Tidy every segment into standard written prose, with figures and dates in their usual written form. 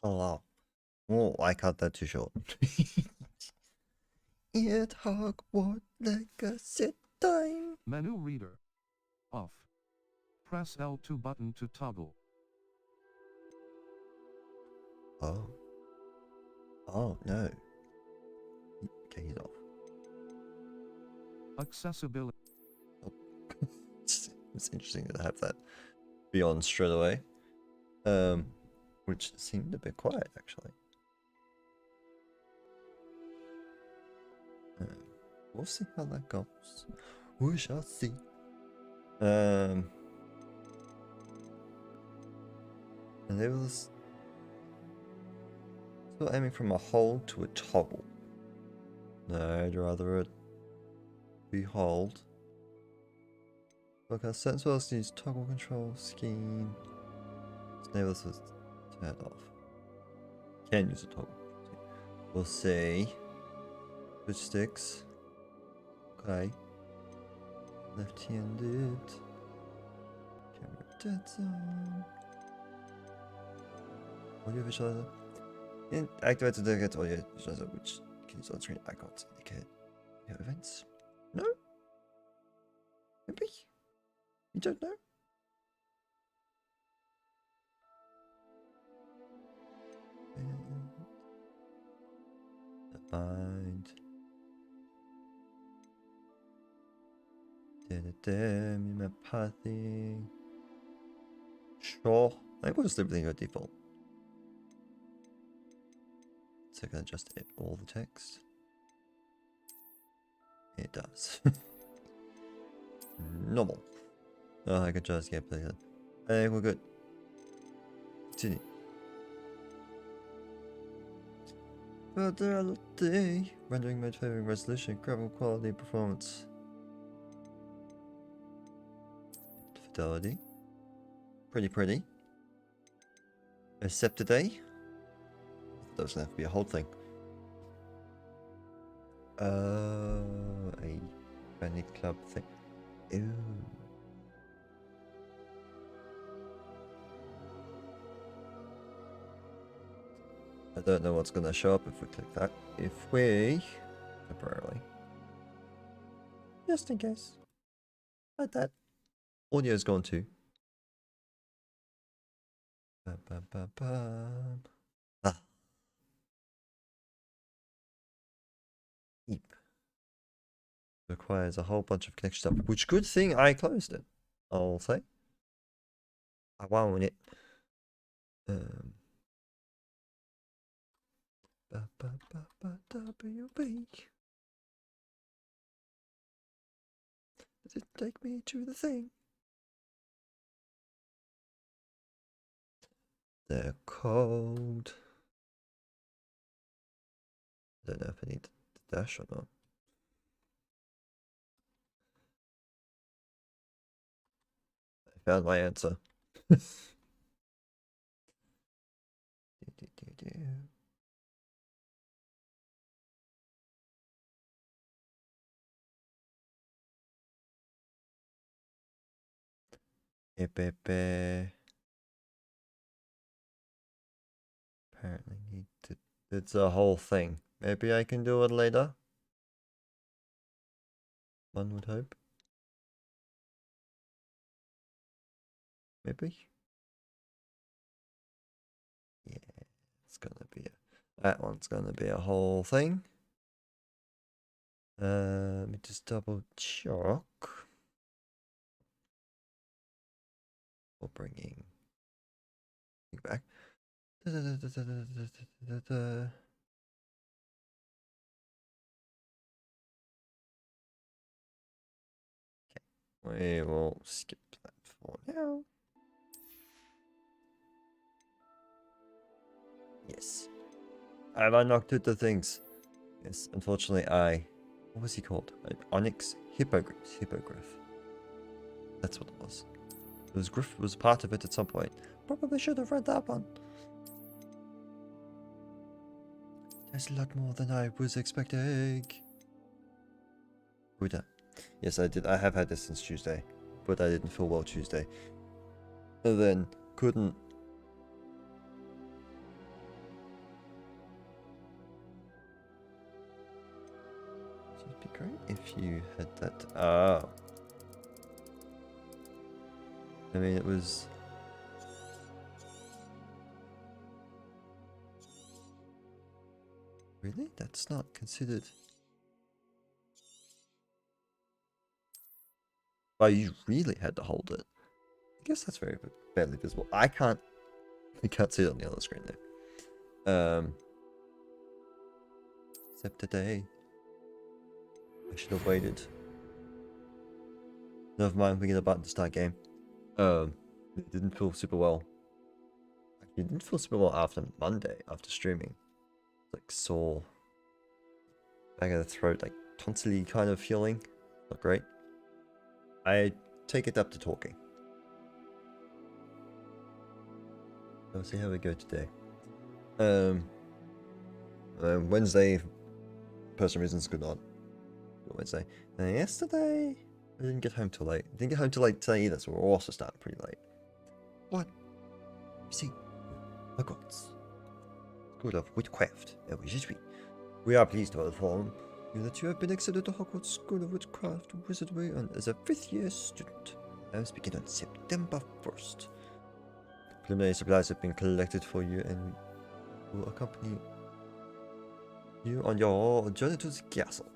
Hello. Oh, I cut that too short. At Hogwarts Legacy time. Menu reader. Off. Press L2 button to toggle. Oh. Oh, no. Okay, he's off. Accessibility. Oh. It's interesting to have that be on straight away. Which seemed a bit quiet, actually. We'll see how that goes. We shall see. Enable this. Still aiming from a hold to a toggle. No, I'd rather it be hold. Look, our sense wells use toggle control scheme. Enable this was turned off. Can use a toggle. We'll see. Switch sticks. Okay. Left-handed. Camera dead zone. Audio visualizer. Activate to get audio visualizer, which can use on screen icons to indicate events. No? Maybe? You don't know? Mind. Mimeopathy. Sure. I think we'll just leave everything at default. So I can adjust all the text. It does. Normal. Oh, I can just get played. I think we're good. Continue. Fidelity. Rendering mode favoring resolution, graphical quality, performance. Fidelity. Pretty. Except today. That doesn't have to be a whole thing. A Bunny Club thing. Ooh. I don't know what's gonna show up if we click that. If we temporarily. Just in case. Like that. Audio's gone too. Ah. Heap. Requires a whole bunch of connection stuff. Which good thing I closed it. I'll say. I won't it. WB. Does it take me to the thing? The code. I don't know if I need the dash or not. I found my answer. Apparently need to. It's a whole thing. Maybe I can do it later. One would hope. Maybe. Yeah, it's gonna be that one's gonna be a whole thing. Let me just double check. We're bringing it back. We will skip that for now. Yes. I've unlocked the things. Yes, unfortunately what was he called? An Onyx Hippogriff. That's what it was. It was Griff was part of it at some point. Probably should have read that one. There's a lot more than I was expecting. Buddha. Yes, I did. I have had this since Tuesday, but I didn't feel well Tuesday. And then couldn't It'd be great if you had that. Oh. I mean, it was... Really? That's not considered... Oh, you really had to hold it. I guess that's very barely visible. I can't see it on the other screen there. Except today. I should have waited. Never mind, we get a button to start game. It didn't feel super well. Actually, it didn't feel super well after Monday, after streaming. Like sore. Back of the throat, like tonsilly kind of feeling. Not great. I take it up to talking. Let's see how we go today. Wednesday, personal reasons could not do Wednesday. And yesterday, I didn't get home till late. Didn't get home till late today either, so we're also starting pretty late. What? You see, Hogwarts School of Witchcraft and Wizardry. We are pleased to inform you that you have been accepted to Hogwarts School of Witchcraft and Wizardry and as a 5th-year student. Exams begin on September 1st. Preliminary supplies have been collected for you and will accompany you on your journey to the castle.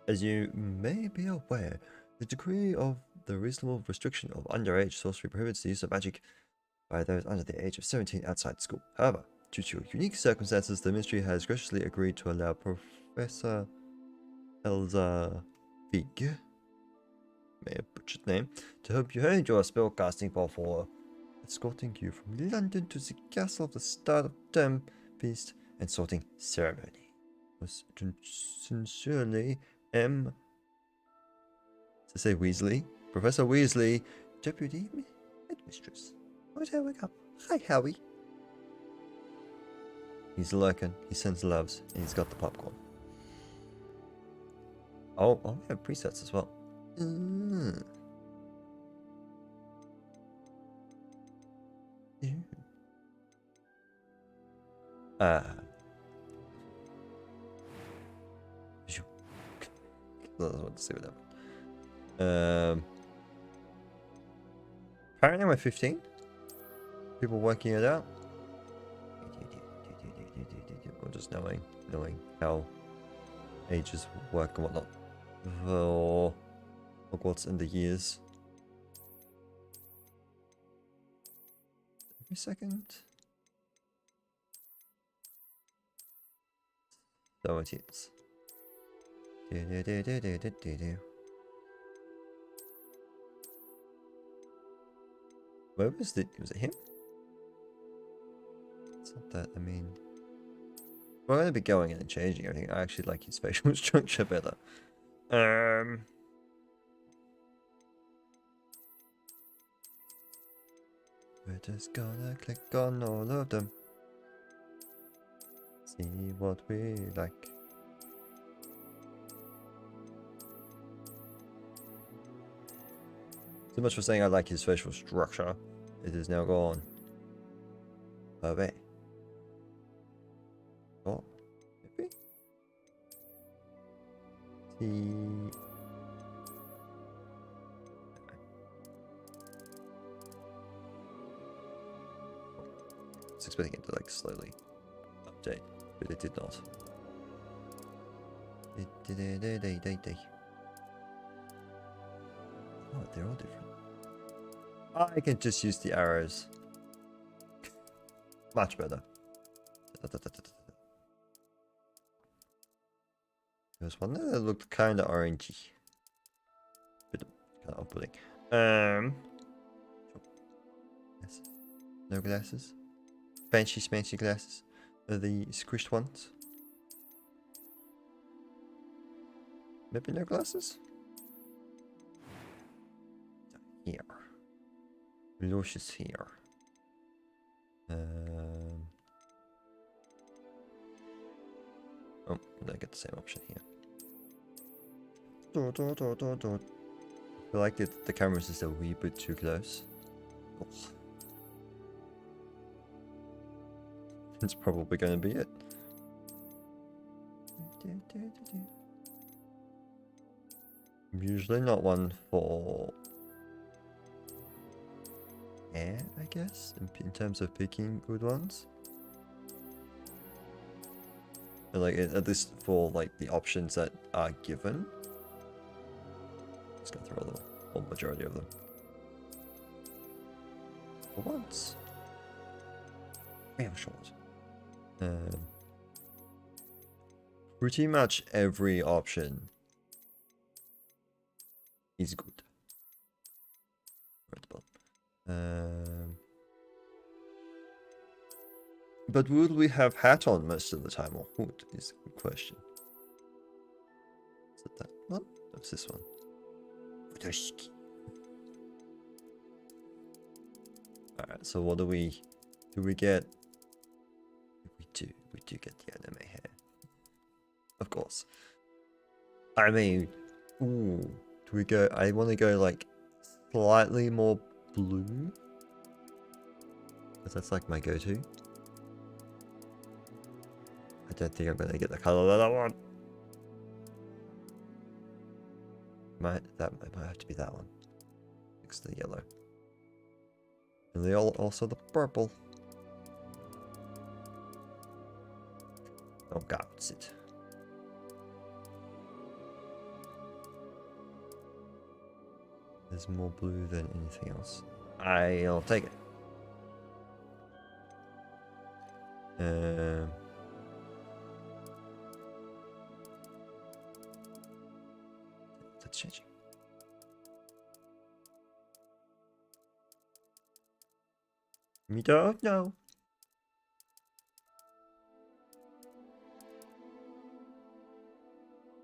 As you may be aware, the decree of the reasonable restriction of underage sorcery prohibits the use of magic by those under the age of 17 outside school. However, due to unique circumstances, the ministry has graciously agreed to allow Professor Elza Fig, may have butchered the name, to help you hone your spellcasting before escorting you from London to the castle of the start of term feast and sorting ceremony. Most sincerely, M. To say Weasley, Professor Weasley, Deputy Headmistress. Where's Howie come? Hi, Howie. He's lurking. He sends loves, and he's got the popcorn. Oh, we have presets as well. Yeah. I want to see what that. Apparently we're 15. People working it out. Or just knowing how ages work and whatnot. For Hogwarts in the years. Every second. So it is. Where was it? Was it him? It's not that, I mean... We're going to be going in and changing everything. I actually like his facial structure better. We're just gonna click on all of them. See what we like. So much for saying I like his facial structure. It is now gone. Away. Oh, maybe? See. I was expecting it to like slowly update, but it did not. Oh, they're all different. I can just use the arrows. Much better. There's one that looked kind of orangey. Bit kind of off-putting. No glasses. Fancy smancy glasses. The squished ones. Maybe no glasses? Here. Lucius here. Oh, I get the same option here. I feel like the camera's just a wee bit too close. Oh. That's probably going to be it. Usually not one for air, I guess, in terms of picking good ones. But like at least for like the options that are given. Just go through all the whole majority of them. For once. Real short. Pretty much every option is good. Right at the bottom. But would we have hat on most of the time, or hood is the question. Is it that one? That's this one. Alright, so what do we get? We do get the anime hair. Of course. I mean, ooh, do we go? I want to go like slightly more blue, because that's like my go-to. I don't think I'm gonna get the color that I want. That might have to be that one. Next to the yellow. And also the purple. Oh god, it's it. There's more blue than anything else. I'll take it. That's changing. We don't know.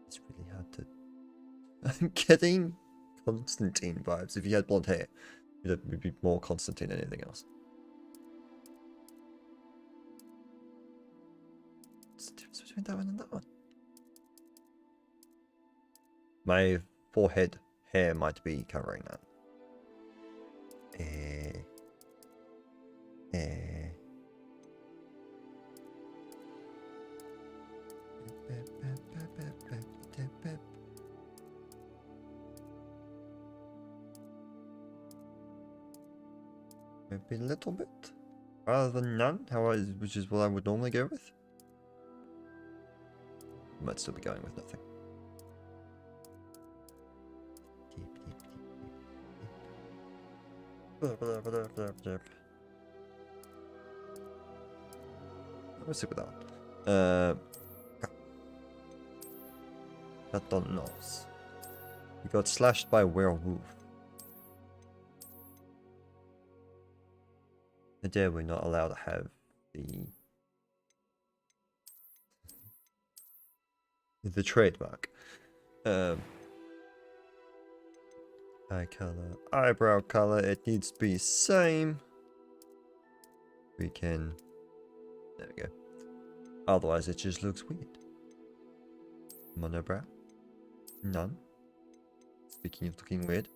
It's really hard to. I'm getting Constantine vibes. If you had blonde hair, it'd be more Constantine than anything else. What's the difference between that one and that one? My forehead hair might be covering that. Maybe a little bit, rather than none. Which is what I would normally go with. Might still be going with nothing. Let's stick with that one. Cut on nose. He got slashed by a werewolf. The day we're not allowed to have the trademark. Eye color, eyebrow color, it needs to be same. We can, there we go. Otherwise it just looks weird. Monobrow, none. Speaking of looking weird,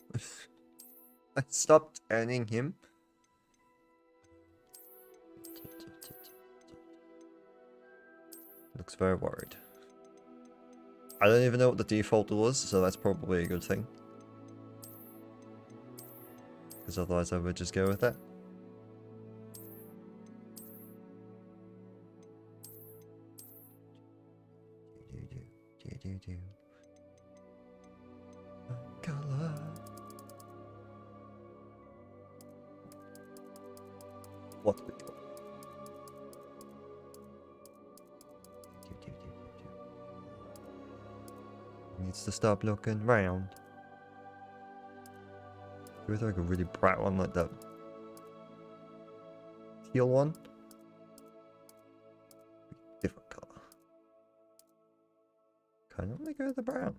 I stopped turning him. Looks very worried. I don't even know what the default was, so that's probably a good thing. Because otherwise I would just go with that. Color. What we got? Needs to stop looking round. With like a really bright one like that teal one. Different color. Kind of like go with the brown.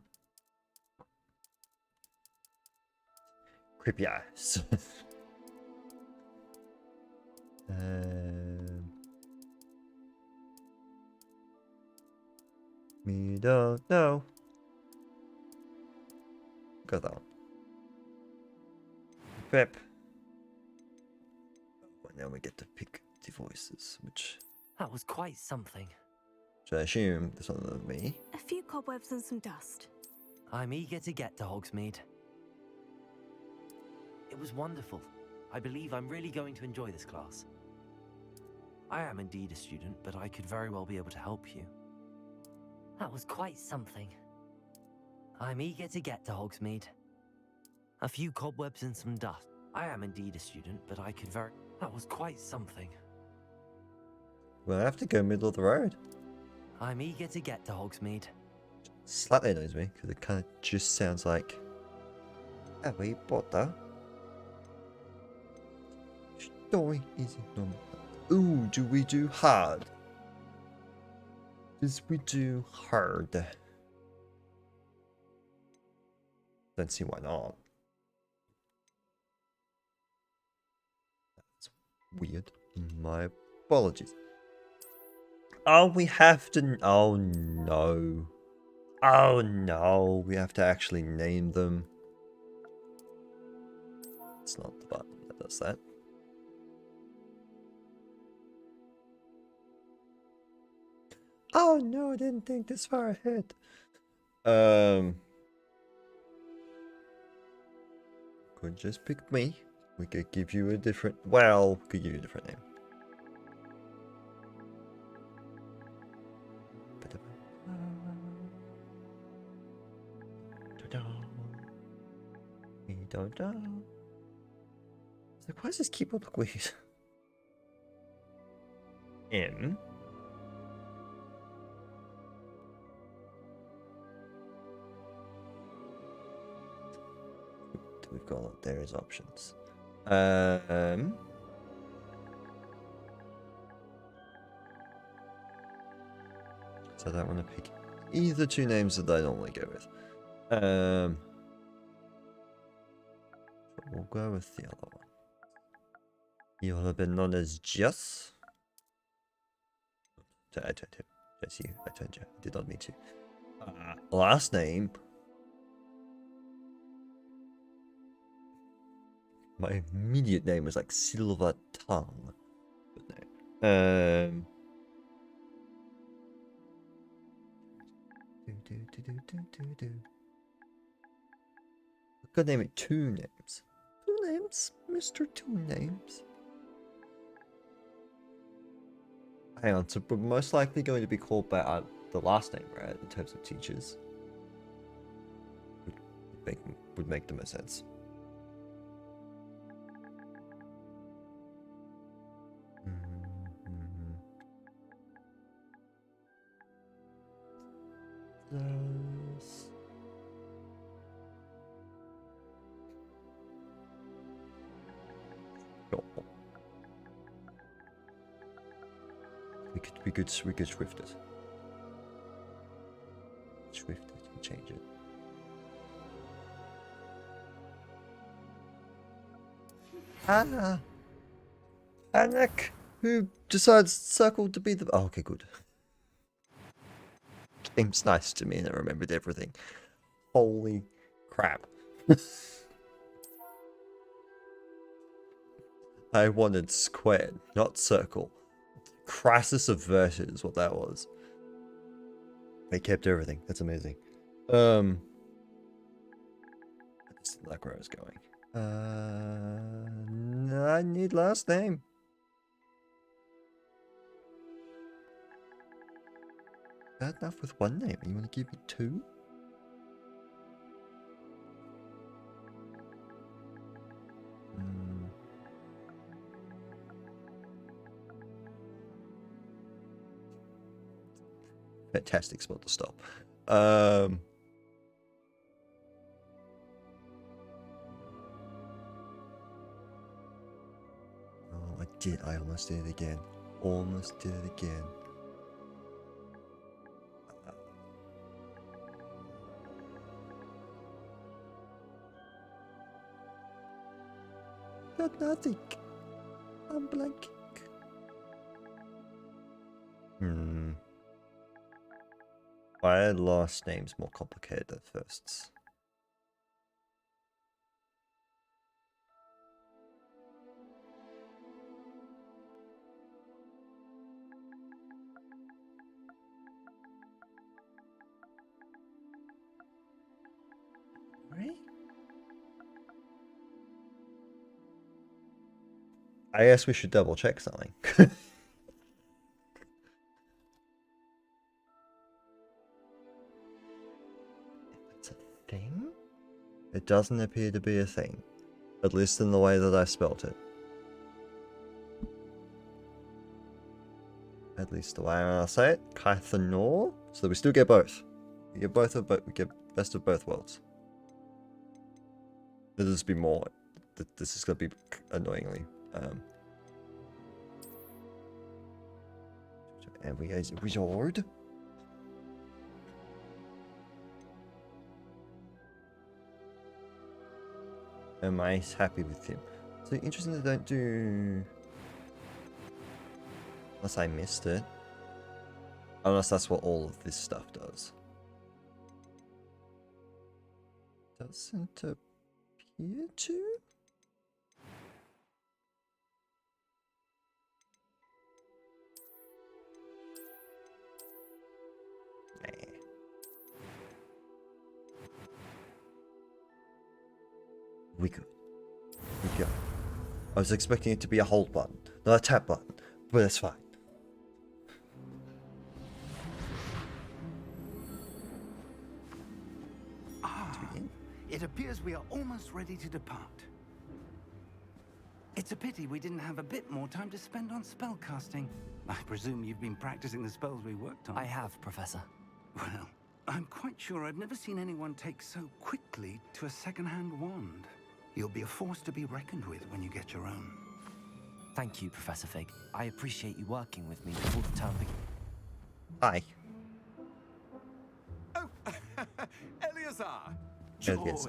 Creepy eyes. Me don't know. Got that one. Pep. Well, now we get to pick the voices, which That was quite something. I assume this one of me. A few cobwebs and some dust. I'm eager to get to Hogsmeade. It was wonderful. I believe I'm really going to enjoy this class. I am indeed a student, but I could very well be able to help you. That was quite something. I'm eager to get to Hogsmeade. A few cobwebs and some dust. I am indeed a student, but I could very... That was quite something. We'll have to go middle of the road. I'm eager to get to Hogsmeade. Slightly annoys me, because it kind of just sounds like Harry Potter. Story is number. Ooh, do we do hard? Yes, we do hard. Don't see why not. That's weird. My apologies. Oh, we have to. Oh no. Oh no. We have to actually name them. It's not the button that does that. Oh no, I didn't think this far ahead. Could just pick me. We could give you a different. Well, could give you a different name. We don't know. It's like, why does this keyboard look weird? M. We've got there is options. So I don't want to pick either two names that I normally go with. We'll go with the other one. You'll have been known as Jess. I turned him. That's you. I turned you. I did not mean to. Last name. My immediate name was like Silver Tongue. But no. I could name it two names. Two names, Mr. Two Names. Hang on, so we're most likely going to be called by the last name, right? In terms of teachers, would make the most sense. Those. Sure. We could swift it. Swift it and change it. Anna! Anak! Who decides Circle to be the... Oh, okay, good. Game's nice to me and I remembered everything. Holy crap. I wanted squared, not circle. Crisis averted is what that was. They kept everything. That's amazing. I just didn't like where I was going. I need last name. Bad enough with one name. You want to give me two? Fantastic spot to stop. Oh, I almost did it again. Almost did it again. Got nothing. I'm blanking. Why are last names more complicated than firsts? Why? I guess we should double check something. It's a thing? It doesn't appear to be a thing. At least in the way that I spelt it. At least the way I say it. Kythanor. So we still get both. We get both of both. We get best of both worlds. There'll just be more. This is gonna be annoyingly. And we has a wizard. Am I happy with him? So interesting they don't do. Unless I missed it. Unless that's what all of this stuff does. Doesn't appear to? Nah. We go. We go. I was expecting it to be a hold button, not a tap button, but it's fine. It appears we are almost ready to depart. It's a pity we didn't have a bit more time to spend on spellcasting. I presume you've been practicing the spells we worked on. I have, Professor. Well, I'm quite sure I've never seen anyone take so quickly to a second-hand wand. You'll be a force to be reckoned with when you get your own. Thank you, Professor Fig. I appreciate you working with me before the term begins. Hi. Oh, Eleazar! George,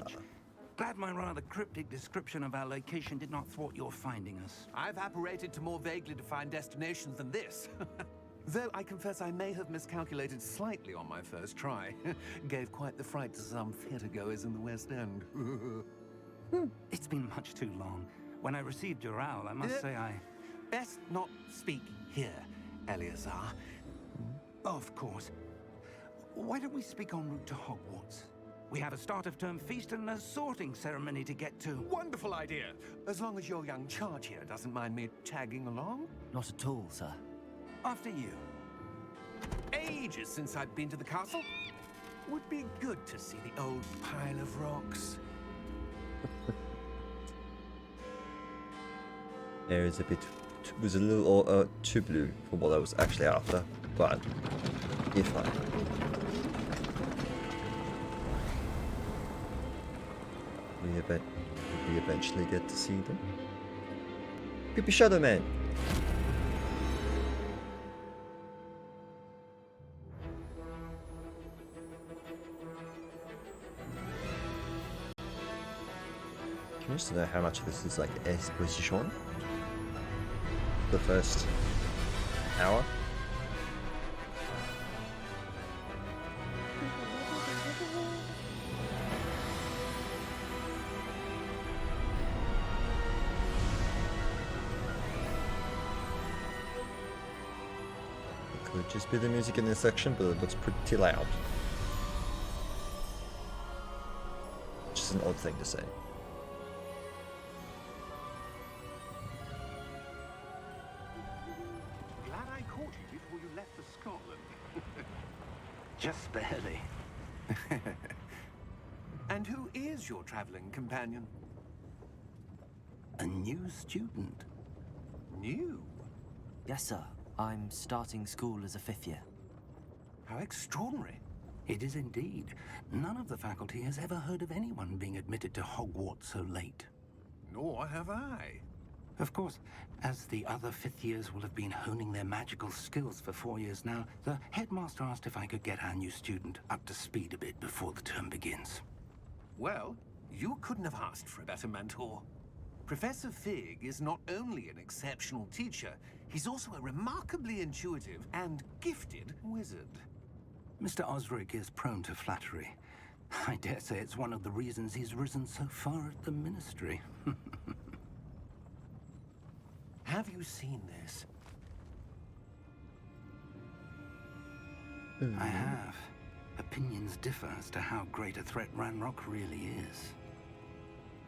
glad my rather cryptic description of our location did not thwart your finding us. I've apparated to more vaguely defined destinations than this. Though I confess I may have miscalculated slightly on my first try. Gave quite the fright to some theatergoers in the West End. It's been much too long. When I received your owl, I must say I... Best not speak here, Eleazar. Of course. Why don't we speak en route to Hogwarts? We have a start-of-term feast and a sorting ceremony to get to. Wonderful idea. As long as your young charge here doesn't mind me tagging along. Not at all, sir. After you. Ages since I've been to the castle. Would be good to see the old pile of rocks. There is a bit, was a little too blue for what I was actually after, but it's fine. We eventually get to see them. Creepy Shadow Man. Curious to know how much of this is like exposition. The first hour. It could just be the music in this section, but it looks pretty loud. Which is an odd thing to say. Glad I caught you before you left for Scotland. Just barely. And who is your traveling companion? A new student. New? Yes, sir. I'm starting school as a 5th year. How extraordinary. It is indeed. None of the faculty has ever heard of anyone being admitted to Hogwarts so late. Nor have I. Of course, as the other 5th years will have been honing their magical skills for 4 years now, the headmaster asked if I could get our new student up to speed a bit before the term begins. Well, you couldn't have asked for a better mentor. Professor Fig is not only an exceptional teacher, he's also a remarkably intuitive and gifted wizard. Mr. Osric is prone to flattery. I dare say it's one of the reasons he's risen so far at the ministry. Have you seen this? I have. A opinions differ as to how great a threat Ranrock really is.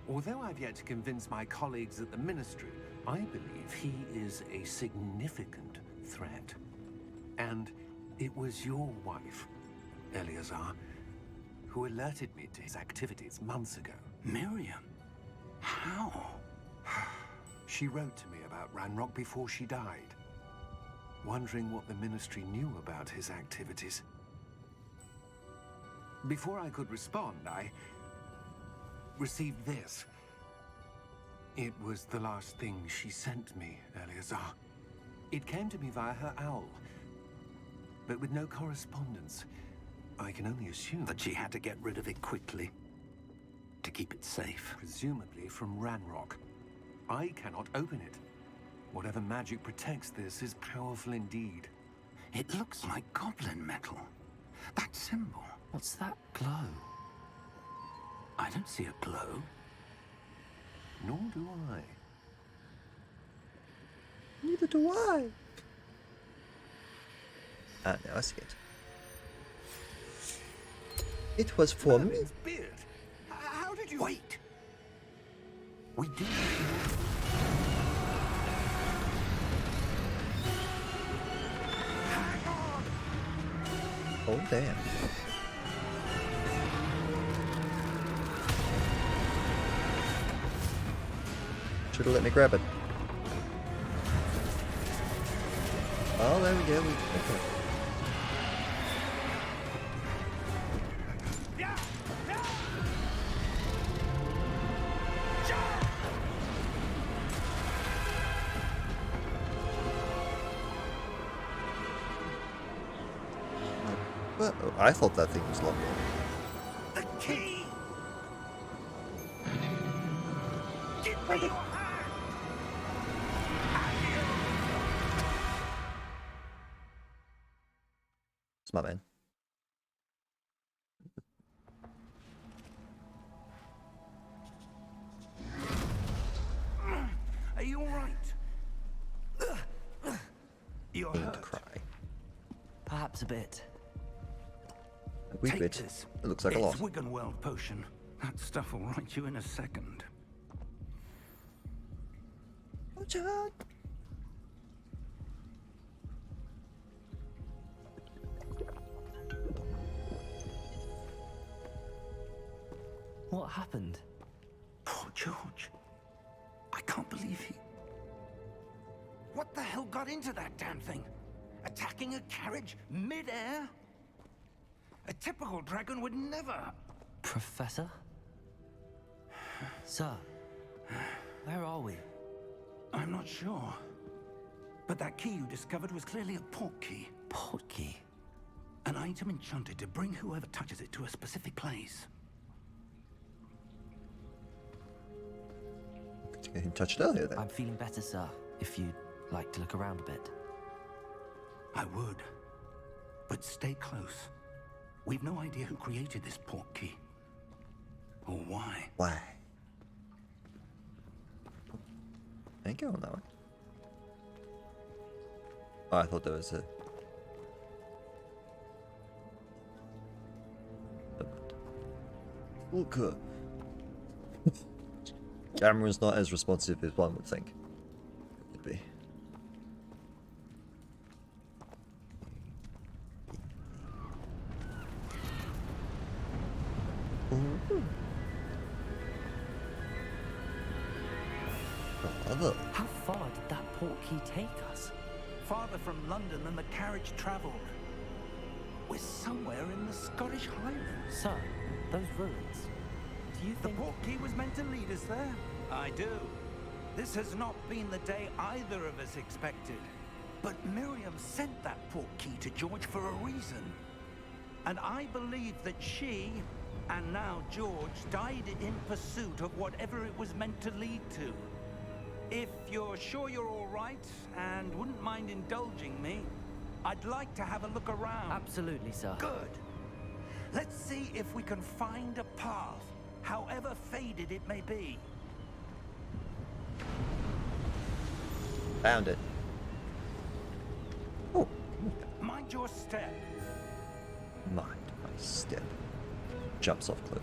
Although I've yet to convince my colleagues at the Ministry, I believe he is a significant threat. And it was your wife, Eleazar, who alerted me to his activities months ago. Miriam? How? She wrote to me about Ranrock before she died, wondering what the Ministry knew about his activities. Before I could respond, I received this. It was the last thing she sent me, Eleazar. It came to me via her owl, but with no correspondence. I can only assume That she had to get rid of it quickly to keep it safe. presumably from Ranrock. I cannot open it. Whatever magic protects this is powerful indeed. It looks like goblin metal. That symbol. What's that glow? I don't see a glow. Nor do I. Neither do I. Ah, now I see it. It was for me. Merlin's beard. How did you... Wait! We do. Oh, damn. Should have let me grab it. Oh, there we go. Okay. But I thought that thing was locked. The key! Give me your hand! Smart man. Are you alright? You're Going to hurt. cry. Perhaps a bit. A wee Take bit. this. It looks like a lot. It's Wiggenweld potion. That stuff will right you in a second. Watch out! What happened? Poor George. I can't believe he... What the hell got into that damn thing? Attacking a carriage mid-air? A typical dragon would never... Professor? Sir, where are we? I'm not sure. But that key you discovered was clearly a portkey. Portkey? An item enchanted to bring whoever touches it to a specific place. He touched earlier then. I'm feeling better, sir. If you'd like to look around a bit. I would. But stay close. We've no idea who created this portkey. Or why. Why? Ain't going that way. Oh, I thought there was a... Look. Camera's not as responsive as one would think it would be. Ooh. Brother. How far did that portkey take us? Farther from London than the carriage travelled. We're somewhere in the Scottish Highlands. Sir, those ruins. Do you The think... portkey was meant to lead us there? I do. This has not been the day either of us expected. But Miriam sent that portkey to George for a reason. And I believe that she, and now George, died in pursuit of whatever it was meant to lead to. If you're sure you're all right, and wouldn't mind indulging me, I'd like to have a look around. Absolutely, sir. Good. Let's see if we can find a path, however faded it may be. Found it. Oh, Mind your step. Mind my step. Jumps off cliff.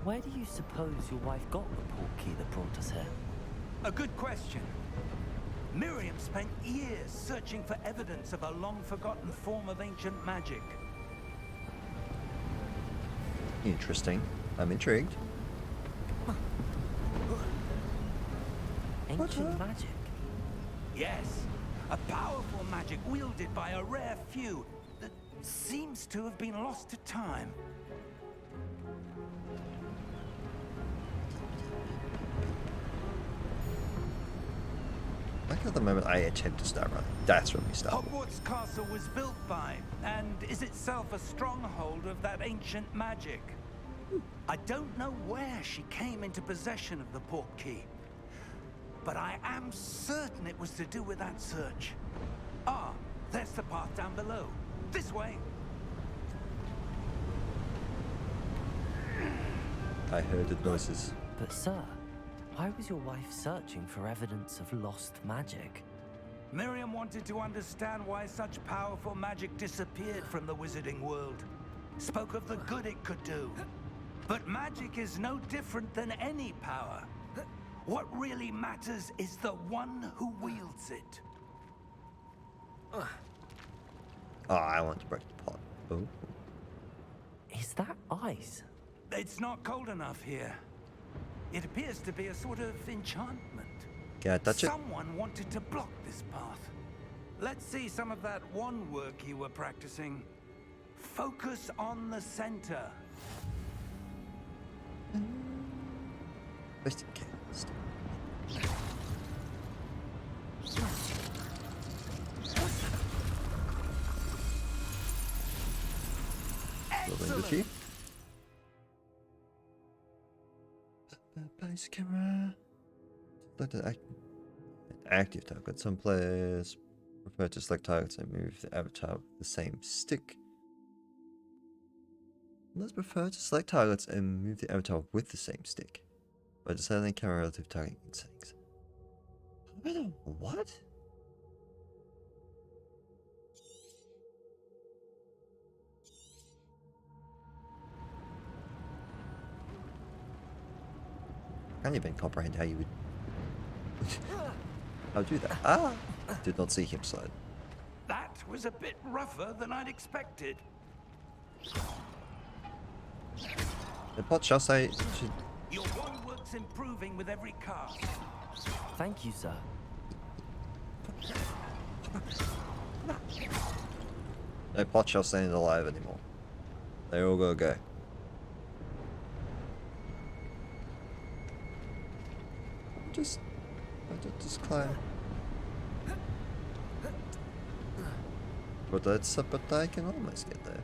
Where do you suppose your wife got the portkey that brought us here? A good question. Miriam spent years searching for evidence of a long-forgotten form of ancient magic. Interesting. I'm intrigued. Ancient magic? Yes, a powerful magic wielded by a rare few that seems to have been lost to time. Like at the moment I attempt to start running. That's when we start. Hogwarts Castle was built by, and is itself a stronghold of that ancient magic. I don't know where she came into possession of the portkey, but I am certain it was to do with that search. Ah, there's the path down below. This way. I heard the noises. But sir, why was your wife searching for evidence of lost magic? Miriam wanted to understand why such powerful magic disappeared from the wizarding world. Spoke of the good it could do. But magic is no different than any power. What really matters is the one who wields it. Oh, I want to break the pot. Oh. Is that ice? It's not cold enough here. It appears to be a sort of enchantment. Can I touch it? Someone wanted to block this path. Let's see some of that wand work you were practicing. Focus on the center. Where's the cast? Building the chief. Base camera. Select an active target. Some players prefer to select targets and move the avatar with the same stick. Let's prefer to select targets and move the avatar with the same stick by deciding camera relative targeting settings. What? I can't even comprehend how you would how do that. Ah! Did not see him slide. That was a bit rougher than I'd expected. The pot shall say Your wand work's improving with every cast. Thank you, sir. no pot shall stand alive anymore. They all gotta go. Just climb. But I can almost get there.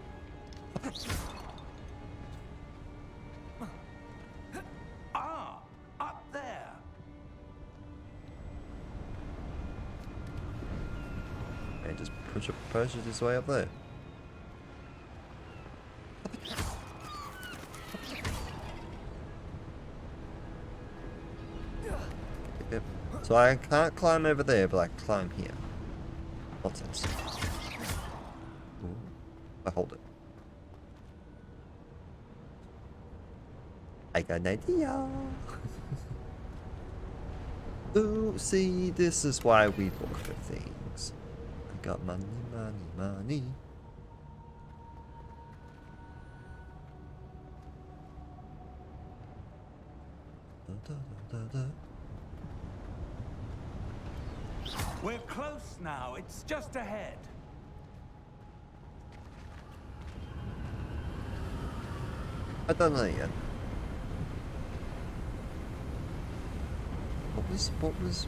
Ah, up there. And just push his way up there. Yep. So I can't climb over there, but I can climb here. Nonsense. Ooh, I hold it. I got an idea. Ooh, see, this is why we look for things. I got money, money, money. Da, da, da, da. We're close now. It's just ahead. I don't know yet. What was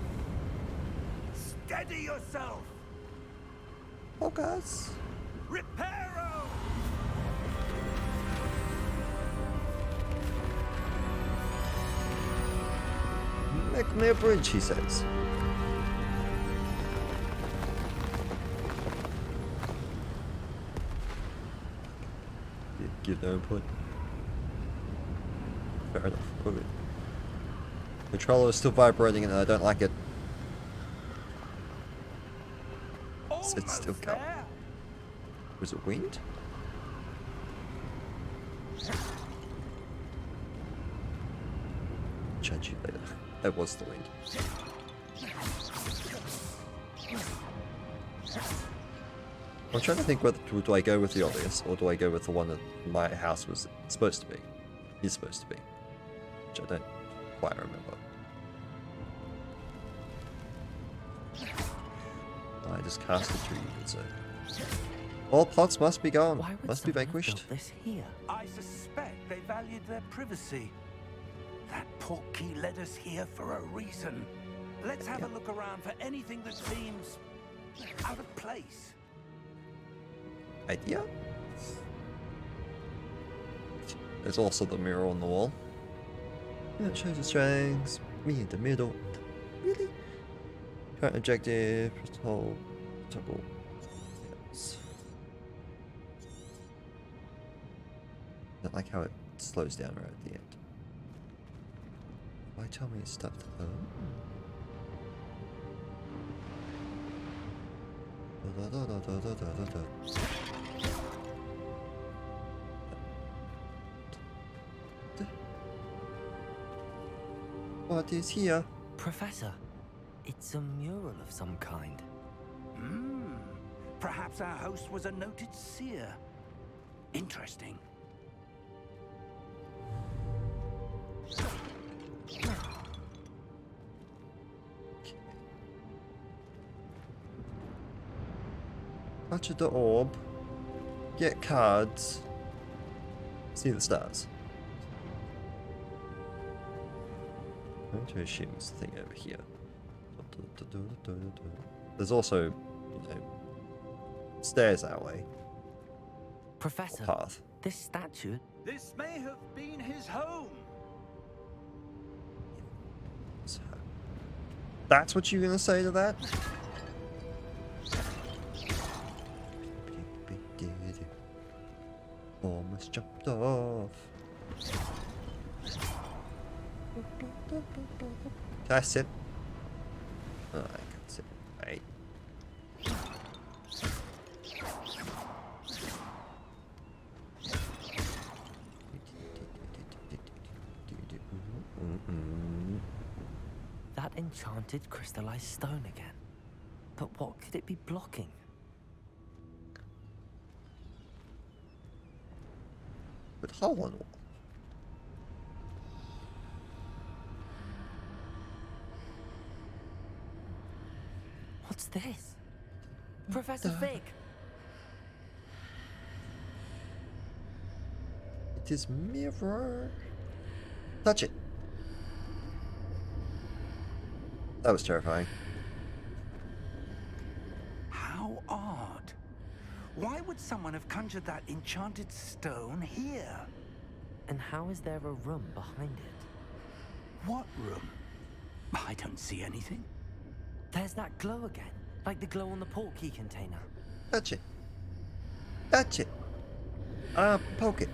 Steady yourself. focus? Reparo. Make me a bridge, he says. Give no input. Fair enough. Okay. The controller is still vibrating and I don't like it. It's still Almost going. there. Was it wind? Judge you later. That was the wind. I'm trying to think whether do I go with the obvious or do I go with the one that my house was supposed to be. Is supposed to be. Which I don't quite remember. I just cast a tree, you could say. All plots must be gone. Why would Must be someone have vanquished. built this here? I suspect they valued their privacy. That portkey led us here for a reason. Let's have a look around for anything that seems out of place. Idea? There's also the mirror on the wall. Yeah, it shows the strengths. Me in the middle. Really? Current objective. Toggle. Yes. I don't like how it slows down right at the end. Why tell me it's stuff to What is here? Professor, it's a mural of some kind. Perhaps our host was a noted seer. Interesting. Touch the orb. Get cards. See the stars. I'm going to assume it's the thing over here. There's also, you know, stairs that way. Professor, Path. this statue... This may have been his home. So, that's what you're gonna say to that? Almost jumped off. Can I sit? Oh, I can't sit. Right. That enchanted crystallized stone again. But what could it be blocking? But hold on. What's this? Professor Fig! It is mirror. Touch it. That was terrifying. How odd. Why would someone have conjured that enchanted stone here? And how is there a room behind it? What room? I don't see anything. There's that glow again, like the glow on the portkey container. Touch it. Touch it. Poke it.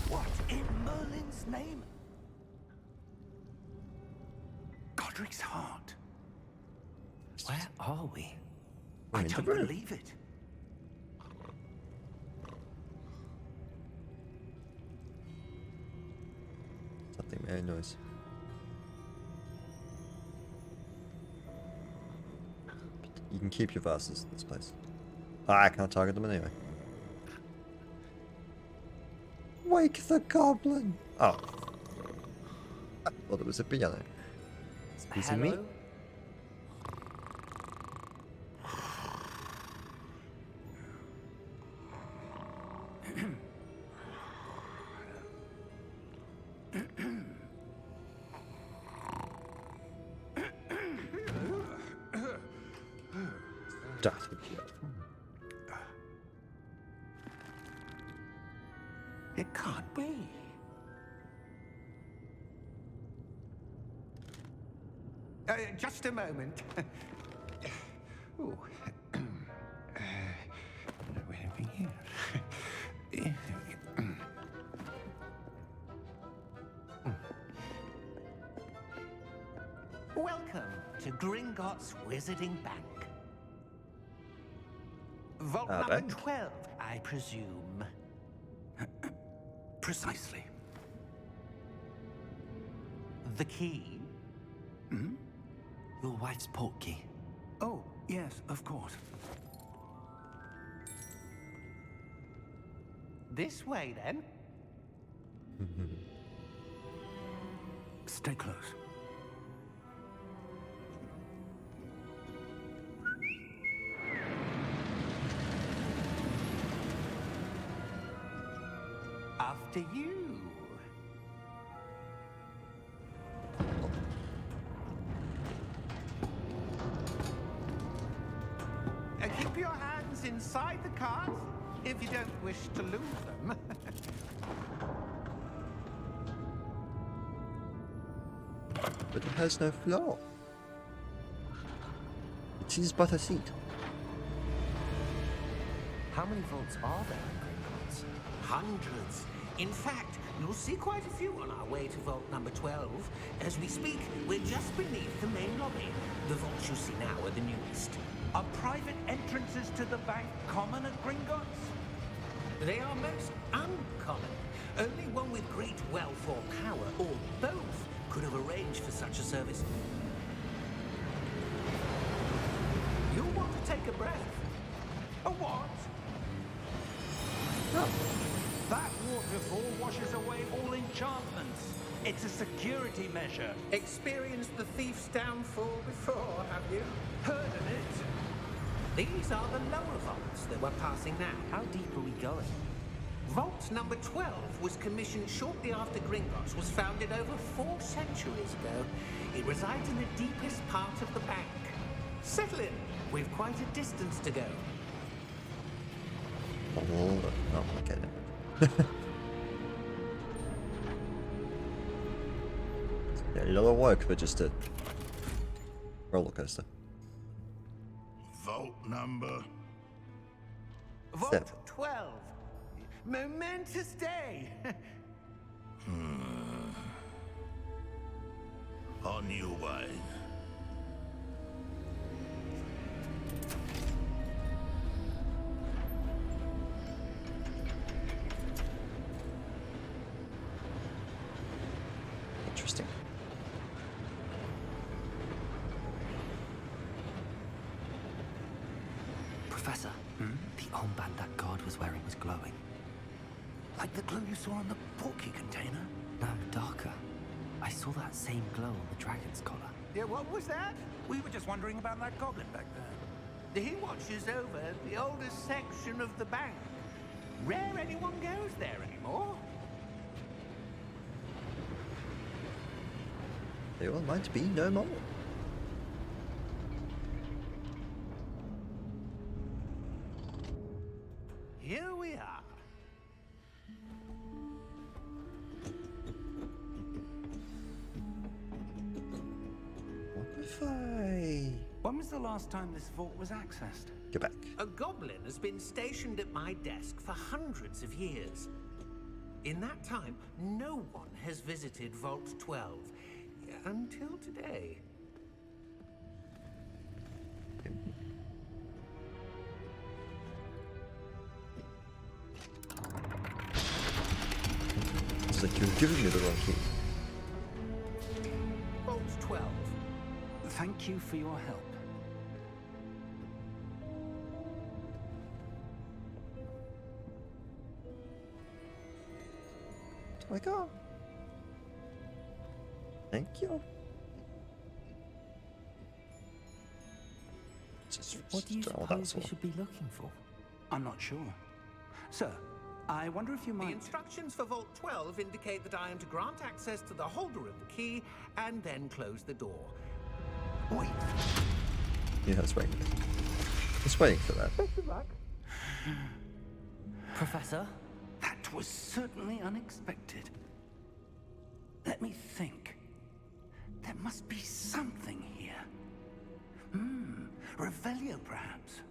What in Merlin's name? Godric's heart. Where are we? We're I in the don't room. believe it. Something very noise. You can keep your vases in this place. I can't target them anyway. Wake the goblin! Oh. I thought it was a piano. Excuse me? Hello? It can't be. Just a moment. Ooh. Anything here? Welcome to Gringotts Wizarding Bank. Vault Ah, number back. 12, I presume. Precisely. The key? Hmm? Your wife's portkey. Oh, yes, of course. This way, then. Stay close. After you. Keep your hands inside the cart if you don't wish to lose them. But it has no floor. It is but a seat. How many vaults are there in Gringotts? Hundreds. In fact, you'll see quite a few on our way to vault number 12. As we speak, we're just beneath the main lobby. The vaults you see now are the newest. Are private entrances to the bank common at Gringotts? They are most uncommon. Only one with great wealth or power, or both, could have arranged for such a service. You'll want to take a breath. A what? That waterfall washes away all enchantments. It's a security measure. Experienced the thief's downfall before, have you? Heard of it? These are the lower vaults that we're passing now. How deep are we going? Vault number 12 was commissioned shortly after Gringotts was founded over 4 centuries ago. It resides in the deepest part of the bank. Settle in. We've quite a distance to go. Oh, okay then. Yeah, a lot of work for just a roller coaster. Vault number. Vault 7. 12. Momentous day. On your way. Interesting. Professor, the armband that guard was wearing was glowing. Like the glue you saw on the portkey container? No, darker. I saw that same glow on the dragon's collar. Yeah, what was that? We were just wondering about that goblin back there. He watches over the oldest section of the bank. Rare anyone goes there anymore. There might be no more. Here we are. What if I When was the last time this vault was accessed? go back? A goblin has been stationed at my desk for hundreds of years. In that time, no one has visited Vault 12 until today. It's like you're giving me the wrong key. Vault 12. Thank you for your help. Do I go? Thank you. Just What do you oh, that's suppose we all. should be looking for? I'm not sure. Sir, I wonder if you The might... instructions for Vault 12 indicate that I am to grant access to the holder of the key and then close the door. Wait. Yeah, I was waiting. I was waiting for that. Professor? That was certainly unexpected. Let me think. There must be something here. Revelio, perhaps.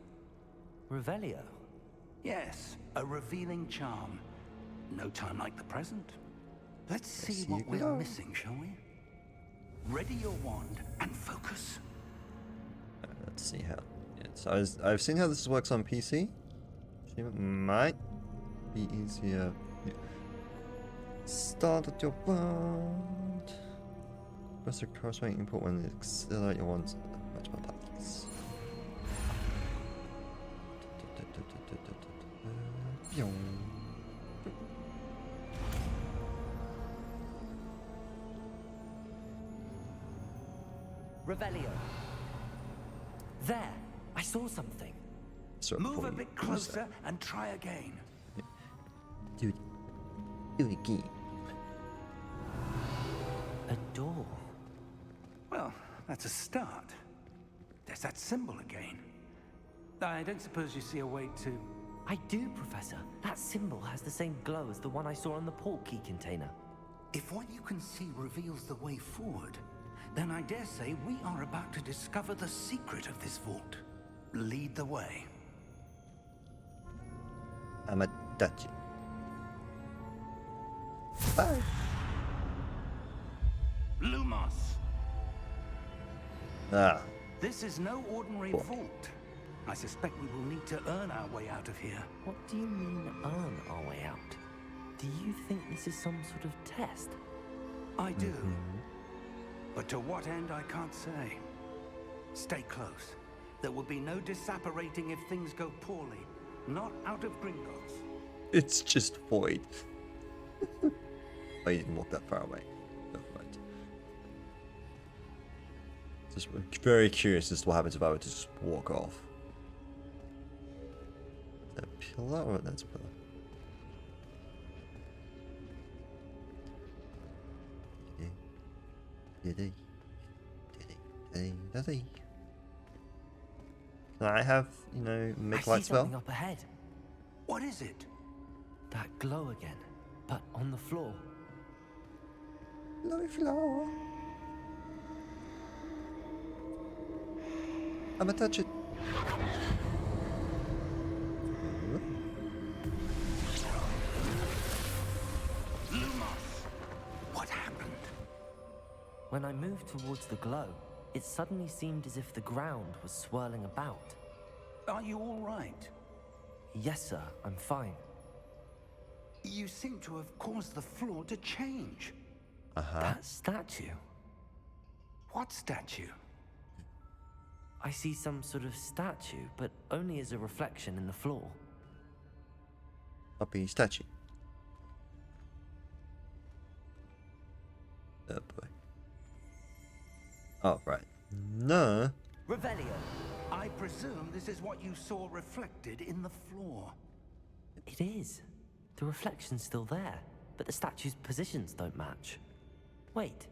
Revelio? Yes, a revealing charm. No time like the present. Let's see Yes, what you we're go. missing, shall we? Ready your wand and focus. Let's see how. Yeah, so I've seen how this works on PC. It might be easier. Start at your round. Press the corresponding input when accelerate your one's much more practice. Revelio. There, I saw something. Move a bit closer and try again. Do it again. A door. Well, that's a start. There's that symbol again. I don't suppose you see a way to... I do, Professor. That symbol has the same glow as the one I saw on the port key container. If what you can see reveals the way forward, then I dare say we are about to discover the secret of this vault. Lead the way. I'm a Dutch. Bye. Lumos! Ah, This is no ordinary What? vault. I suspect we will need to earn our way out of here. What do you mean, earn our way out? Do you think this is some sort of test? I do. But to what end, I can't say. Stay close. There will be no disapparating if things go poorly. Not out of Gringotts. it's just void. I didn't walk that far away. Never mind. Just very curious as to what happens if I were to just walk off. Is that a pillar or that's a pillar? Can I have, you know, make I light see something spell? up ahead. What is it? That glow again, but on the floor. Lovely flower. I'ma touch it. Lumos! What happened? When I moved towards the glow, it suddenly seemed as if the ground was swirling about. Are you all right? Yes, sir, I'm fine. You seem to have caused the floor to change. That statue. What statue? I see some sort of statue, but only as a reflection in the floor. Puppy statue. Oh boy. Oh, right. No. Revelio. I presume this is what you saw reflected in the floor. It is. The reflection's still there, but the statue's positions don't match. Wait.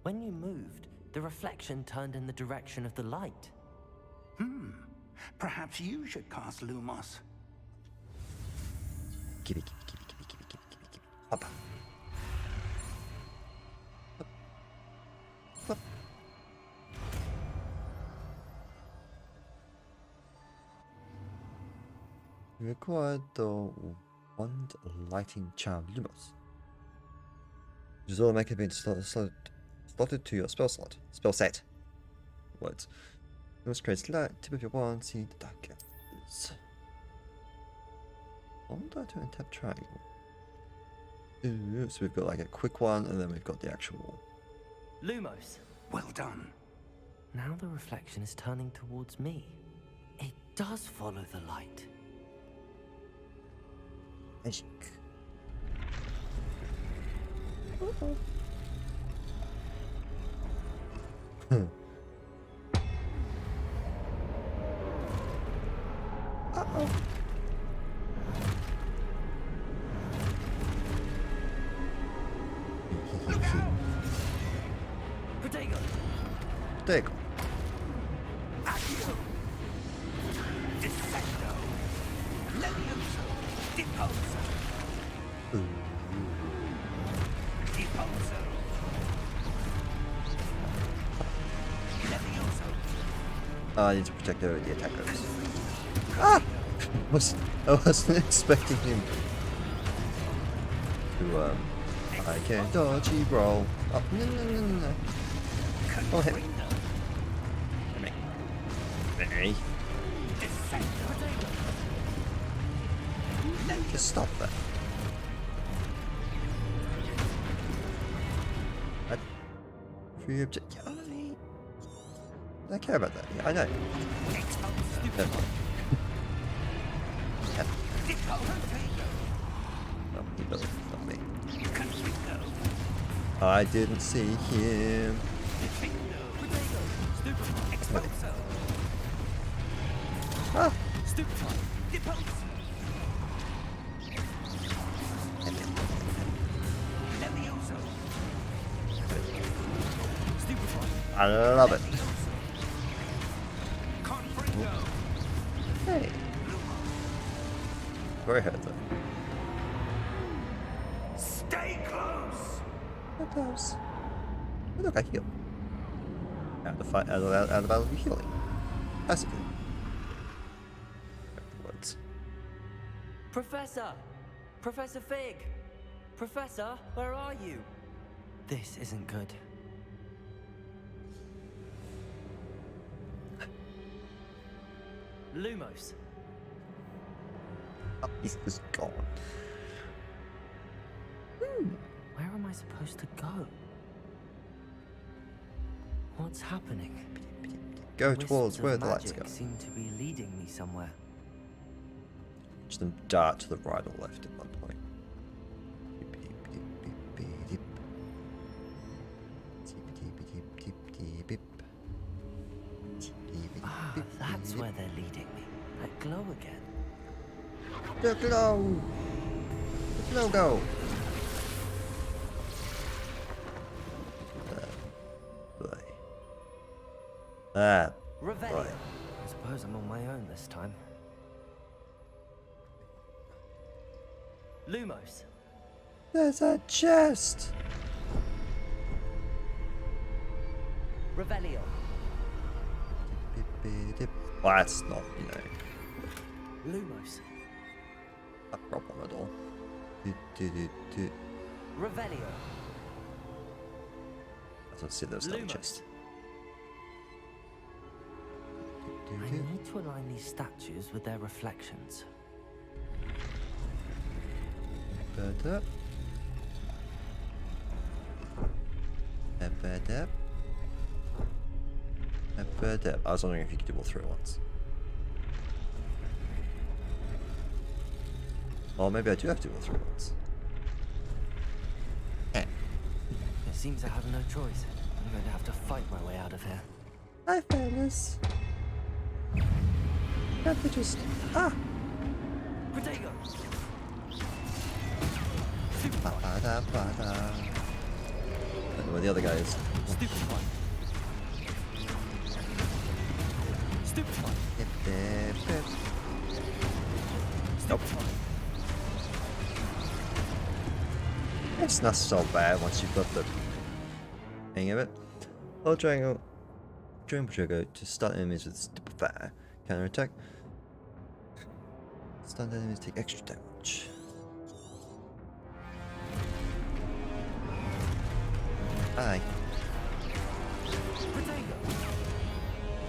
When you moved, the reflection turned in the direction of the light. Perhaps you should cast Lumos. Give it, give it, give it, give it, give it, give it, give it, give it. Hop. Hop. Hop. You require the wand lighting charm Lumos. Use all make it being slotted to your spell slot. Spell set. Words. Lumos creates light, tip of your wand, see the darkness. Hold to untap triangle. Ooh, so we've got like a quick one, and then we've got the actual. Lumos. Well done. Now the reflection is turning towards me. It does follow the light. Magic. Uh-oh. Protego. There you go. Accio. Descendo. Levioso. Deposo. Deposo. Levioso. I need to protect the attackers. Ah! I wasn't expecting him to, I can dodgy roll. Oh, no, no, no, no, no. Oh, hit me. Hit me. Hit me. just stop that. Free object. I care about that. Yeah, I know. Never mind. Yeah. Oh, he doesn't. Not me. I didn't see him. Ah. I love it. Hey. Very hurt though. Stay close. That does. Oh, look, I heal. Out of fight, out of battle, you healing. Passively. Words. Professor! Professor Fig! Professor, where are you? This isn't good. Lumos. Oh, he's just gone. Where am I supposed to go? What's happening? Go towards Wisps where of the lights magic go. seem to be leading me somewhere. Watch them dart to the right or left at one point. Beep, beep, beep, beep, beep, beep. Beep, beep, beep, beep, beep, beep. Beep, beep, Ah, beep, that's beep. where they're leading me. That glow again. The glow! The glow go! Boy. Ah, Revelio. boy. I suppose I'm on my own this time. Lumos. There's a chest! Revelio. Beep, beep, beep. Well, that's not, you know, Lumos. a problem at all. Do, do, do, do. Revelio. I don't see those no Lumos. chest. I need to align these statues with their reflections. Ba-da. Ba-da. Ba-da. I was wondering if you could do all three at once. Or maybe I do have to do all three at once. It seems I have no choice. I'm going to have to fight my way out of here. Hi, fellas. Can't they just... Ah! Protego! Ba-da, ba-da. I don't know where the other guy is. Stupefy! Stupefy! Yep, yep, yep. Nope. It's not so bad once you've got the hang of it. Hold triangle. Triangle trigger to stun enemies with Stupefy. Counter attack. Stunned enemies take extra damage. Aye. Protego!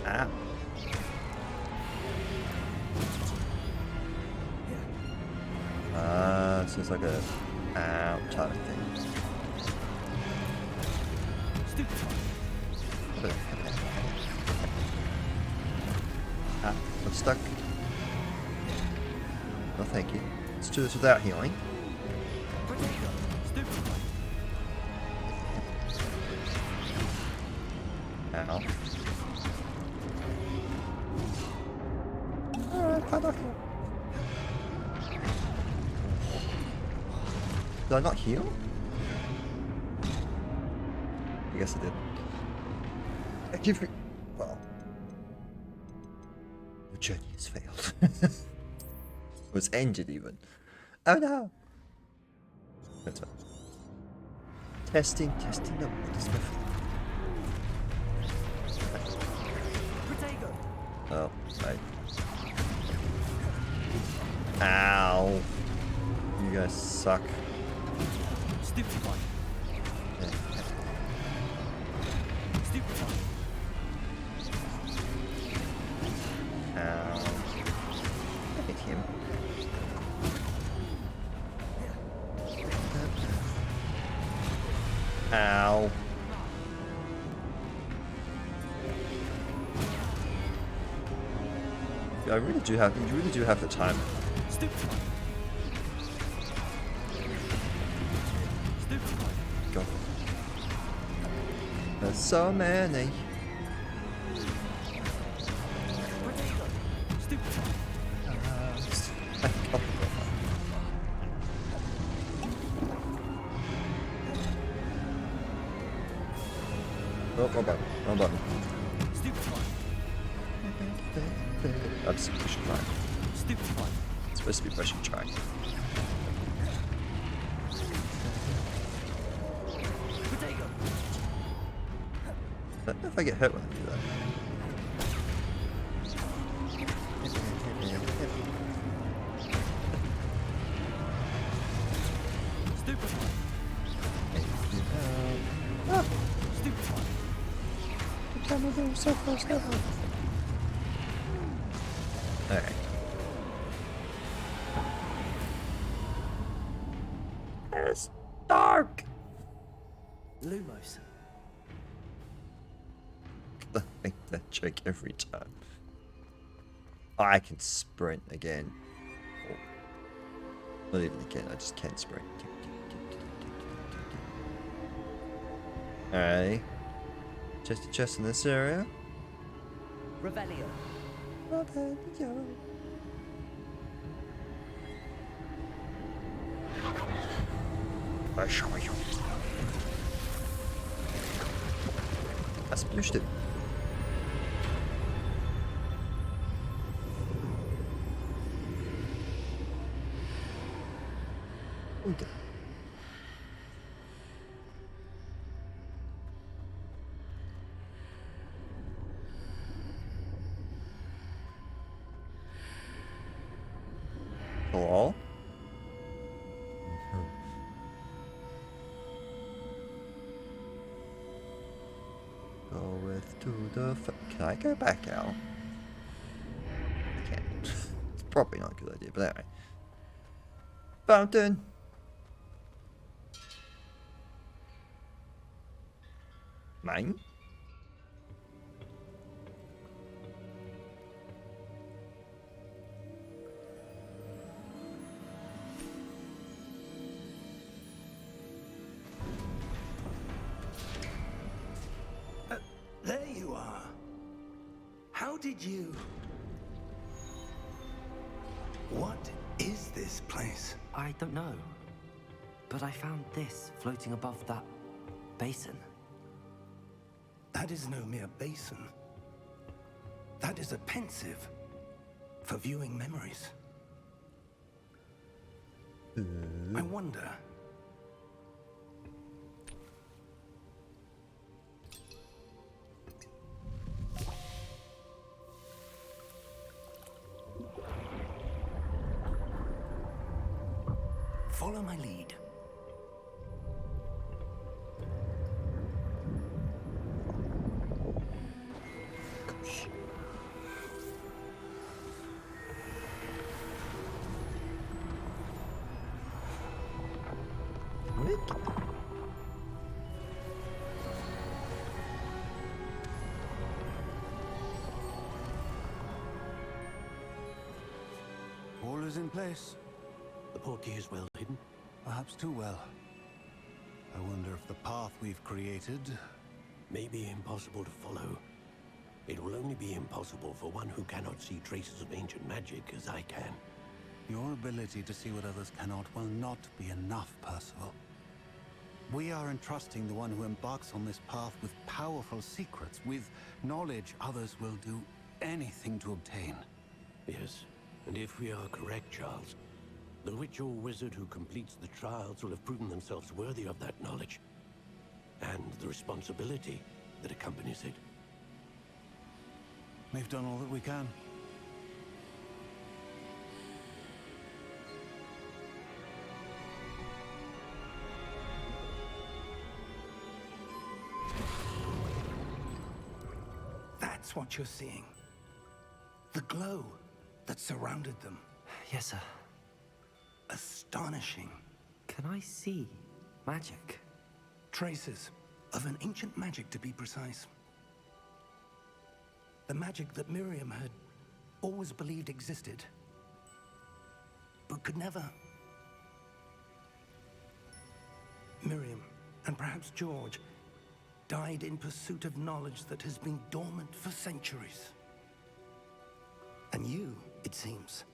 Ah. So it's like a ow type of thing. Stupefy! Ah, I'm stuck. No, thank you. Let's do this without healing. Protego! Stupefy! Ow. Alright, fine, I'll heal. Did I not heal? I guess I did. I give you. Well. The journey has failed. It was ended even. Oh no! That's fine. Testing. No, what is my Protego! Oh, right. Ow. You guys suck. Stupefy! Stupefy! Ow. I hate him. Ow. Yeah, you really do have the time. God. There's so many. Oh, wrong button. Wrong button. That's pushing track. It's supposed to be pushing track. I don't know if I get hit when I do that. So close now. Alright. It's dark! Lumos. I make that trick every time. Oh, I can sprint again. Oh. Not even again, I just can't sprint. Alright. Just a chest in this area. Revelio. Revelio. I show you. I splooshed it. Okay. Hello? Go with to the. Can I go back out? I can't. It's probably not a good idea, but anyway. Fountain. Mine. There you are. How did you... What is this place? I don't know. But I found this floating above that basin. That is no mere basin. That is a pensive for viewing memories. I wonder... Follow my lead. All is in place. The portkey is well hidden. Perhaps too well. I wonder if the path we've created... May be impossible to follow. It will only be impossible for one who cannot see traces of ancient magic as I can. Your ability to see what others cannot will not be enough, Percival. We are entrusting the one who embarks on this path with powerful secrets, with knowledge others will do anything to obtain. Yes, and if we are correct, Charles, the witch or wizard who completes the trials will have proven themselves worthy of that knowledge, and the responsibility that accompanies it. We've done all that we can. That's what you're seeing. The glow that surrounded them. Yes, sir. Astonishing. Can I see magic? Traces of an ancient magic, to be precise. The magic that Miriam had always believed existed, but could never. Miriam, and perhaps George, died in pursuit of knowledge that has been dormant for centuries. And you, it seems,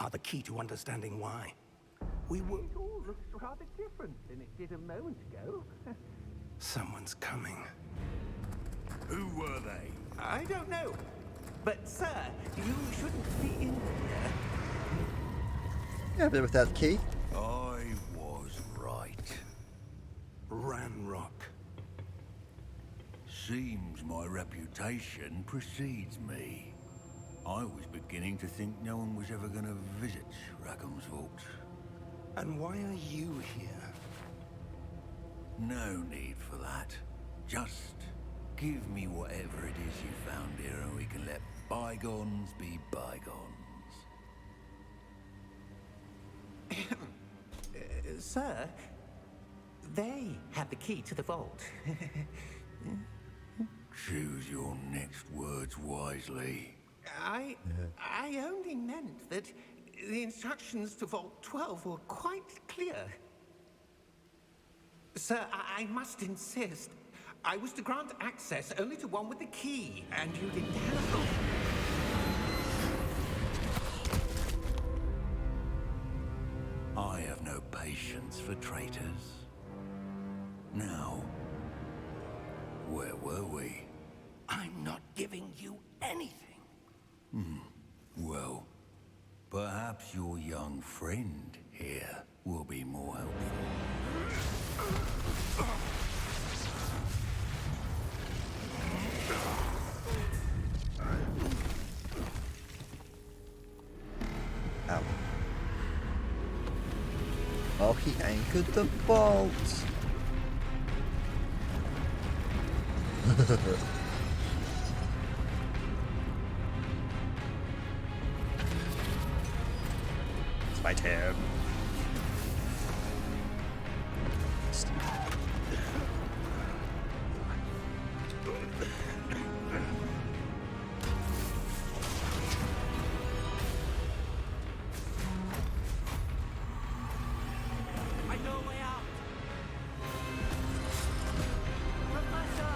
are the key to understanding why. We were... It all looks rather different than it did a moment ago. Someone's coming. Who were they? I don't know. But, sir, you shouldn't be in here. Yeah, but without the key. I was right. Ranrock. Seems my reputation precedes me. I was beginning to think no one was ever going to visit Rackham's vault. And why are you here? No need for that. Just give me whatever it is you found here and we can let bygones be bygones. Sir, they have the key to the vault. Choose your next words wisely. I only meant that the instructions to Vault 12 were quite clear. Sir, I must insist. I was to grant access only to one with the key, and you didn't have. I have no patience for traitors. Now, where were we? I'm not giving you anything. Well, perhaps your young friend here will be more helpful. Ow. Oh, he anchored the bolt. It's my turn. I know a way out. Professor!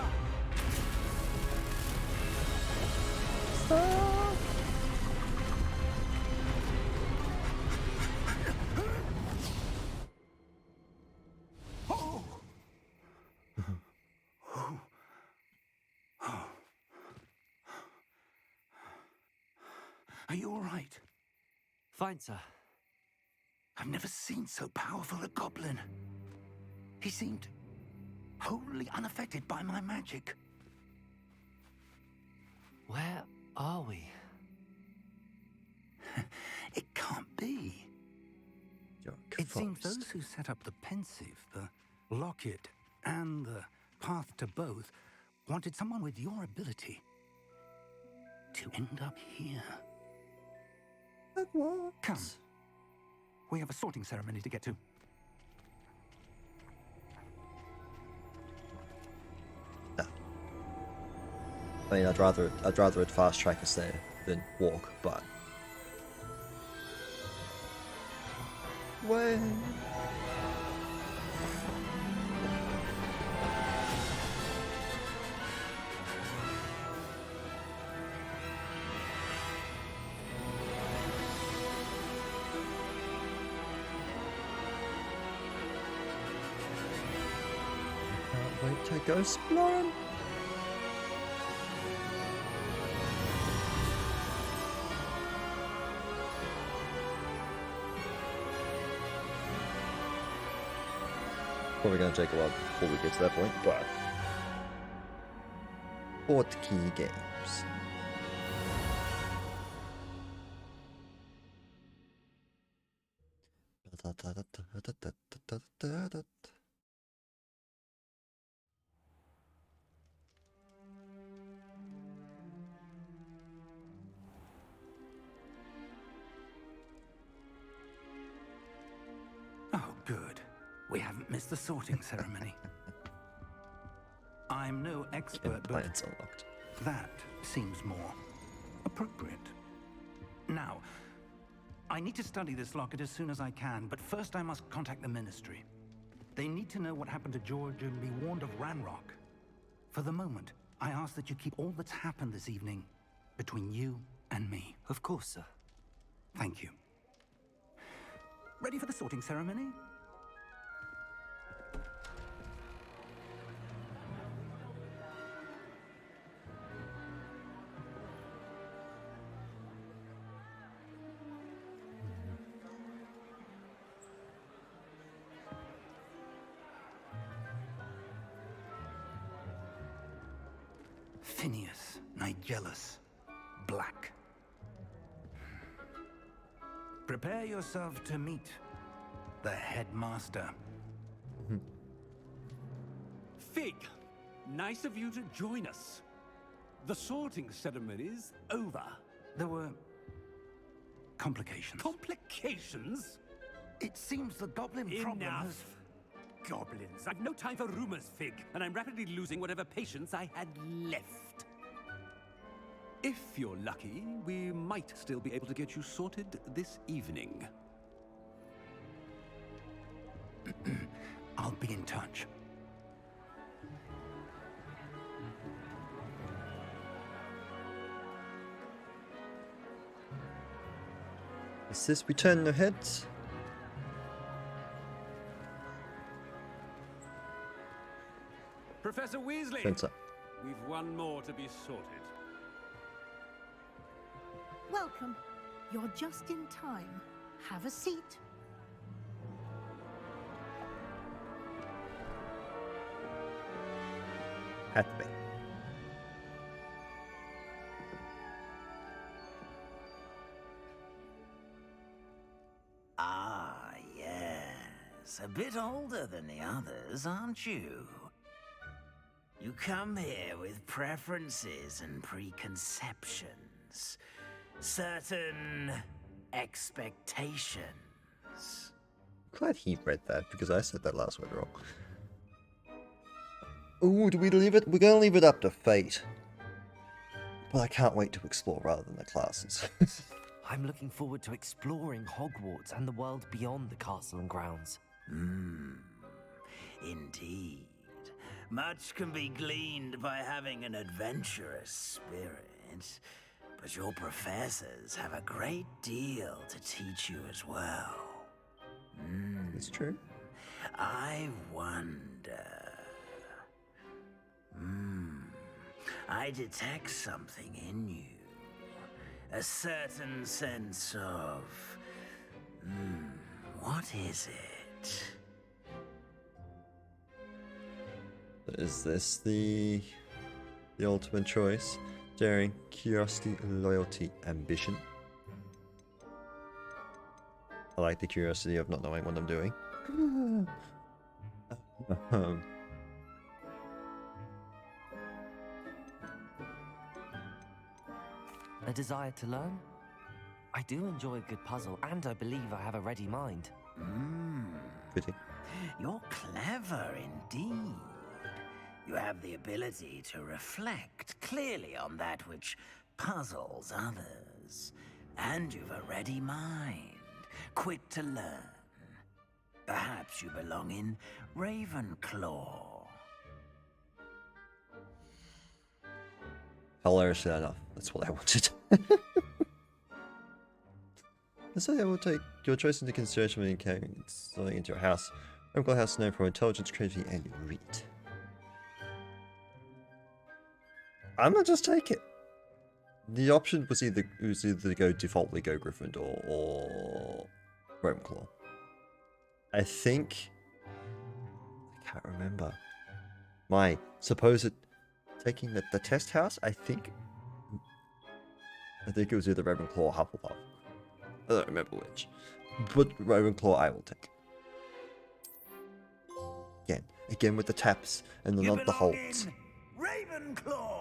Are you all right? Fine, sir. I've never seen so powerful a goblin. He seemed wholly unaffected by my magic. Where are we? It can't be. You're It seems forced. those who set up the pensive, the locket, and the path to both wanted someone with your ability to end up here. What? Come. We have a sorting ceremony to get to. I mean, I'd rather it fast track us there than walk, but. Way. Can't wait to go exploring. Probably gonna take a while before we get to that point, but Portkey Games. Oh, good. We haven't missed the sorting ceremony. I'm no expert, but Planets unlocked. that seems more appropriate. Now, I need to study this locket as soon as I can, but first I must contact the Ministry. They need to know what happened to George and be warned of Ranrock. For the moment, I ask that you keep all that's happened this evening between you and me. Of course, sir. Thank you. Ready for the sorting ceremony? Phineas, Nigellus, Black. Prepare yourself to meet the headmaster. Fig, nice of you to join us. The sorting ceremony's over. There were complications. Complications? It seems the goblin problem has... Enough. Goblins. I've no time for rumors, Fig, and I'm rapidly losing whatever patience I had left. If you're lucky, we might still be able to get you sorted this evening. I'll be in touch. Is this we turn the heads? Professor Weasley, Spencer. we've one more to be sorted. Welcome. You're just in time. Have a seat. Had to be. Ah, yes. A bit older than the others, aren't you? You come here with preferences and preconceptions. Certain expectations. Glad he read that because I said that last word wrong. Ooh, do we leave it? We're gonna leave it up to fate. But I can't wait to explore rather than the classes. I'm looking forward to exploring Hogwarts and the world beyond the castle and grounds. Indeed. Much can be gleaned by having an adventurous spirit, but your professors have a great deal to teach you as well. It's true. I wonder... I detect something in you. A certain sense of... what is it? Is this the ultimate choice? Daring, curiosity, loyalty, ambition. I like the curiosity of not knowing what I'm doing. A desire to learn? I do enjoy a good puzzle, and I believe I have a ready mind. Pretty. You're clever indeed. You have the ability to reflect clearly on that which puzzles others. And you've a ready mind, quick to learn. Perhaps you belong in Ravenclaw. Hilariously enough, that's what I wanted. So I will take your choice into consideration when carrying something into your house. Ravenclaw House is known for intelligence, creativity, and greed. I'm gonna just take it. The option was either to go defaultly go Gryffindor or Ravenclaw. I think I can't remember. My supposed taking the test house. I think it was either Ravenclaw or Hufflepuff. I don't remember which, but Ravenclaw I will take. Again with the taps and the not the holds. Ravenclaw.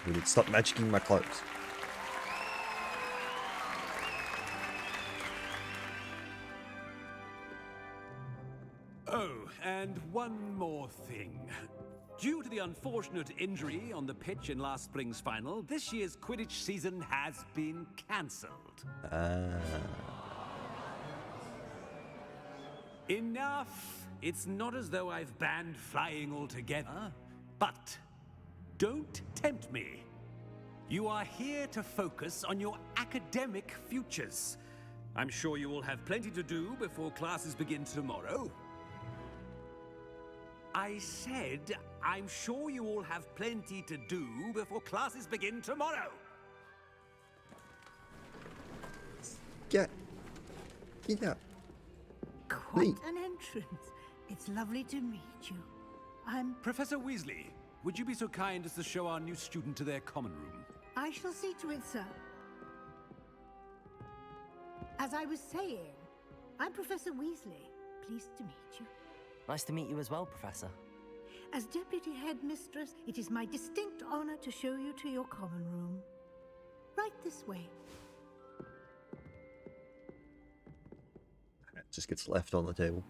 We need to stop magicking my clothes. Oh, and one more thing. Due to the unfortunate injury on the pitch in last spring's final, this year's Quidditch season has been cancelled. Enough! It's not as though I've banned flying altogether, but don't tempt me. You are here to focus on your academic futures. I'm sure you will have plenty to do before classes begin tomorrow. I said, I'm sure you all have plenty to do before classes begin tomorrow. Get up. Quite an entrance. It's lovely to meet you. I'm... Professor Weasley, would you be so kind as to show our new student to their common room? I shall see to it, sir. As I was saying, I'm Professor Weasley. Pleased to meet you. Nice to meet you as well, Professor. As Deputy Headmistress, it is my distinct honor to show you to your common room. Right this way. It just gets left on the table.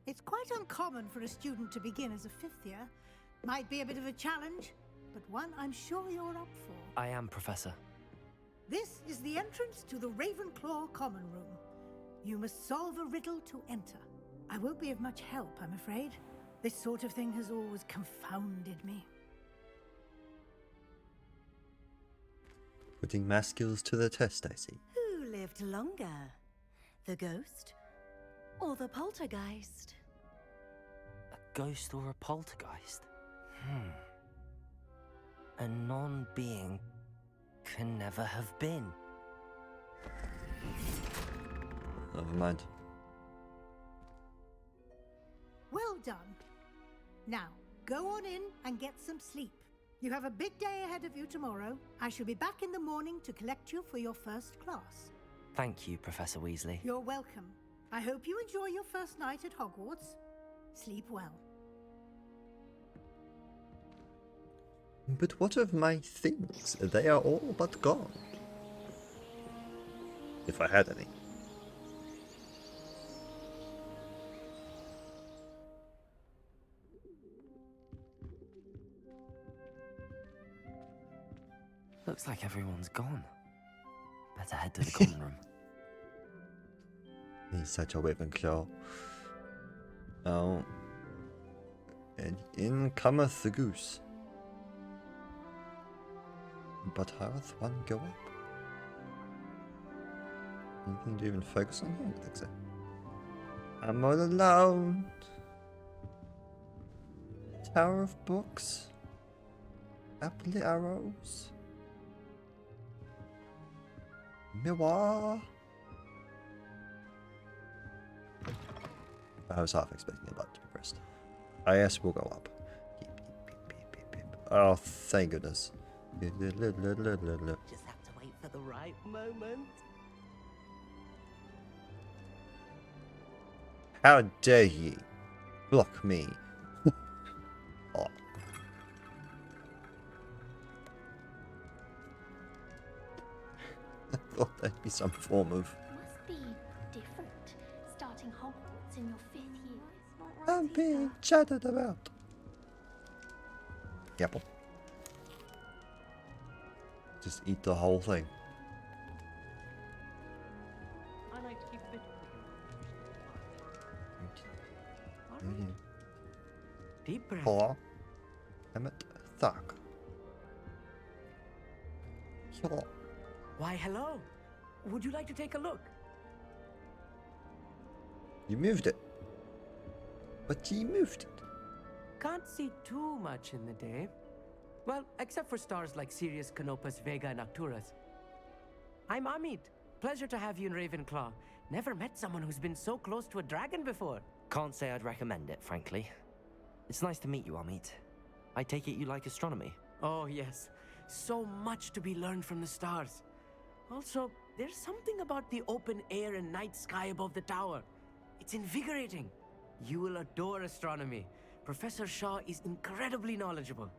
It's quite uncommon for a student to begin as a fifth year. Might be a bit of a challenge, but one I'm sure you're up for. I am, Professor. This is the entrance to the Ravenclaw common room. You must solve a riddle to enter. I won't be of much help, I'm afraid. This sort of thing has always confounded me. Putting math skills to the test, I see. Who lived longer? The ghost or the poltergeist? A ghost or a poltergeist? A non-being can never have been. Never mind. Well done. Now, go on in and get some sleep. You have a big day ahead of you tomorrow. I shall be back in the morning to collect you for your first class. Thank you, Professor Weasley. You're welcome. I hope you enjoy your first night at Hogwarts. Sleep well. But what of my things? They are all but gone. If I had any. Looks like everyone's gone. Better head to the common room. He's such a Ravenclaw. Oh. And in cometh the goose. But how doth one go up? Anything to even focus on here? I don't think so. I'm all alone. Tower of Books. Apple arrows. Mirror. I was half expecting a button to be pressed. IS will go up. Beep, beep, beep, beep, beep, beep. Oh, thank goodness. Just have to wait for the right moment. How dare ye block me? Oh. I thought there'd be some form of... Must be different. Starting Hogwarts in your 5th year. It's not right I'm being chatted about. Yep. Just eat the whole thing. I like to keep a bit. Deep breath. Hello? Emmett Thark. Hello. Why, hello. Would you like to take a look? You moved it. But you moved it. Can't see too much in the day. Well, except for stars like Sirius, Canopus, Vega, and Arcturus. I'm Amit. Pleasure to have you in Ravenclaw. Never met someone who's been so close to a dragon before. Can't say I'd recommend it, frankly. It's nice to meet you, Amit. I take it you like astronomy? Oh, yes. So much to be learned from the stars. Also, there's something about the open air and night sky above the tower. It's invigorating. You will adore astronomy. Professor Shaw is incredibly knowledgeable.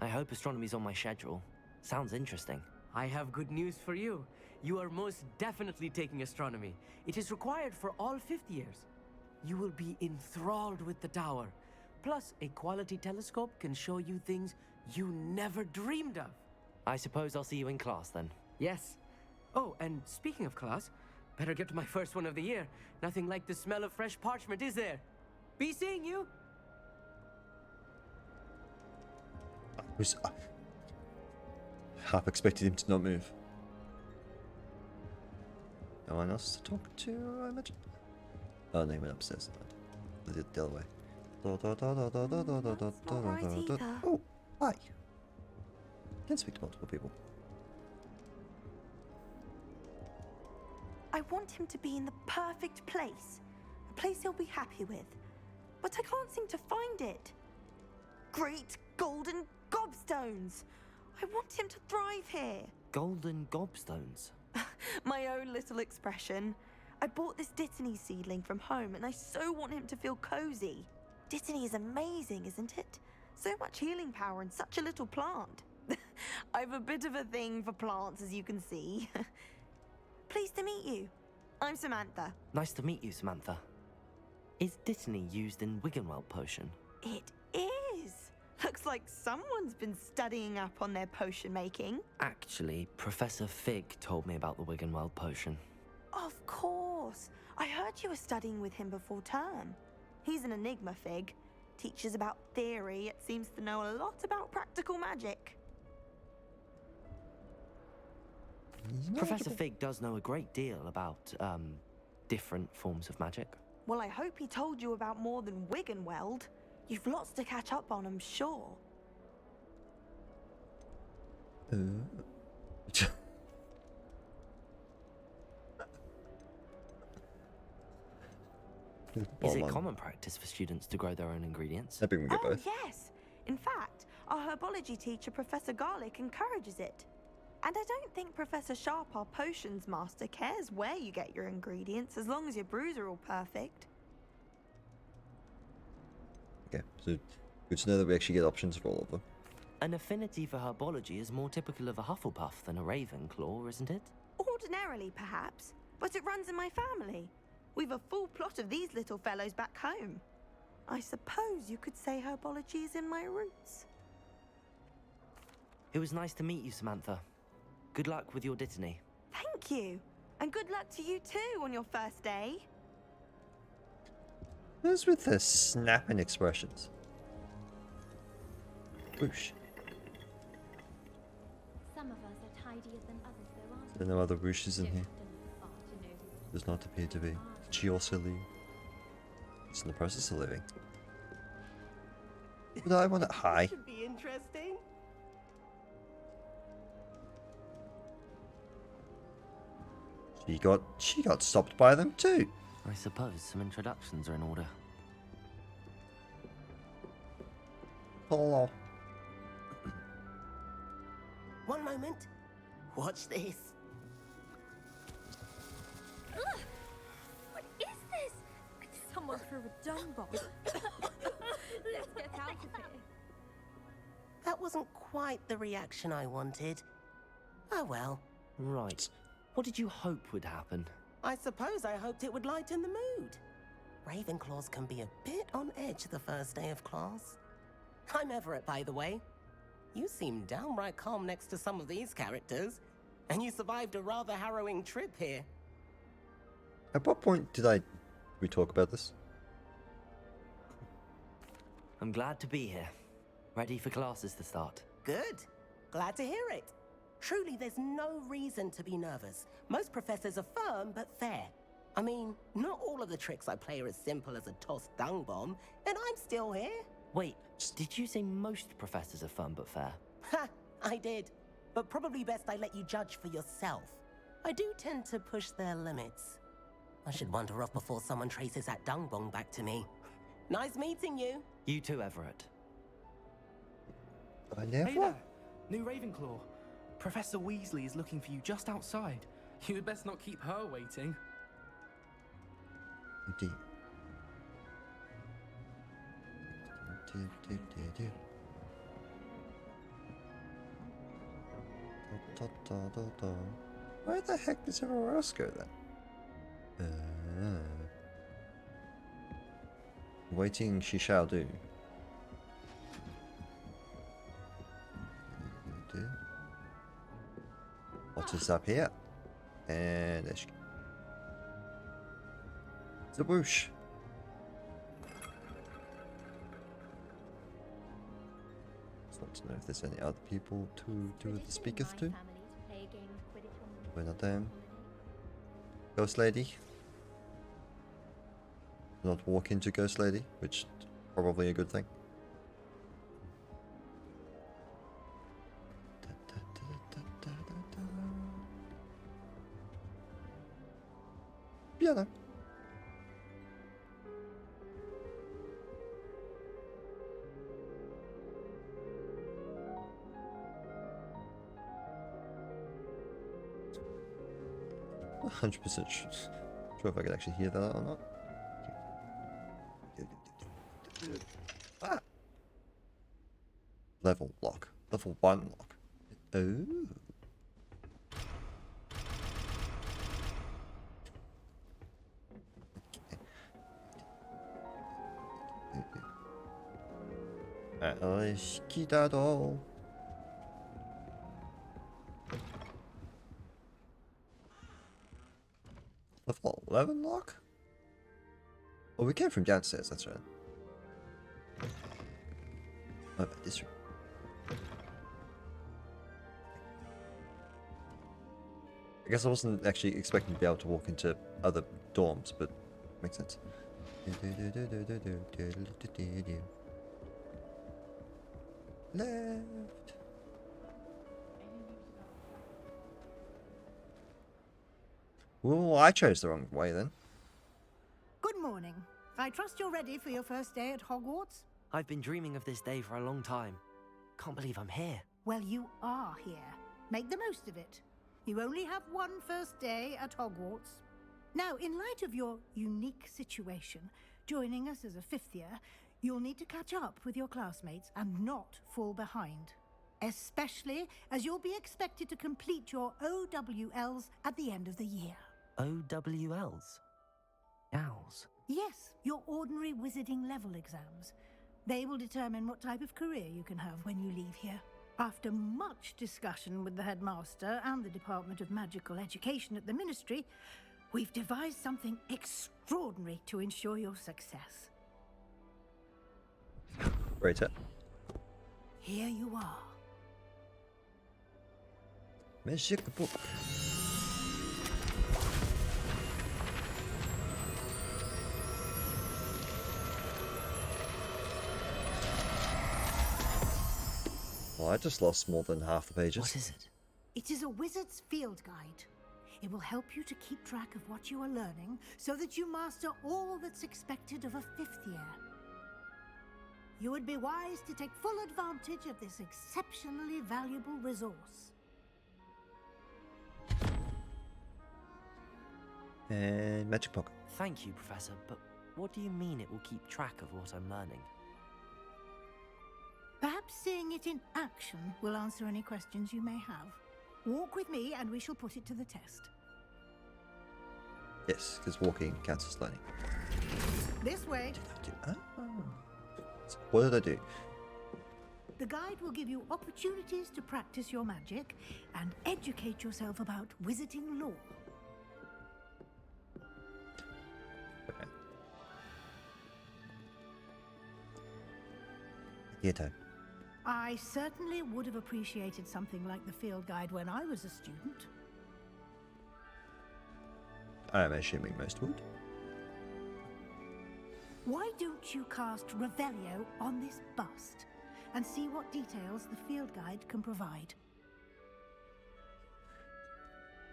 I hope astronomy's on my schedule. Sounds interesting. I have good news for you. You are most definitely taking astronomy. It is required for all fifth years. You will be enthralled with the tower. Plus, a quality telescope can show you things you never dreamed of. I suppose I'll see you in class then. Yes. Oh, and speaking of class, better get to my first one of the year. Nothing like the smell of fresh parchment, is there? Be seeing you. I half expected him to not move. No one else to talk to, I imagine. Oh no, he went upstairs. The other way. Oh, hi. Can speak to multiple people. I want him to be in the perfect place. A place he'll be happy with. But I can't seem to find it. Great golden gobstones! I want him to thrive here. Golden gobstones? My own little expression. I bought this Dittany seedling from home and I so want him to feel cozy. Dittany is amazing, isn't it? So much healing power in such a little plant. I've a bit of a thing for plants, as you can see. Pleased to meet you. I'm Samantha. Nice to meet you, Samantha. Is Dittany used in Wiggenweld potion? It is. Looks like someone's been studying up on their potion making. Actually, Professor Fig told me about the Wiggenweld potion. Of course. I heard you were studying with him before term. He's an enigma, Fig. Teaches about theory, yet seems to know a lot about practical magic. Professor Fig does know a great deal about, different forms of magic. Well, I hope he told you about more than Wiggenweld. You've lots to catch up on, I'm sure. Is it common practice for students to grow their own ingredients? Oh, yes. In fact, our herbology teacher, Professor Garlick, encourages it. And I don't think Professor Sharp, our potions master, cares where you get your ingredients, as long as your brews are all perfect. Okay, so good to know that we actually get options for all of them. An affinity for herbology is more typical of a Hufflepuff than a Ravenclaw, isn't it? Ordinarily, perhaps, but it runs in my family. We've a full plot of these little fellows back home. I suppose you could say herbology is in my roots. It was nice to meet you, Samantha. Good luck with your Dittany. Thank you. And good luck to you too on your first day. Who's with the snapping expressions? Whoosh. Some of us are tidier than others, though, aren't There are no other whooshes in here. Does not appear to be. Did she also leave? It's in the process of living. But I want it high. Should be interesting. She got stopped by them too. I suppose some introductions are in order. Hello. One moment. Watch this. Ugh! What is this? Someone threw a dung bomb. Let's get out of here. That wasn't quite the reaction I wanted. Oh well. Right. What did you hope would happen? I suppose I hoped it would lighten the mood. Ravenclaws can be a bit on edge the first day of class. I'm Everett, by the way. You seem downright calm next to some of these characters, and you survived a rather harrowing trip here. At what point did we talk about this? I'm glad to be here. Ready for classes to start. Good. Glad to hear it. Truly, there's no reason to be nervous. Most professors are firm but fair. I mean, not all of the tricks I play are as simple as a tossed dung bomb, and I'm still here. Wait, did you say most professors are firm but fair? Ha! I did. But probably best I let you judge for yourself. I do tend to push their limits. I should wander off before someone traces that dung bomb back to me. Nice meeting you. You too, Everett. Hey there, new Ravenclaw. Professor Weasley is looking for you just outside. You had best not keep her waiting. Indeed. Where the heck does everyone else go then? Waiting, she shall do. What is up here? And there she goes. The whoosh. Just want to know if there's any other people to do with the speakers to. We're not them. Ghost Lady. Not walk into Ghost Lady, which is probably a good thing. Piano. Not 100% sure if I can actually hear that or not. Ah. Level lock. Level 1 lock. Oh. Skidado. Level 11 lock? Oh, we came from downstairs, that's right. Oh, this room. I guess I wasn't actually expecting to be able to walk into other dorms, but makes sense. Left. Oh, I chose the wrong way then. Good morning. I trust you're ready for your first day at Hogwarts? I've been dreaming of this day for a long time. Can't believe I'm here. Well, you are here. Make the most of it. You only have one first day at Hogwarts. Now, in light of your unique situation, joining us as a fifth year, you'll need to catch up with your classmates and not fall behind. Especially as you'll be expected to complete your OWLs at the end of the year. OWLs? Owls? Yes, your ordinary wizarding level exams. They will determine what type of career you can have when you leave here. After much discussion with the headmaster and the Department of Magical Education at the Ministry, we've devised something extraordinary to ensure your success. Right. Here you are. Magic book. Well, I just lost more than half the pages. What is it? It is a wizard's field guide. It will help you to keep track of what you are learning so that you master all that's expected of a fifth year. You would be wise to take full advantage of this exceptionally valuable resource. And magic pocket. Thank you, Professor, but what do you mean it will keep track of what I'm learning? Perhaps seeing it in action will answer any questions you may have. Walk with me and we shall put it to the test. Yes, because walking counts as learning. This way. What did I do? The guide will give you opportunities to practice your magic and educate yourself about wizarding lore. Okay. Your time. I certainly would have appreciated something like the field guide when I was a student. I'm assuming most would. Why don't you cast Revelio on this bust and see what details the field guide can provide?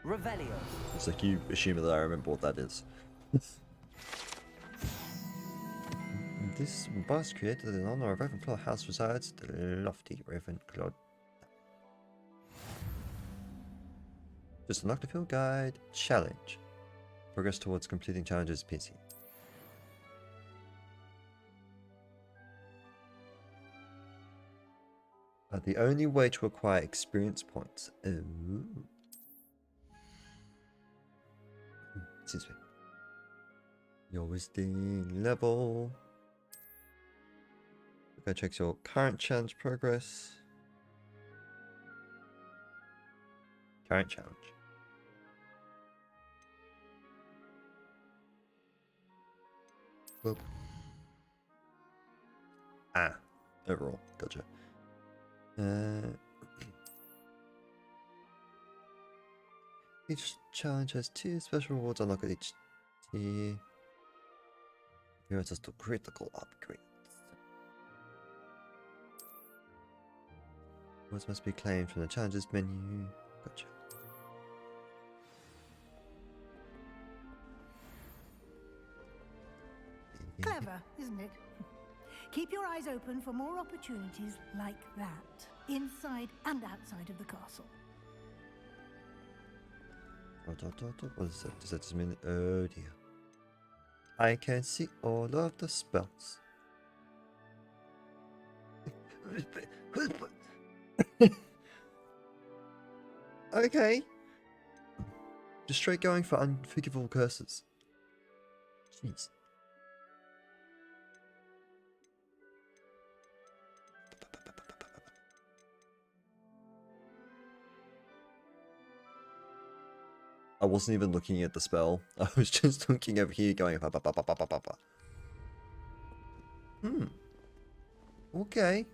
Revelio. It's like you assume that I remember what that is. This bust created in honor of Ravenclaw House resides the lofty Ravenclaw. Just unlock the field guide. Challenge. Progress towards completing challenges PC. The only way to acquire experience points. Ooh. Excuse me. Your wisdom level. Go check your current challenge progress. Current challenge. Whoop. Overall, gotcha. Each challenge has 2 special rewards unlocked at each tier. Here's just a critical upgrade. Rewards must be claimed from the challenges menu. Gotcha. Clever, isn't it? Keep your eyes open for more opportunities like that, inside and outside of the castle. What does that? Does that just mean? Oh dear. I can see all of the spells. Okay. Just straight going for unforgivable curses. Jeez. I wasn't even looking at the spell. I was just looking over here going ba, ba, ba, ba, ba, ba, ba. Okay.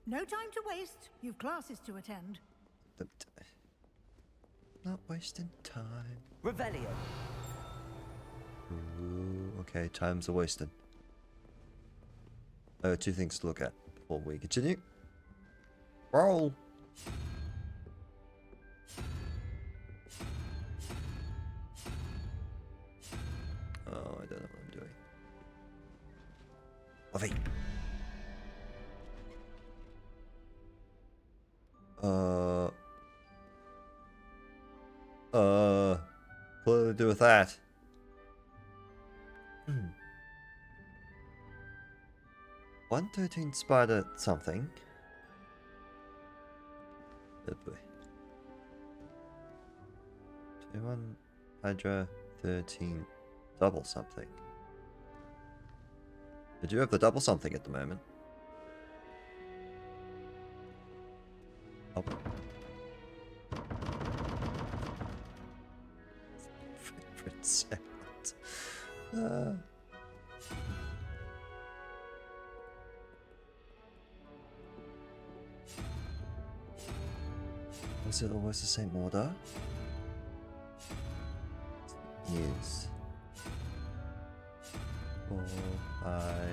No time to waste. You've classes to attend. Not wasting time. Revelio. Ooh, okay, time's a wasted. 2 things to look at before we continue. Roll. Oh, I don't know what I'm doing. Lovey. What do I do with that? 113 spider something. Oh boy. 21 Hydra 13 double something. I do have the double something at the moment. Oh. Favorite sound. Was it always the same order? Yes. 4, 5.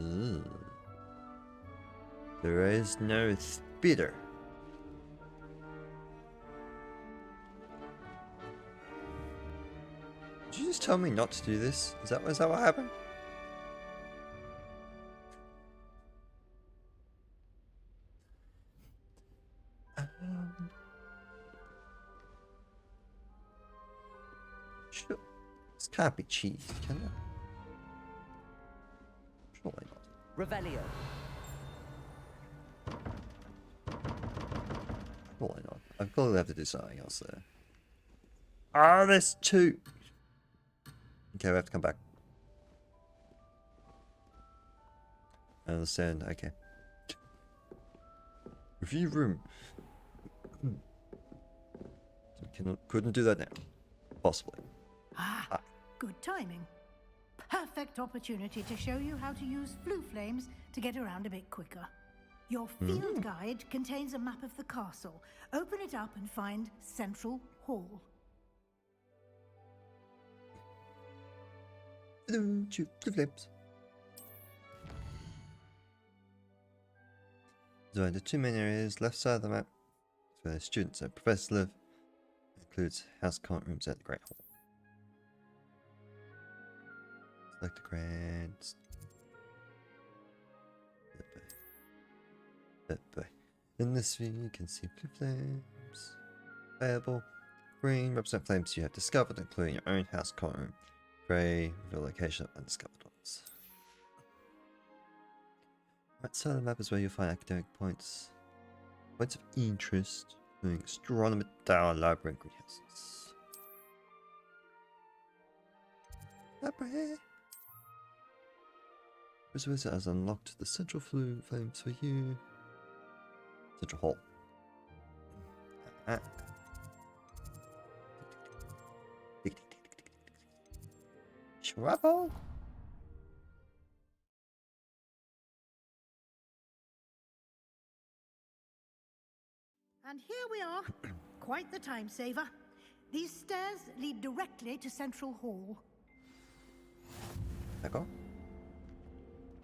Ooh. There is no spitter. Did you just tell me not to do this? Is that what happened? Sure. This can't be cheese, can it? Surely not. Revelio. Surely not. I've got to have to do something else there. Ah, there's 2. Okay, we have to come back. I understand. Okay. Review room. Couldn't do that now. Possibly. Good timing. Perfect opportunity to show you how to use flue flames to get around a bit quicker. Your field guide contains a map of the castle. Open it up and find Central Hall. Shoot the flips. Divided into 2 main areas. Left side of the map is where the students and professors live. Includes house common rooms at the Great Hall. Select the grants. In this view, you can see blue flames. Available. Green represent flames you have discovered, including your own house common room. Grey, reveal location of undiscovered ones. Right side of the map is where you'll find academic points. Points of interest, including astronomy, tower, library, and greenhouses. Library! This wizard has unlocked the central flames for you. Central hall. Travel. And here we are. Quite the time saver. These stairs lead directly to Central Hall. D'accord.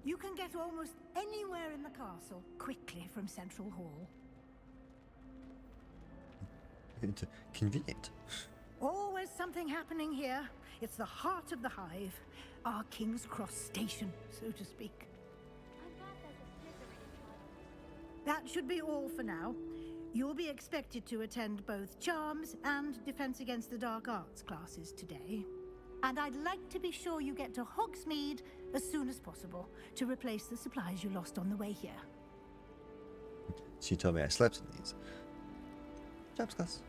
You can get almost anywhere in the castle quickly from Central Hall. Convenient. Always something happening here. It's the heart of the hive. Our King's Cross station, so to speak. That should be all for now. You'll be expected to attend both Charms and Defense Against the Dark Arts classes today. And I'd like to be sure you get to Hogsmeade as soon as possible to replace the supplies you lost on the way here. She told me I slept in these. Charms class.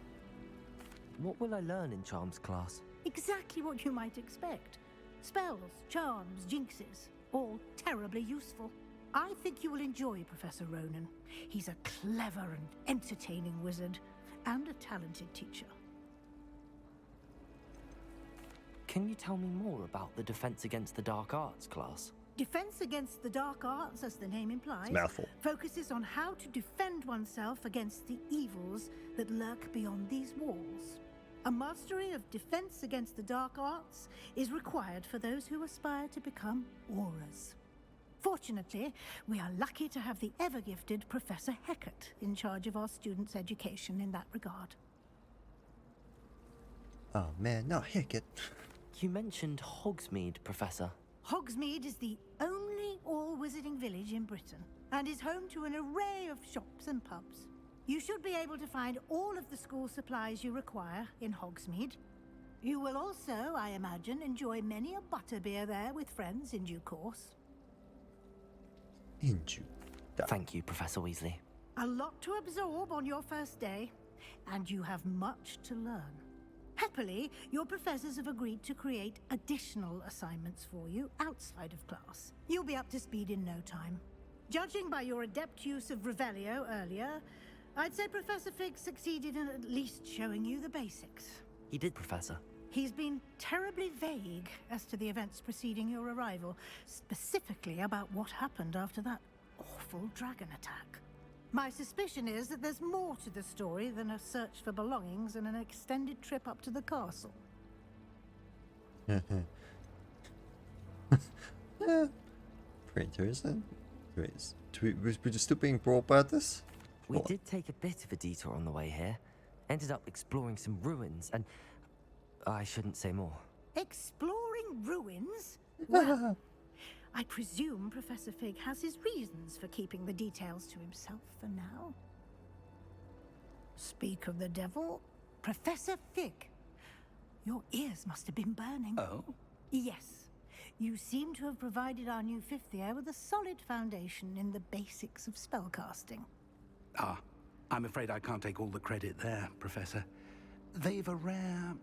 What will I learn in Charms class? Exactly what you might expect. Spells, charms, jinxes, all terribly useful. I think you will enjoy Professor Ronan. He's a clever and entertaining wizard, and a talented teacher. Can you tell me more about the Defense Against the Dark Arts class? Defense Against the Dark Arts, as the name implies, focuses on how to defend oneself against the evils that lurk beyond these walls. A mastery of Defense Against the Dark Arts is required for those who aspire to become auras. Fortunately, we are lucky to have the ever-gifted Professor Hecat in charge of our students' education in that regard. Oh man, not Hecat. You mentioned Hogsmeade, Professor. Hogsmeade is the only all-wizarding village in Britain, and is home to an array of shops and pubs. You should be able to find all of the school supplies you require in Hogsmeade. You will also, I imagine, enjoy many a butterbeer there with friends in due course. Thank you, Professor Weasley. A lot to absorb on your first day, and you have much to learn. Happily, your professors have agreed to create additional assignments for you outside of class. You'll be up to speed in no time. Judging by your adept use of Revelio earlier, I'd say Professor Fig succeeded in at least showing you the basics. He did, Professor. He's been terribly vague as to the events preceding your arrival, specifically about what happened after that awful dragon attack. My suspicion is that there's more to the story than a search for belongings and an extended trip up to the castle. Yeah, pretty interesting. We're just still being brought by this? We did take a bit of a detour on the way here. Ended up exploring some ruins and... I shouldn't say more. Exploring ruins? Well, I presume Professor Fig has his reasons for keeping the details to himself for now. Speak of the devil, Professor Fig. Your ears must have been burning. Oh? Yes. You seem to have provided our new fifth year with a solid foundation in the basics of spellcasting. Ah, I'm afraid I can't take all the credit there, Professor. They've a rare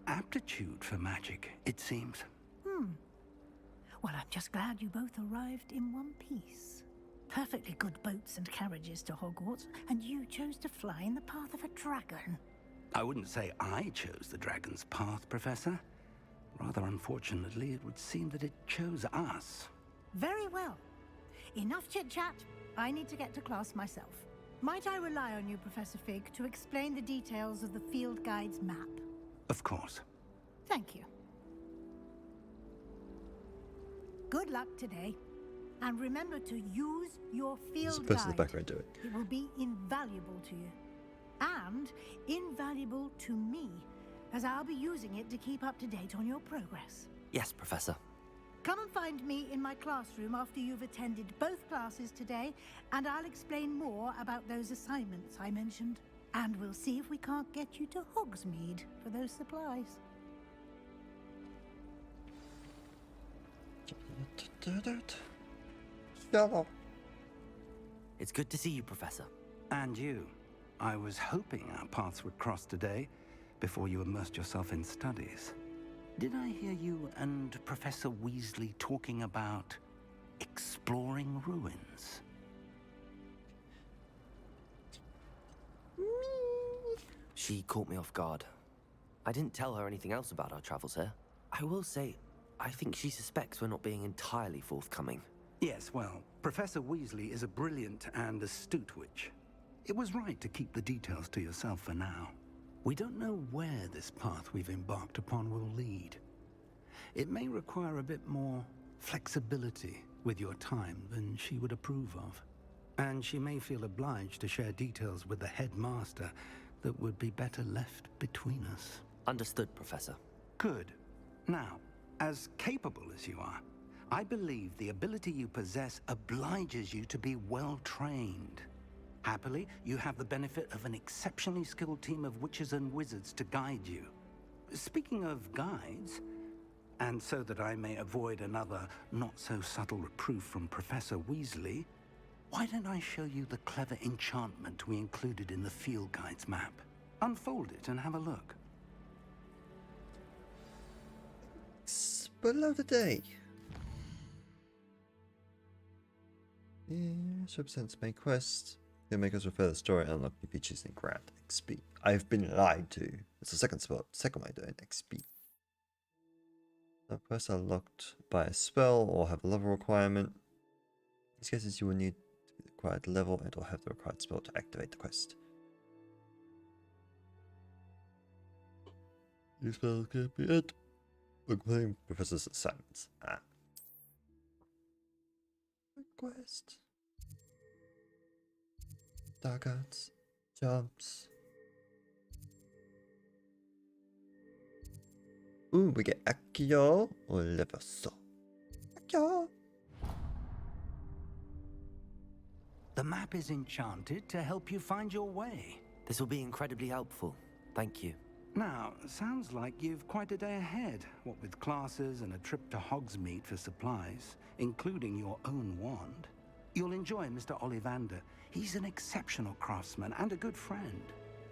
aptitude for magic, it seems. Well, I'm just glad you both arrived in one piece. Perfectly good boats and carriages to Hogwarts, and you chose to fly in the path of a dragon. I wouldn't say I chose the dragon's path, Professor. Rather unfortunately, it would seem that it chose us. Very well. Enough chit-chat. I need to get to class myself. Might I rely on you, Professor Fig, to explain the details of the field guide's map? Of course. Thank you. Good luck today. And remember to use your field There's a person in the guide. background do it. It will be invaluable to you. And invaluable to me, as I'll be using it to keep up to date on your progress. Yes, Professor. Come and find me in my classroom after you've attended both classes today, and I'll explain more about those assignments I mentioned. And we'll see if we can't get you to Hogsmeade for those supplies. Yellow. It's good to see you, Professor. And you. I was hoping our paths would cross today, before you immersed yourself in studies. Did I hear you and Professor Weasley talking about exploring ruins? She caught me off guard. I didn't tell her anything else about our travels here. I will say, I think she suspects we're not being entirely forthcoming. Yes, well, Professor Weasley is a brilliant and astute witch. It was right to keep the details to yourself for now. We don't know where this path we've embarked upon will lead. It may require a bit more flexibility with your time than she would approve of. And she may feel obliged to share details with the headmaster that would be better left between us. Understood, Professor. Good. Now, as capable as you are, I believe the ability you possess obliges you to be well trained. Happily, you have the benefit of an exceptionally skilled team of witches and wizards to guide you. Speaking of guides, and so that I may avoid another not-so-subtle reproof from Professor Weasley, why don't I show you the clever enchantment we included in the field guide's map? Unfold it and have a look. Below the day. Yes, represents main quest. The makers refer the story and unlock new features in Grand XP. I've been lied to. It's the second way doing XP. The quests are locked by a spell or have a level requirement. In these cases, you will need the required level and or have the required spell to activate the quest. These spells can't be it. We're playing Professor's assignments. Quest. Dark arts. Jumps. Ooh, we get Accio or Leverso. Accio! The map is enchanted to help you find your way. This will be incredibly helpful. Thank you. Now, sounds like you've quite a day ahead, what with classes and a trip to Hogsmeade for supplies, including your own wand. You'll enjoy Mr. Ollivander. He's an exceptional craftsman and a good friend.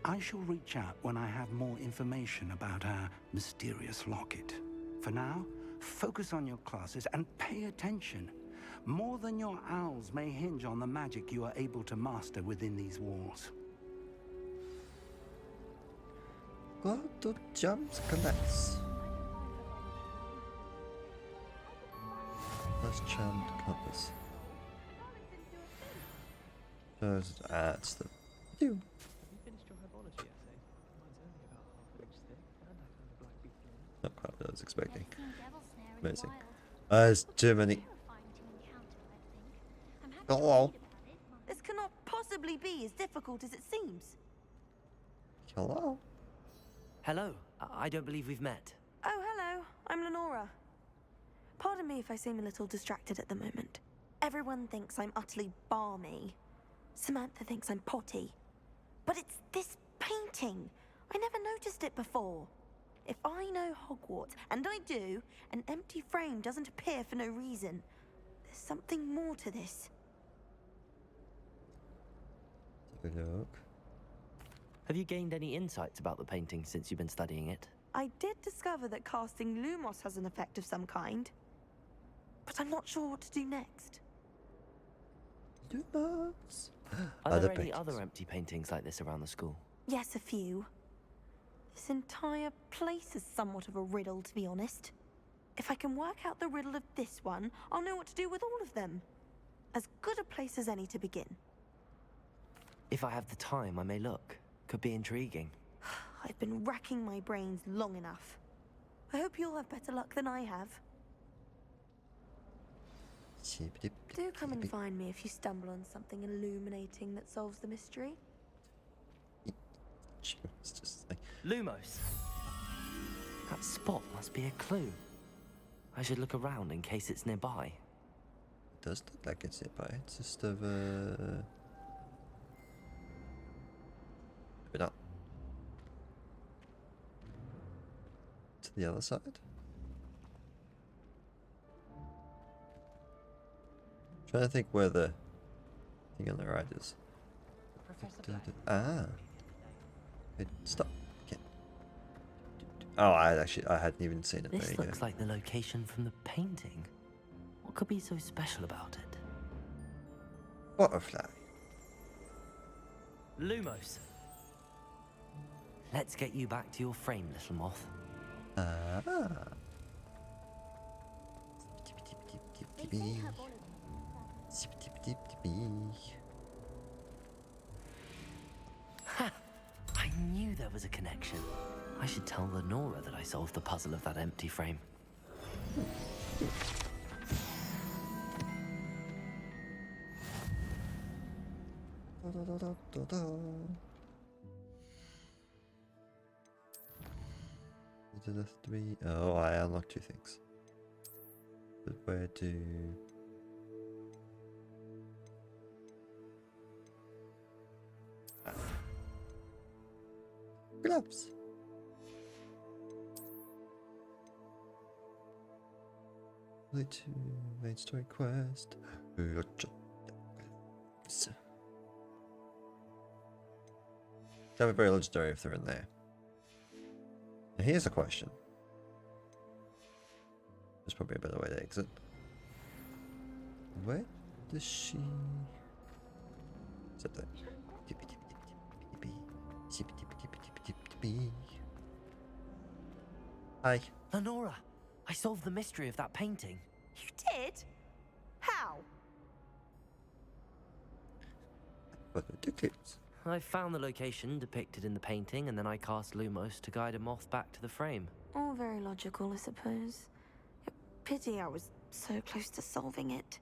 I shall reach out when I have more information about our mysterious locket. For now, focus on your classes and pay attention. More than your owls may hinge on the magic you are able to master within these walls. Go to jumps class. Let's charmed compass. Just adds the do. Not quite what I was expecting. Amazing. There's too many. Hello. This cannot possibly be as difficult as it seems. Hello. Hello. I don't believe we've met. Oh, hello. I'm Lenora. Pardon me if I seem a little distracted at the moment. Everyone thinks I'm utterly balmy. Samantha thinks I'm potty. But it's this painting. I never noticed it before. If I know Hogwarts, and I do, an empty frame doesn't appear for no reason. There's something more to this. Have a look. Have you gained any insights about the painting since you've been studying it? I did discover that casting Lumos has an effect of some kind. But I'm not sure what to do next. Lumos. Are there any other empty paintings like this around the school? Yes, a few. This entire place is somewhat of a riddle, to be honest. If I can work out the riddle of this one, I'll know what to do with all of them. As good a place as any to begin. If I have the time, I may look. Could be intriguing. I've been racking my brains long enough. I hope you'll have better luck than I have. Do come and find me if you stumble on something illuminating that solves the mystery. Lumos. That spot must be a clue. I should look around in case it's nearby. It does look like it's nearby. It's just over. Maybe not. To the other side. Trying to think where the Hang on, there right is. Ah. Wait, stop. Okay. Oh, I hadn't even seen it. There This you go. looks like the location from the painting. What could be so special about it? Butterfly. Lumos. Let's get you back to your frame, little moth. Ah. Ha! I knew there was a connection. I should tell Lenora that I solved the puzzle of that empty frame. Oh, I unlocked 2 things. But where do... Ah. Gloves. Main story quest. That would be very legendary if they're in there. Now here's a question. There's probably a better way to exit. Where does she... Is that there? Hi. Lenora, I solved the mystery of that painting. You did? How? I found the location depicted in the painting, and then I cast Lumos to guide a moth back to the frame. All very logical, I suppose. Pity I was so close to solving it.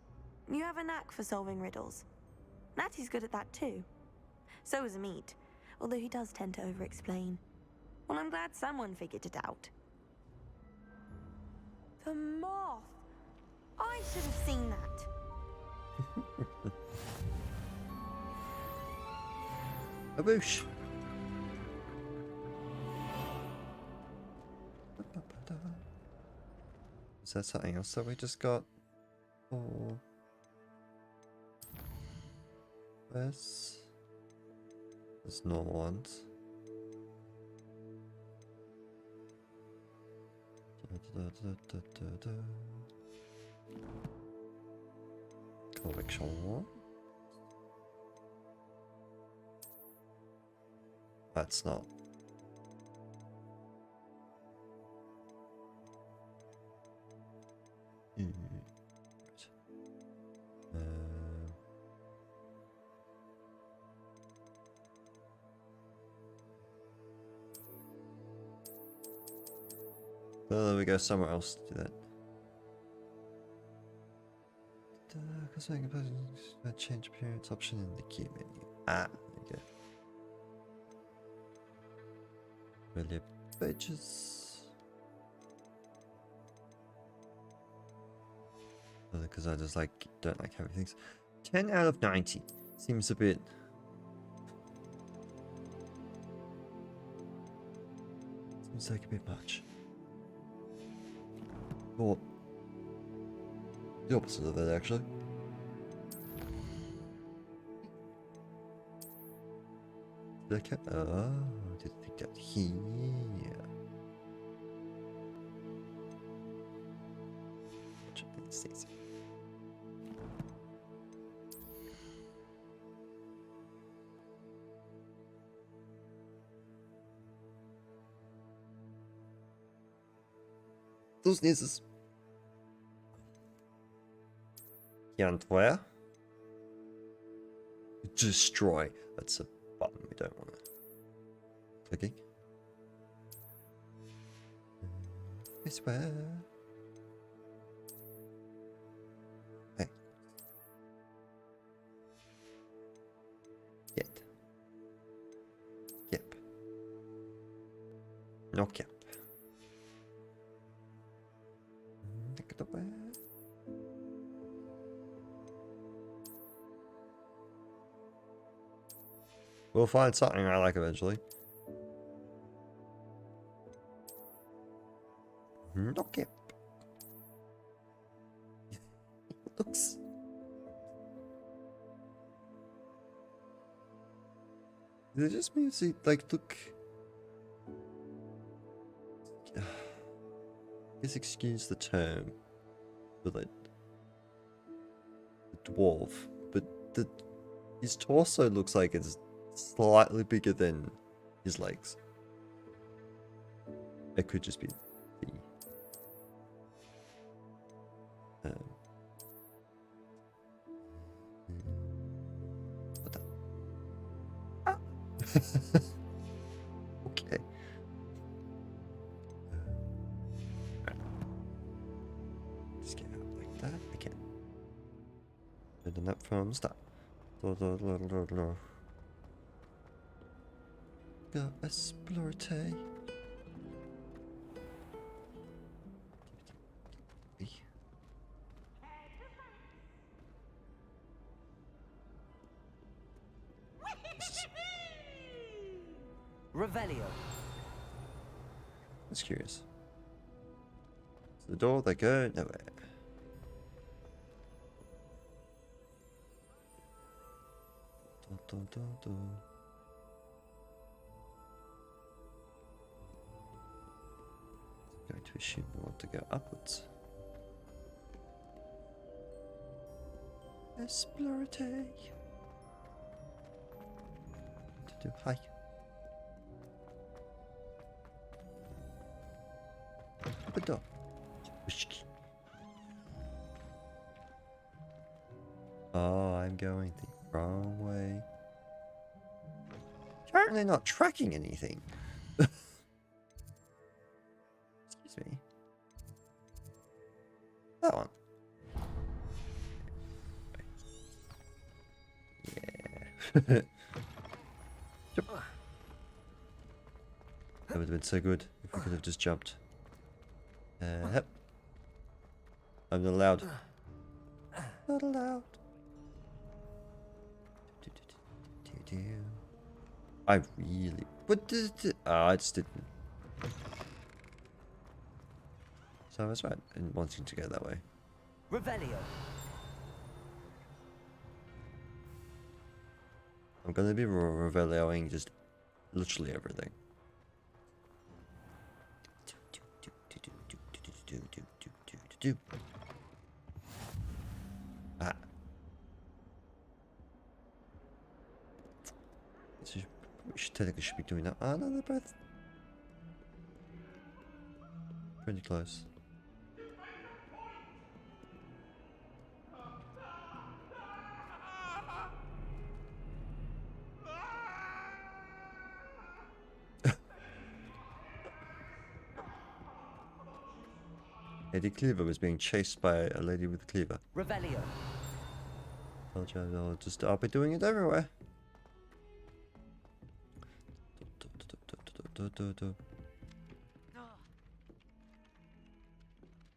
You have a knack for solving riddles. Natty's good at that too. So is Amit, although he does tend to over-explain. Well, I'm glad someone figured it out. The moth! I should have seen that. A boosh. Is that something else that we just got? Or there's normal ones. Collection. That's not. There we go, somewhere else to do that. Change appearance option in the key menu. Ah, okay. Really pages. Because I just don't like having things. 10 out of 90 seems a bit. Seems like a bit much. Or the opposite of that, actually. Did I get? Oh, did they get here? Those sneezes. And where? Destroy. That's a button we don't want to. Clicking. I swear. Hey. Get. Yep. No cap. Take it away. We'll find something I like eventually. Okay. Looks. It just means it, like, look. Just excuse the term, but like the dwarf, but his torso looks like it's slightly bigger than his legs. It could just be the what the? Ah. Okay. Just get out like that again. Building up from start. Go explorate. Revelio. That's curious. It's the door that go nowhere. Going to assume we want to go upwards. Explorate. To do hi. Open door. Oh, I'm going the wrong way. Apparently not tracking anything. Excuse me. That one. Yeah. Jump. That would have been so good if we could have just jumped. Yep. I'm not allowed. Not allowed. I really. What did it? I just didn't. So I was right in wanting to go that way. Revelio. I'm gonna be revelioing just literally everything. Ah. So we technically should be doing that. Ah, no, they're both pretty close. Lady Cleaver was being chased by a lady with a cleaver. Revelio. Told you I'll be doing it everywhere.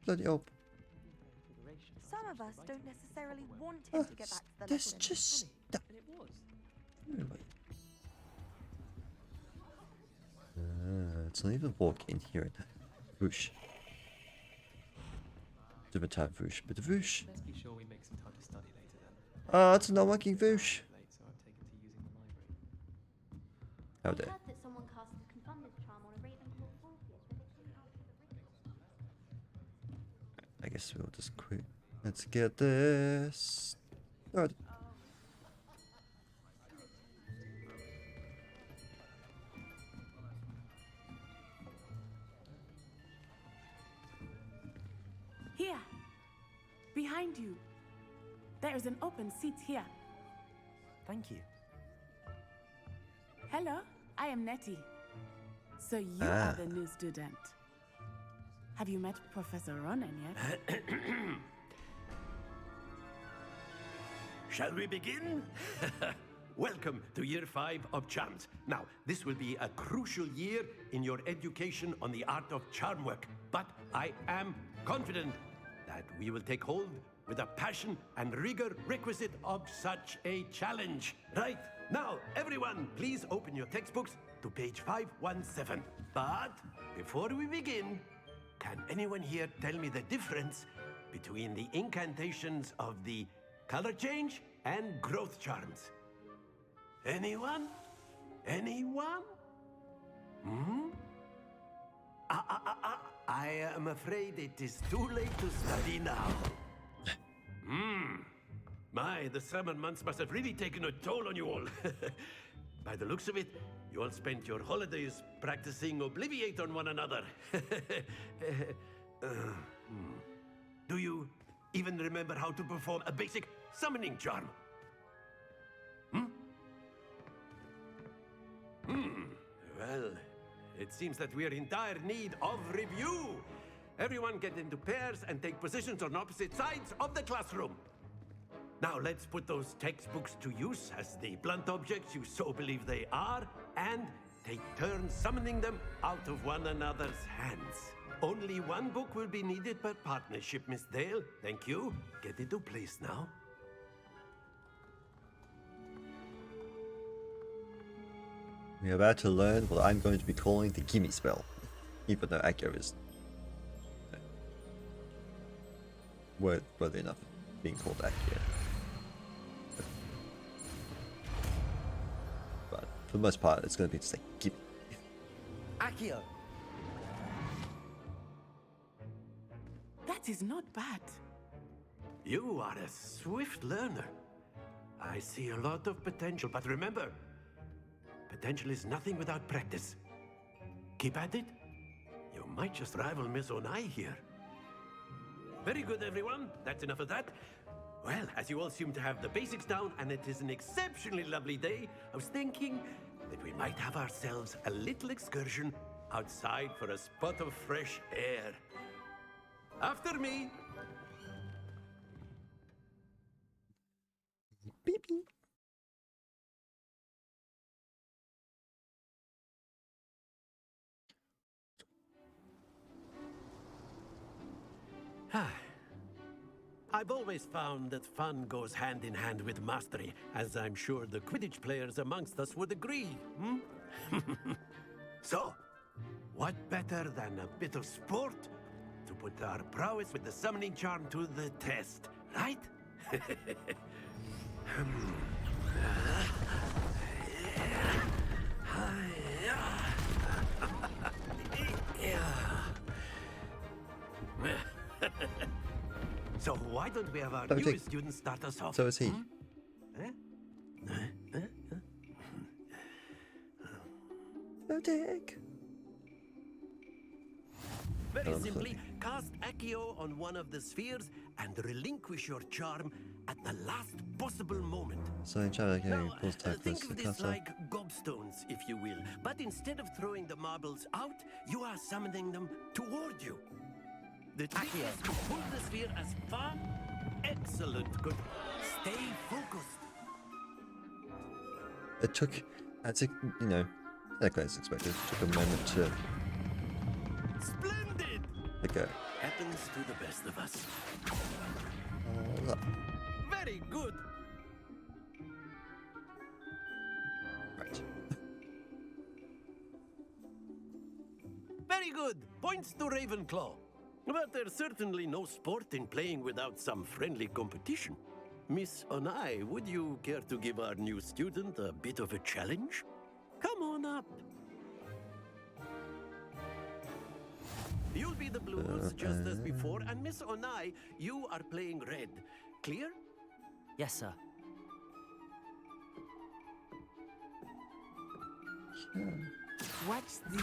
Bloody hope. Some of us don't necessarily want him to get back to the This lesson. just it's not even walk in here. Whoosh. Different type of whoosh, but the whoosh. Let's be sure we make some time to study later then. Ah, it's a not working whoosh. Late, so I've taken to using the library. How I dare. heard that someone cast the Confounded charm on a Ravenclaw Fortius when it came out of the ring. I guess we'll just quit. Let's get this. Good. Here, behind you. There is an open seat here. Thank you. Hello, I am Nettie. So you Ah. are the new student. Have you met Professor Ronan yet? Shall we begin? Welcome to Year 5 of Charms. Now, this will be a crucial year in your education on the art of charm work, but I am confident that we will take hold with the passion and rigor requisite of such a challenge. Right, now, everyone, please open your textbooks to page 517. But before we begin, can anyone here tell me the difference between the incantations of the color change and growth charms? Anyone? Anyone? Hmm? I am afraid it is too late to study now. The summer months must have really taken a toll on you all. By the looks of it, you all spent your holidays practicing Obliviate on one another. Do you even remember how to perform a basic summoning charm? Well, it seems that we are in dire need of review. Everyone get into pairs and take positions on opposite sides of the classroom. Now let's put those textbooks to use as the blunt objects you so believe they are, and take turns summoning them out of one another's hands. Only one book will be needed per partnership, Miss Dale. Thank you. Get into place now. We're about to learn what I'm going to be calling the gimme spell, even though Akio is worthy enough of being called Akio. But for the most part, it's going to be just like gimme. Akio! That is not bad. You are a swift learner. I see a lot of potential, but remember, potential is nothing without practice. Keep at it. You might just rival Miss Onai here. Very good, everyone. That's enough of that. Well, as you all seem to have the basics down, and it is an exceptionally lovely day, I was thinking that we might have ourselves a little excursion outside for a spot of fresh air. After me. Beep beep. I've always found that fun goes hand in hand with mastery, as I'm sure the Quidditch players amongst us would agree. So, what better than a bit of sport to put our prowess with the summoning charm to the test, right? So why don't we have our newest student start us off? So is he. Botic. Very simply, cast Accio on one of the spheres and relinquish your charm at the last possible moment. So in China, Now, pulls tag think close of to this cutter. like gobstones, if you will. But instead of throwing the marbles out, you are summoning them toward you. The trick is to pull the sphere as far. Excellent. Good. Stay focused. It took, as it, you know, exactly as expected, it took a moment to Splendid. go. Happens to the best of us. Look. Very good. Right. Very good. Points to Ravenclaw. But there's certainly no sport in playing without some friendly competition. Miss Onai, would you care to give our new student a bit of a challenge? Come on up. You'll be the blues just as before, and Miss Onai, you are playing red. Clear? Yes, sir. What's this?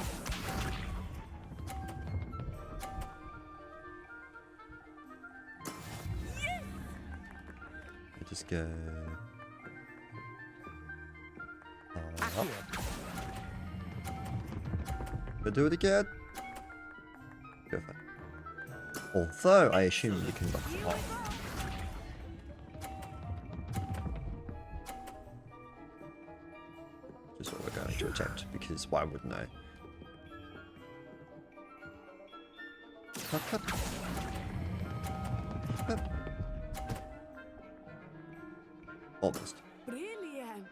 Just go. Up. But do it again. Go for it. Although I assume you can knock it off. Just what we're going to attempt, because why wouldn't I? Cut, cut. Cut. Almost. Brilliant.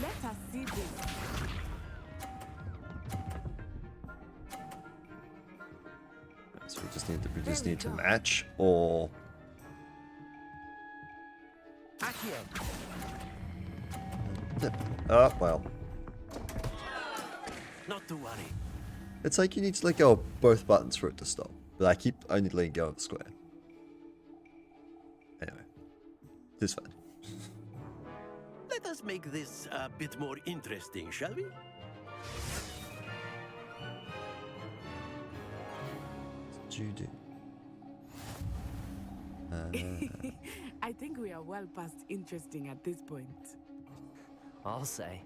Let us see this. So we just need to match, or oh well. Not to worry. It's like you need to let go of both buttons for it to stop. But I keep only letting go of the square. Anyway. This is fun. Let us make this a bit more interesting, shall we? What did you do? I think we are well past interesting at this point. I'll say.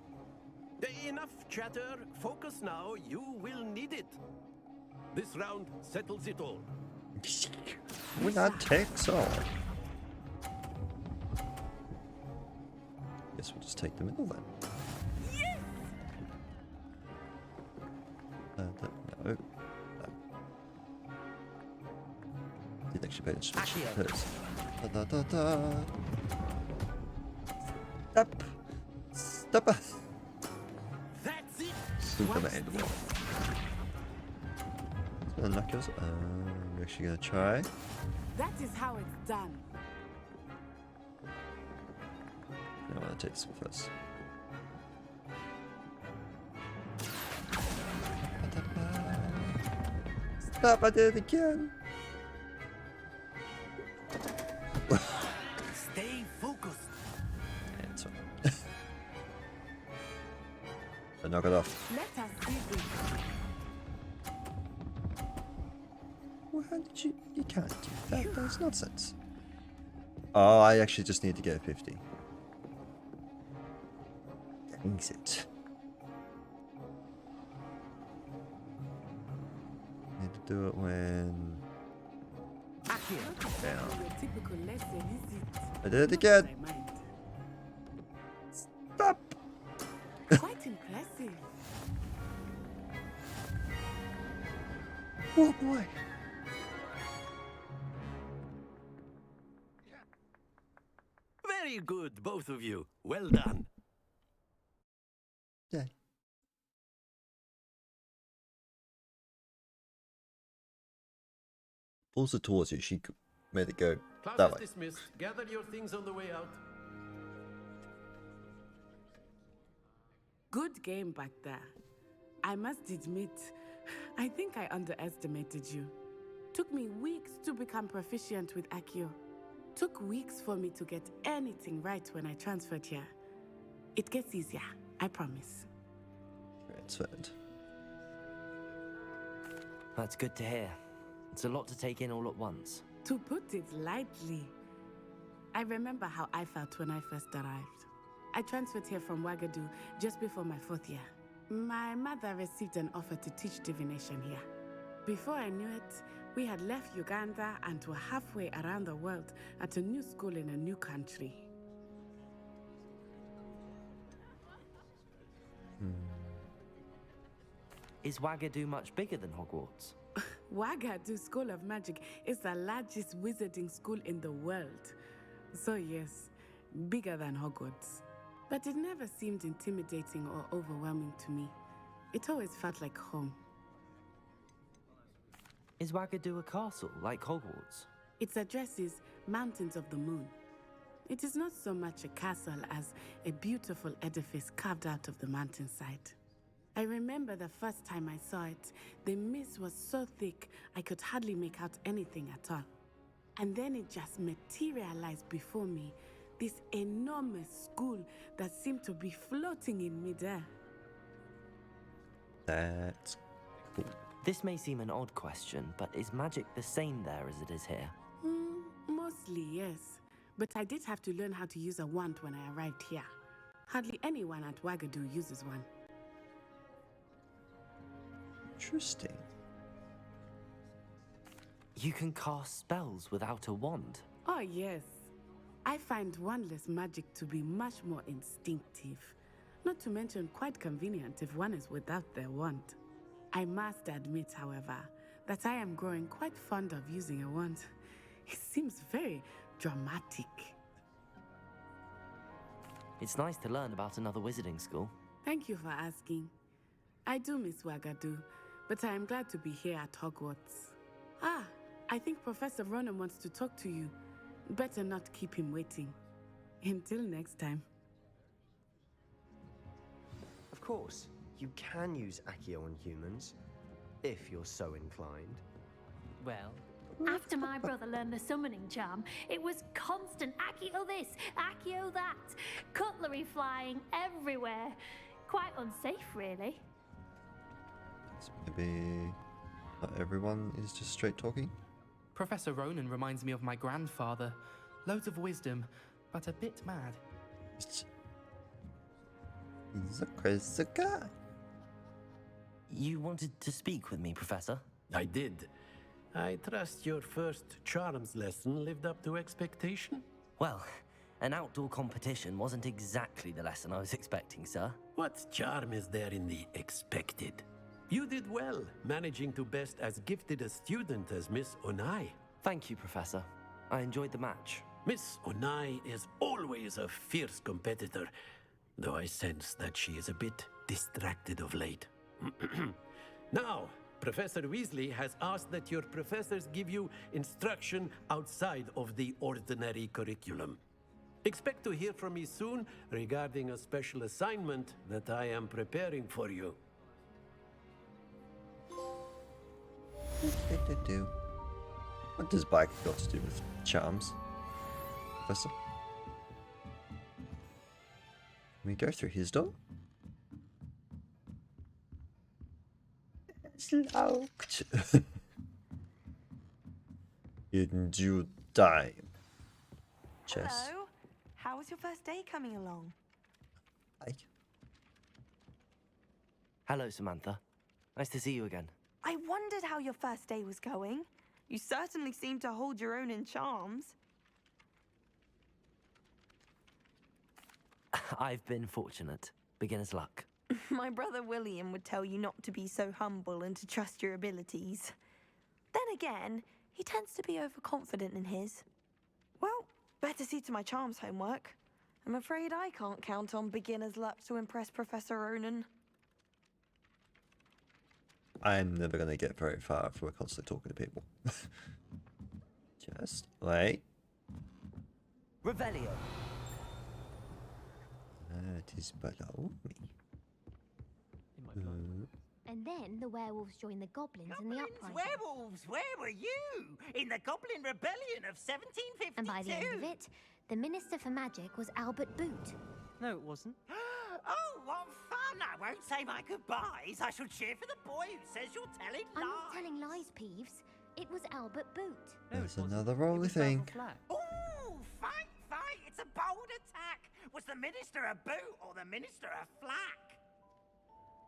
Enough chatter. Focus now. You will need it. This round settles it all. Winner takes all. Guess we'll just take the middle then. Yes! No. No. Didn't actually pay attention to this. Da, da, da, da. Stop. Stop. That's it. Superman. So knuckles. We're actually gonna try. That is how it's done. I want to take this one first. Stop! I did it again. Stay focused. Yeah, it's fine. So knock it off. Let us see this. Well, how did you? You can't do that. That's nonsense. Oh, I actually just need to get a 50. Dang it. Need to do it when. Down. Typical lesson, is it? I did it again. Stop. Quite impressive. Oh boy. Very good, both of you. Well done. Yeah. Pulls it towards you. She made it go Class that is way. dismissed. Gather your things on the way out. Good game back there. I must admit, I think I underestimated you. Took me weeks to become proficient with Accio. Took weeks for me to get anything right when I transferred here. It gets easier, I promise. Transferred. That's good to hear. It's a lot to take in all at once. To put it lightly, I remember how I felt when I first arrived. I transferred here from Wagadu just before my 4th year. My mother received an offer to teach divination here. Before I knew it, we had left Uganda and were halfway around the world at a new school in a new country. Is Wagadu much bigger than Hogwarts? Wagadu School of Magic is the largest wizarding school in the world. So yes, bigger than Hogwarts. But it never seemed intimidating or overwhelming to me. It always felt like home. Is Wagadu a castle, like Hogwarts? Its address is Mountains of the Moon. It is not so much a castle as a beautiful edifice carved out of the mountainside. I remember the first time I saw it, the mist was so thick I could hardly make out anything at all. And then it just materialized before me, this enormous school that seemed to be floating in midair. That's cool. This may seem an odd question, but is magic the same there as it is here? Mostly, yes. But I did have to learn how to use a wand when I arrived here. Hardly anyone at Wagadu uses one. Interesting. You can cast spells without a wand? Oh, yes. I find wandless magic to be much more instinctive. Not to mention quite convenient if one is without their wand. I must admit, however, that I am growing quite fond of using a wand. It seems very dramatic. It's nice to learn about another wizarding school. Thank you for asking. I do miss Wagadu, but I am glad to be here at Hogwarts. Ah, I think Professor Ronan wants to talk to you. Better not keep him waiting. Until next time. Of course. You can use Accio on humans, if you're so inclined. Well, After my brother learned the summoning charm, it was constant Accio this, Accio that, cutlery flying everywhere. Quite unsafe, really. Maybe not everyone is just straight talking. Professor Ronan reminds me of my grandfather. Loads of wisdom, but a bit mad. He's a crazy guy. You wanted to speak with me, Professor? I did. I trust your first charms lesson lived up to expectation? Well, an outdoor competition wasn't exactly the lesson I was expecting, sir. What charm is there in the expected? You did well, managing to best as gifted a student as Miss Onai. Thank you, Professor. I enjoyed the match. Miss Onai is always a fierce competitor, though I sense that she is a bit distracted of late. Now, Professor Weasley has asked that your professors give you instruction outside of the ordinary curriculum. Expect to hear from me soon regarding a special assignment that I am preparing for you. What does bike got to do with charms, Professor? Can we go through his door? It's locked. In due time. Chess. Hello. How was your first day coming along? Hello, Samantha. Nice to see you again. I wondered how your first day was going. You certainly seem to hold your own in charms. I've been fortunate. Beginner's luck. My brother William would tell you not to be so humble and to trust your abilities. Then again, he tends to be overconfident in his. Well, better see to my charms homework. I'm afraid I can't count on beginner's luck to impress Professor Ronan. I'm never going to get very far if we're constantly talking to people. Just wait. Revelio. That is below me. And then the werewolves joined the goblins in the uprising. Werewolves, where were you? In the Goblin Rebellion of 1752? And by the end of it, the Minister for Magic was Albert Boot. No, it wasn't. Oh, what fun! I won't say my goodbyes. I shall cheer for the boy who says you're telling lies. I'm not telling lies, Peeves. It was Albert Boot. There's another rolly thing. Oh, fight! It's a bold attack. Was the Minister a boot or the Minister a flack?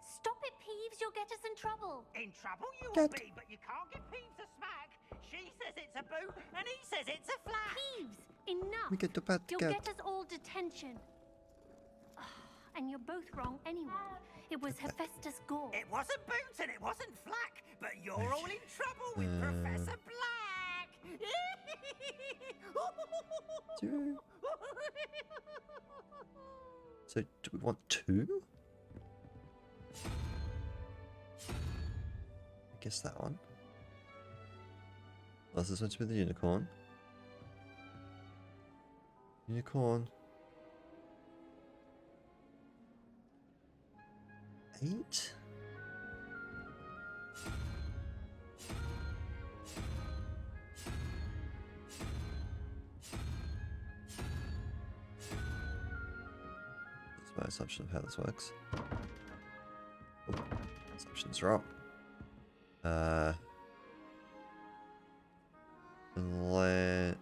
Stop it, Peeves. You'll get us in trouble. In trouble you will be, but you can't give Peeves a smack. She says it's a boot, and he says it's a flack. Peeves, enough. We get to bad You'll together. get us all detention. And you're both wrong anyway. It was Hephaestus Gore. It wasn't boot and it wasn't flack, but you're all in trouble with Professor Black. So, do we want two? I guess that one. Oh, this is meant to be the unicorn. Unicorn. 8? That's my assumption of how this works. Oh, assumption's wrong. Let...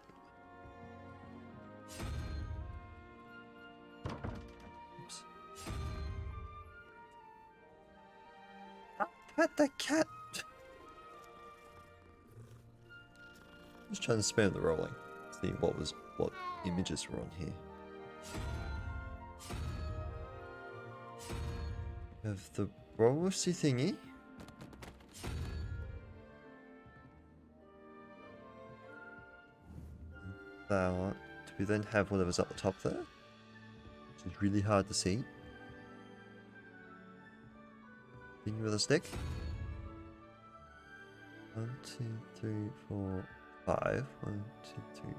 Oops. Pet the cat! Just trying to spam the rolling. See what images were on here. We have the roll-see thingy. That one. Do we then have whatever's up the top there? Which is really hard to see. Thing with a stick. 1, 2, 3, 4, 5. 1, 2, 3.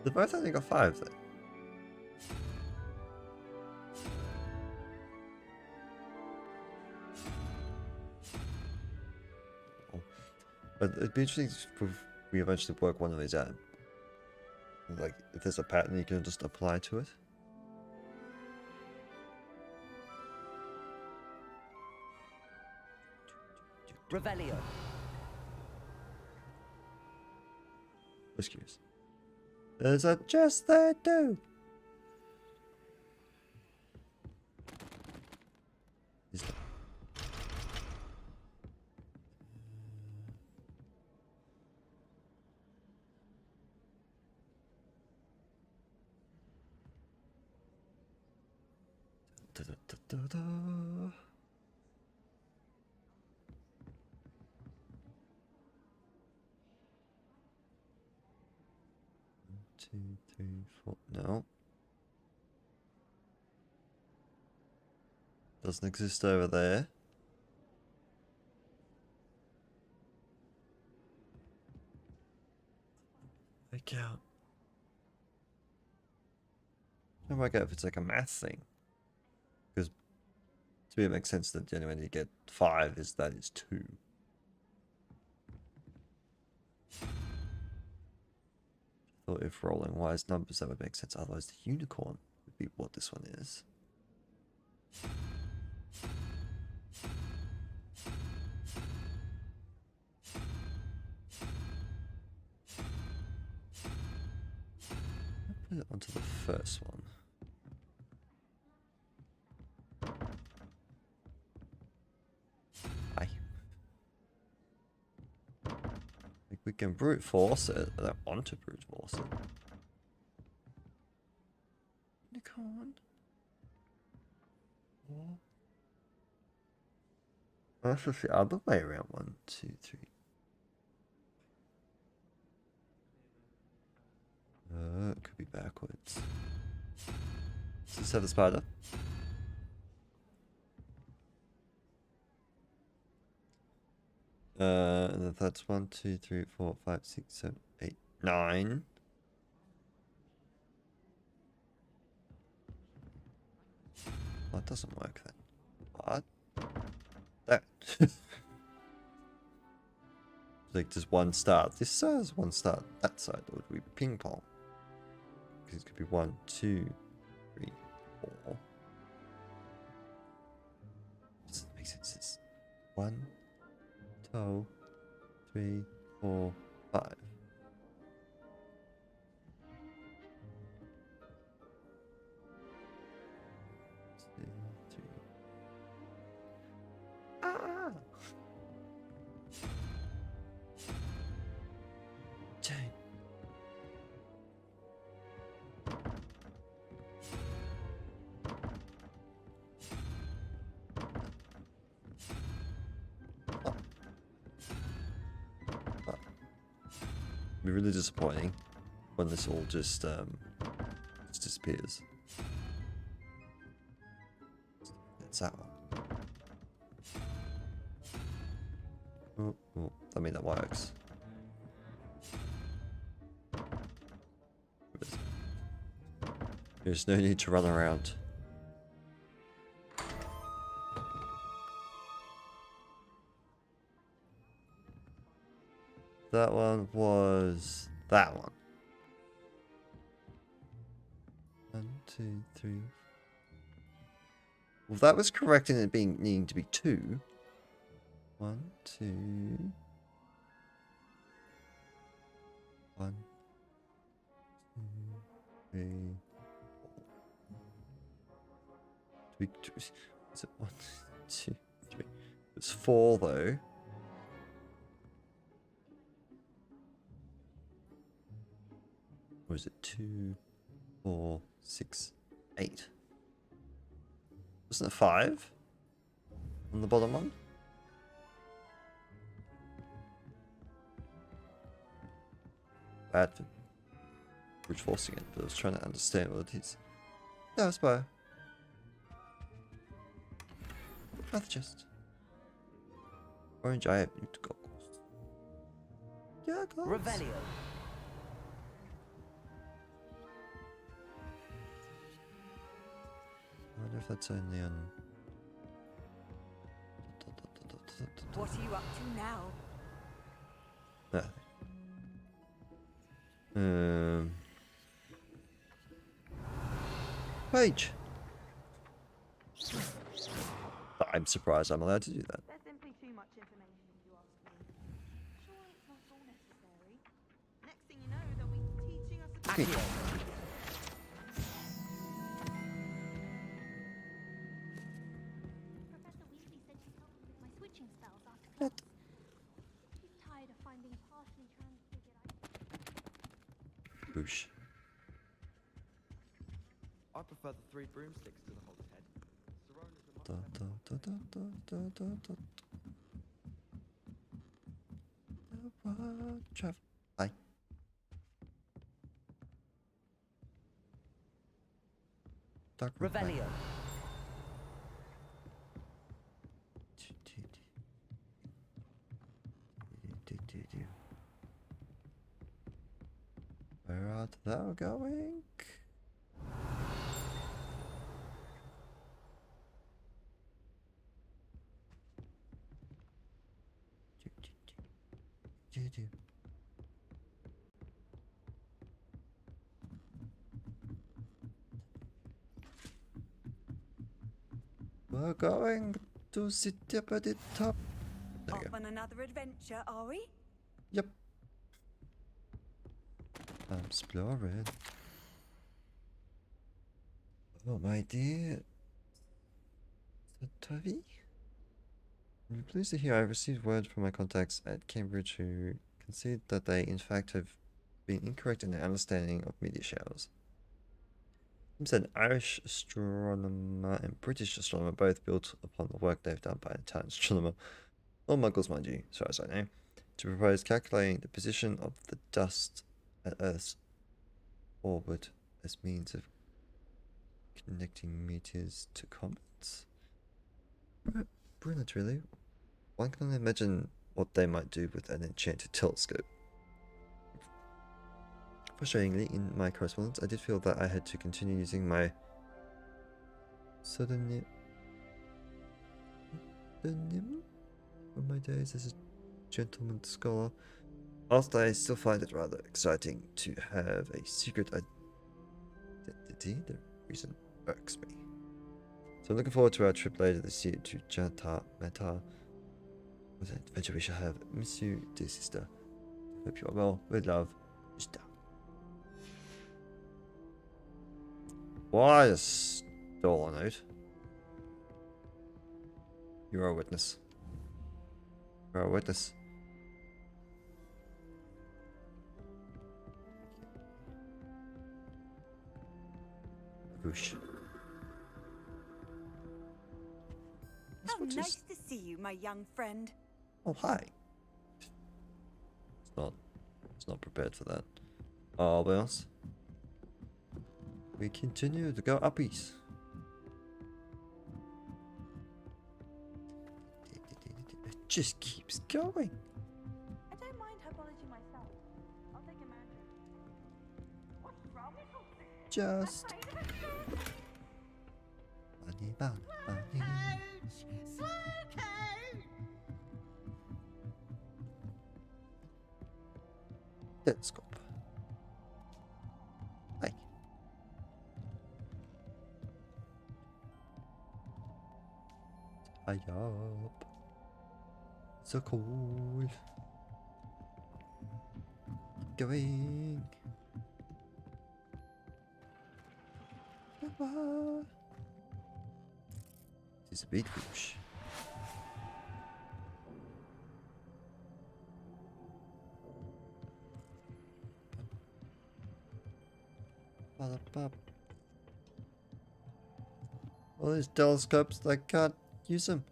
They both only got 5 then. But it'd be interesting if we eventually work one of these out. Like, if there's a pattern you can just apply to it. Revelio. Just curious. There's a chest there too. Is that... Da, da, da, da, da. 2, 3, 4. No. Doesn't exist over there. I count. I might go if it's like a math thing. Because to me it makes sense that the only way you get 5 is that is 2. Thought if rolling wise numbers that would make sense, otherwise the unicorn would be what this one is. I'll put it onto the first one. Aye. Like we can brute force it. I don't want to brute force it. Unicorn. Oh. That's just the other way around. 1, 2, 3. It could be backwards. Does this have the spider? And that's 1, 2, 3, 4, 5, 6, 7, 8, 9. Well, it doesn't work then. What? That. Like, there's one star. This says one star. That side would be ping pong. Because it could be 1, 2, 3, 4. Doesn't make sense. It's 1, 2, 3, 4, 5. Ah! Dang. It'd be really disappointing when this all just disappears. It's that one. Oh, oh, I mean that works. There's no need to run around. That one was that one. 1, 2, 3. Well, that was correct in it needing to be 2. 1, 2. 1, 2, 3. Is it 1, 2, 3? It's 4 though. Or is it 2, 4, 6, 8? Wasn't it 5 on the bottom one? Bad for brute forcing it, but I was trying to understand what it is. No, it's by math chest. Orange, I have new goggles. Yeah, goggles. Revelio. I wonder if that's only on. What are you up to now? Nothing. Page. I'm surprised I'm allowed to do that. There's simply too much information, if you ask me. Sure, it's not all necessary. Next thing you know, they'll be teaching us about... Okay. Professor Weasley said she'd help me with my switching spells after class. She's tired of finding partially transfigured items. Boosh. I prefer the 3 broomsticks to the Hog's head. Sirona's a much Da, better... da, da, da, da, da, da, da. Trav. Hi. Dark room. Revelio. Where art thou going? We're going to sit up at the top. There you Off go. on another adventure, are we? Yep. I'm exploring. Oh my dear. Is that Tavi? I'm pleased to hear I received word from my contacts at Cambridge who concede that they in fact have been incorrect in their understanding of meteor showers. Seems that Irish astronomer and British astronomer both built upon the work they've done by an Italian astronomer, all muggles mind you, as far as I know, to propose calculating the position of the dust at Earth's orbit as means of connecting meteors to comets. Brilliant, really. One can only imagine what they might do with an enchanted telescope. Frustratingly, in my correspondence, I did feel that I had to continue using my pseudonym from my days as a gentleman scholar. Whilst I still find it rather exciting to have a secret identity, the reason irks me. So I'm looking forward to our trip later this year to Janta Mata. What an adventure we shall have. Miss you, dear sister. Hope you are well. With love, Ishta. Why a stolen note? You're a witness. You're a witness. Whoosh. How nice to see you, my young friend. Oh, hi. It's not prepared for that. All else. We continue to go up east. It just keeps going. I don't mind herbology myself. I'll take a mandarin. What's wrong with all this? Just. Bunny, bunny, bunny. Slow coat! Telescope. Hi. High up. So cool. Going. This is a big fish. All these telescopes, I can't use them.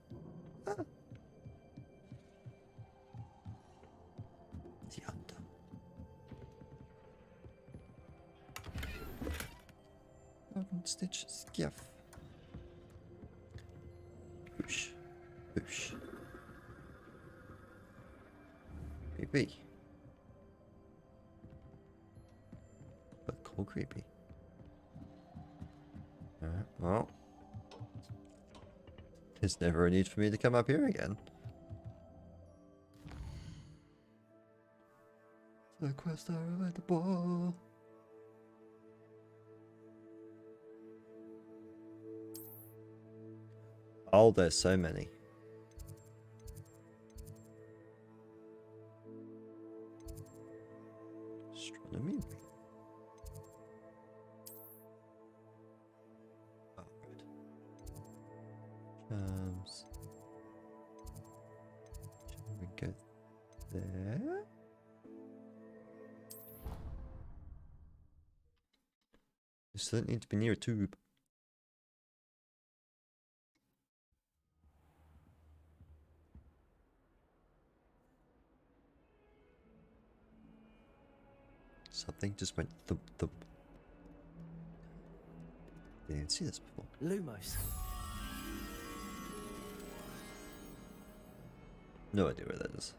Ah. Open stitch skiff. Boosh. Boosh. Creepy. But cool creepy. Alright, well. There's never a need for me to come up here again. The quests are available. Oh, there's so many. Astronomy. Oh, good. Shall we go there? You still need to be near a tube. Something just went thump thump. Didn't see this before. Lumos. No idea where that is.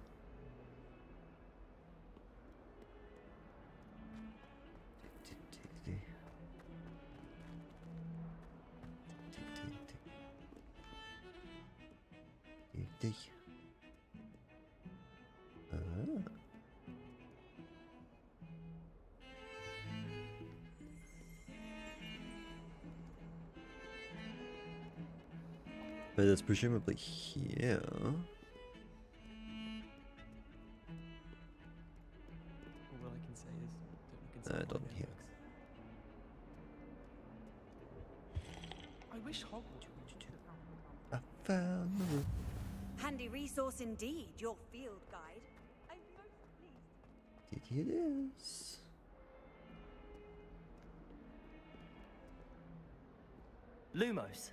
But it's presumably here. All I can say is don't look inside No, it doesn't my here. notebooks. I wish Hogwarts. I found the room. Handy resource indeed, your field guide. I'm most pleased. It is. Lumos.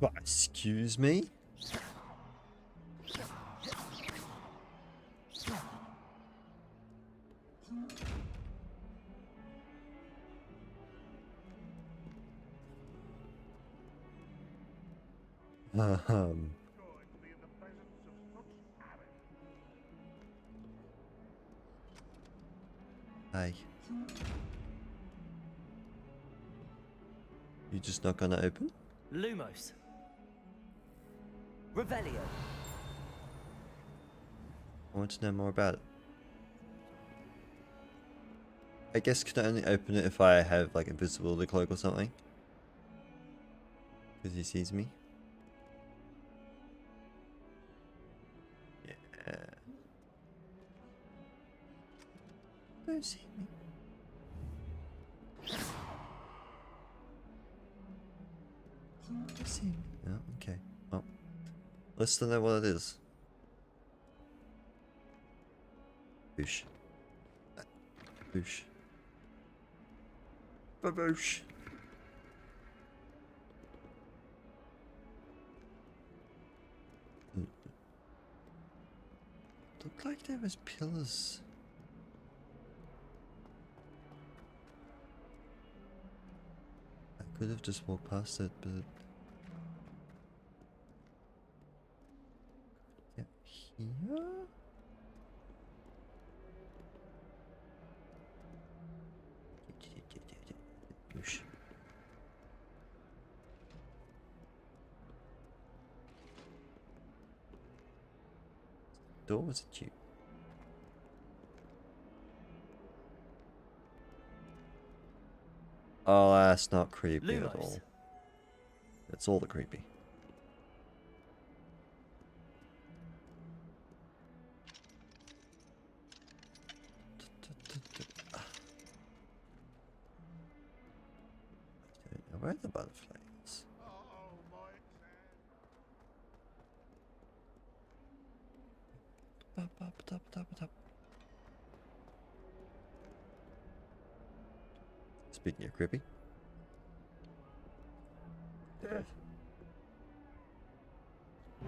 What, excuse me? Hey. You just not gonna open? Lumos. Revelio. I want to know more about it. I guess can I only open it if I have like invisibility cloak or something? Because he sees me. Yeah. Don't see me. Don't see me. Oh, okay. Well, let's still know what it is. Boosh. Boosh. Baboosh. Looked like there was pillars. I could have just walked past it, but yeah, here. Boosh. Door, was it you? Oh, that's not creepy at all. It's all the creepy. Where are the butterflies? Speaking of creepy.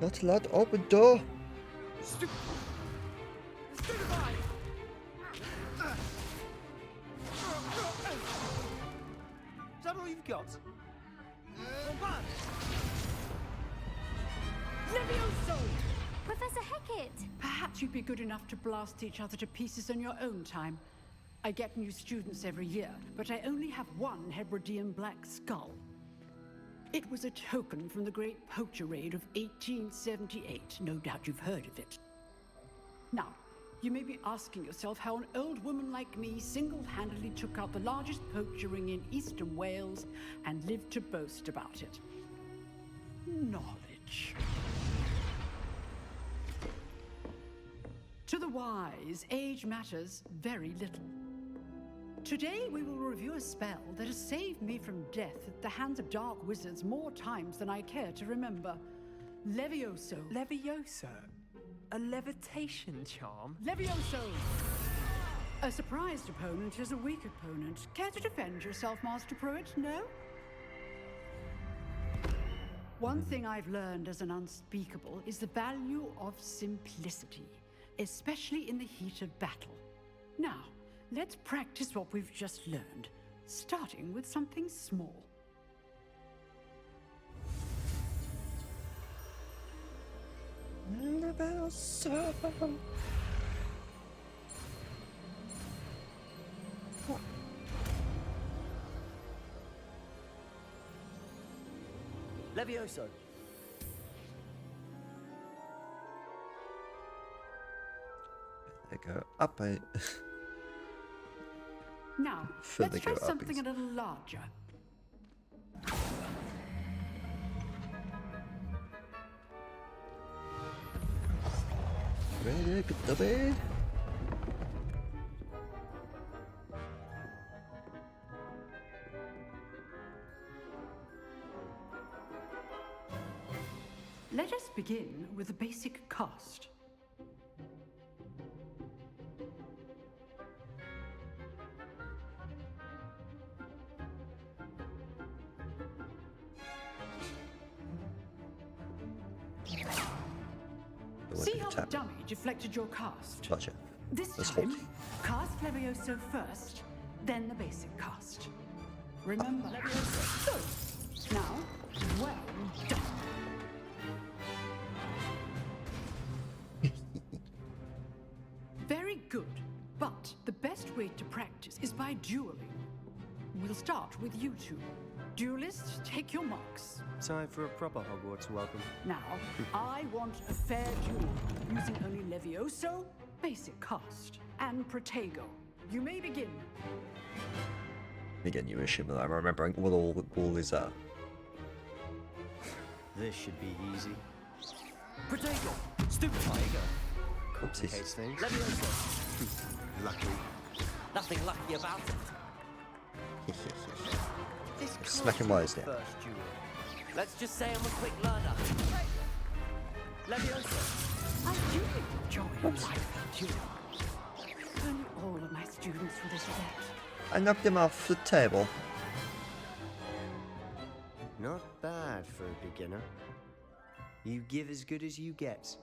Not allowed to open door. Is that all you've got? Levioso! Professor Hecat! Perhaps you'd be good enough to blast each other to pieces in your own time. I get new students every year, but I only have one Hebridean black skull. It was a token from the Great Poacher Raid of 1878. No doubt you've heard of it. Now, you may be asking yourself how an old woman like me single-handedly took out the largest poacher ring in eastern Wales and lived to boast about it. Knowledge. To the wise, age matters very little. Today we will review a spell that has saved me from death at the hands of dark wizards more times than I care to remember. Levioso. Levioso? A levitation charm? Levioso! A surprised opponent is a weak opponent. Care to defend yourself, Master Pruitt? No? One thing I've learned as an unspeakable is the value of simplicity, especially in the heat of battle. Now, let's practice what we've just learned, starting with something small. Levioso. Levioso. There you go. Up I. Now, Further let's try go up something a is- little larger. Ready, get the bed. Let us begin with the basic cast. See how the dummy deflected your cast? Gotcha. This Let's time, hold. cast Levioso first, then the basic cast. Remember, Levioso. Good. Now, well done. Very good, but the best way to practice is by dueling. We'll start with you two. Duelists, take your marks. Time for a proper Hogwarts welcome. Now, I want a fair duel, using only Levioso, basic cast, and Protego. You may begin. Again, you assume that I'm remembering what all these are. This should be easy. Protego. Stupefier. Complicates things. Levioso. Lucky. Nothing lucky about it. This Smacking wise there. first duel. Let's just say I'm a quick learner. Levioso. I do enjoy life and duel. Only all of my students were this adept. I knocked him off the table. Not bad for a beginner. You give as good as you get.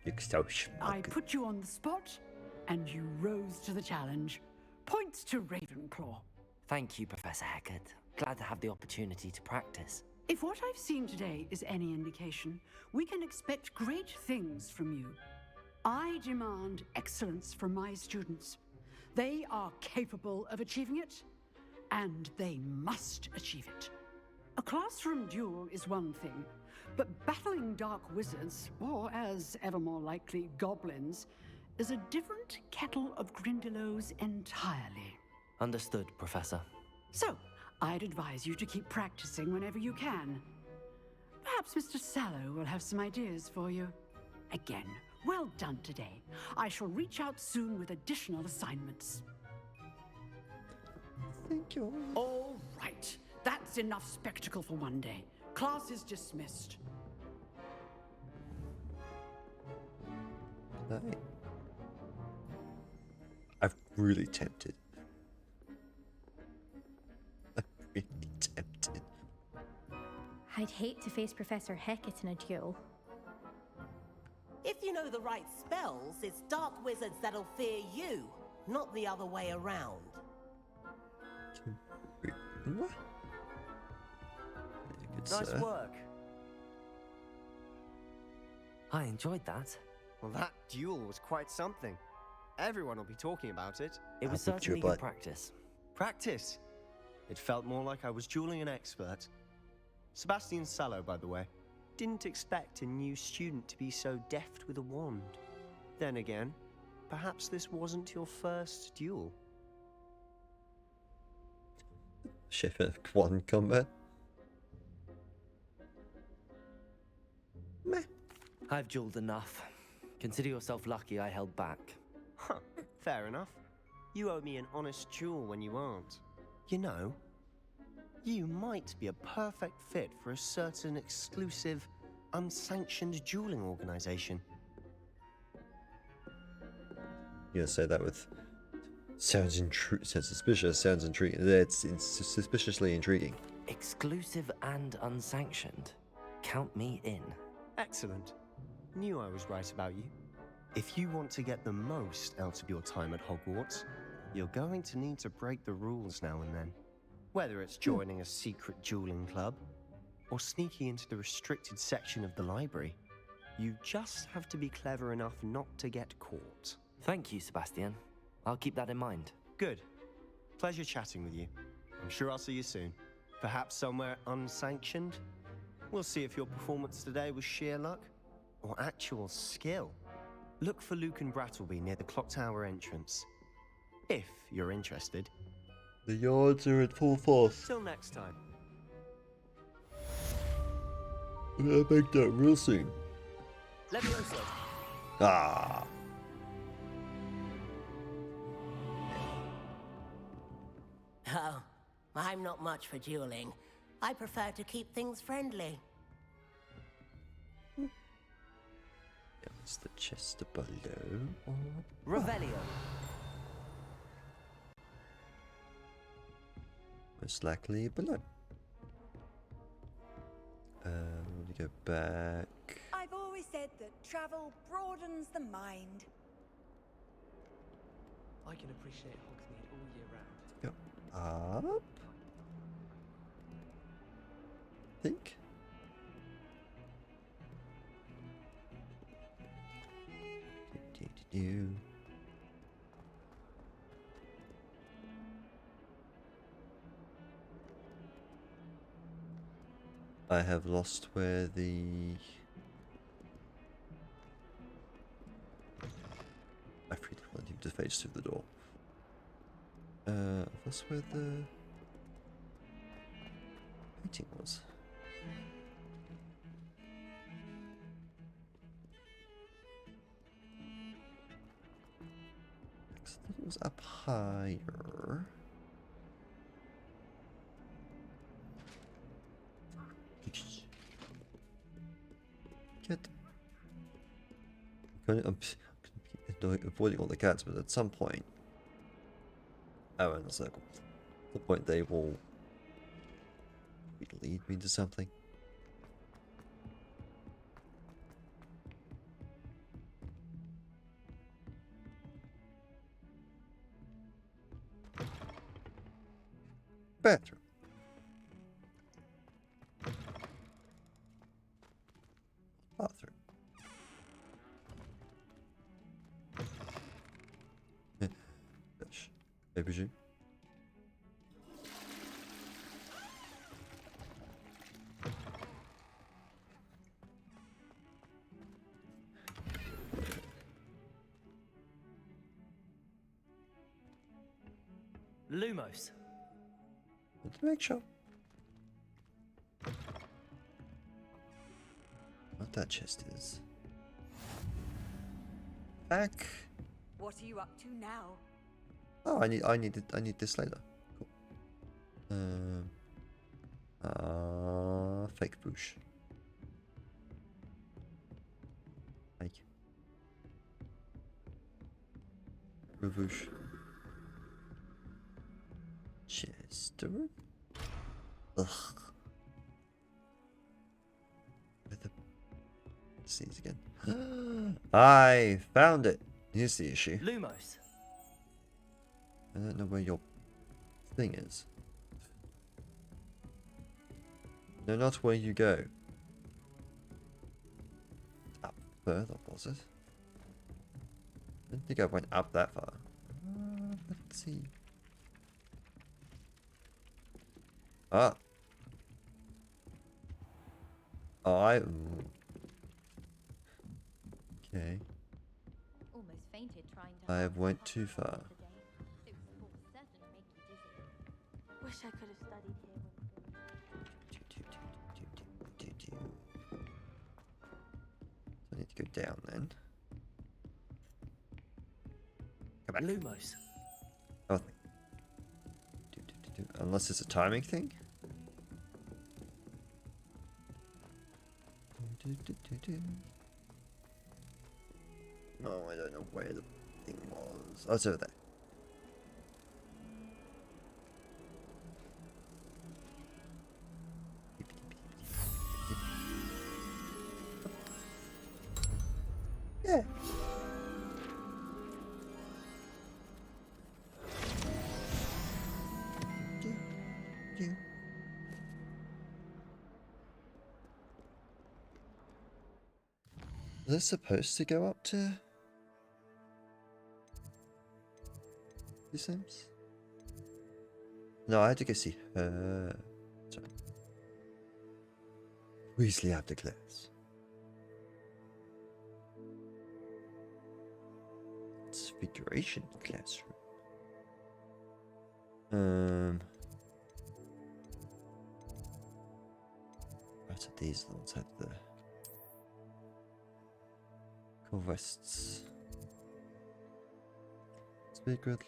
You're so smug. I put you on the spot, and you rose to the challenge. Points to Ravenclaw. Thank you, Professor Hecat. Glad to have the opportunity to practice. If what I've seen today is any indication, we can expect great things from you. I demand excellence from my students. They are capable of achieving it, and they must achieve it. A classroom duel is one thing, but battling dark wizards, or as ever more likely, goblins, is a different kettle of Grindylows entirely. Understood, Professor. So, I'd advise you to keep practicing whenever you can. Perhaps Mr. Sallow will have some ideas for you. Again, well done today. I shall reach out soon with additional assignments. Thank you. All right. That's enough spectacle for one day. Class is dismissed. Right. I'm really tempted. I'm really tempted. I'd hate to face Professor Hecat in a duel. If you know the right spells, it's dark wizards that'll fear you, not the other way around. What? Nice work. I enjoyed that. Well, that duel was quite something. Everyone will be talking about it. It was I booked you a certainly good butt. practice. Practice. It felt more like I was dueling an expert. Sebastian Sallow, by the way. Didn't expect a new student to be so deft with a wand. Then again, perhaps this wasn't your first duel. Chef in one combat. Meh. I've dueled enough. Consider yourself lucky I held back. Huh, fair enough. You owe me an honest duel when you aren't. You know, you might be a perfect fit for a certain exclusive, unsanctioned dueling organization. You're gonna say that with sounds suspicious, sounds intriguing. It's suspiciously intriguing. Exclusive and unsanctioned. Count me in. Excellent. Knew I was right about you. If you want to get the most out of your time at Hogwarts, you're going to need to break the rules now and then. Whether it's joining a secret dueling club, or sneaking into the restricted section of the library, you just have to be clever enough not to get caught. Thank you, Sebastian. I'll keep that in mind. Good. Pleasure chatting with you. I'm sure I'll see you soon. Perhaps somewhere unsanctioned? We'll see if your performance today was sheer luck or actual skill. Look for Luke and Brattleby near the clock tower entrance. If you're interested. The yards are at full force. Till next time. I'm gonna make that real soon. Levioso. Ah. Oh, I'm not much for dueling. I prefer to keep things friendly. Is the chest below? Revelio. Most likely below. Let me go back. I've always said that travel broadens the mind. I can appreciate Hogsmeade all year round. Go up. Think. Do. I have lost where the... I really want him to face through the door. I've lost where the painting was. I thought it was up higher. Get. I'm avoiding all the cats, but at some point, oh, in a circle. At some point, they will lead me to something. Bathroom. Bathroom. Gosh. I presume. Lumos. To make sure. What that chest is. Back. What are you up to now? Oh, I need this later. Cool. Fake bush. Fake. Revush. Chester. Ugh. With the sneeze again. I found it. Here's the issue. Lumos. I don't know where your thing is. No, not where you go. Up further, was it? I didn't think I went up that far. Let's see. Ah. Okay. Almost fainted trying to. I went too far. It was for certain make you dizzy. Wish I could have studied here So I need to go down then. Come back. Lumos. Oh, unless it's a timing thing. No, I don't know where the thing was. Oh, it's over there. Yeah. Is this supposed to go up to the Sims? No, I had to go see her. Sorry. Weasley after class. Transfiguration classroom. Right, so these are the ones that have the quests. Speak with.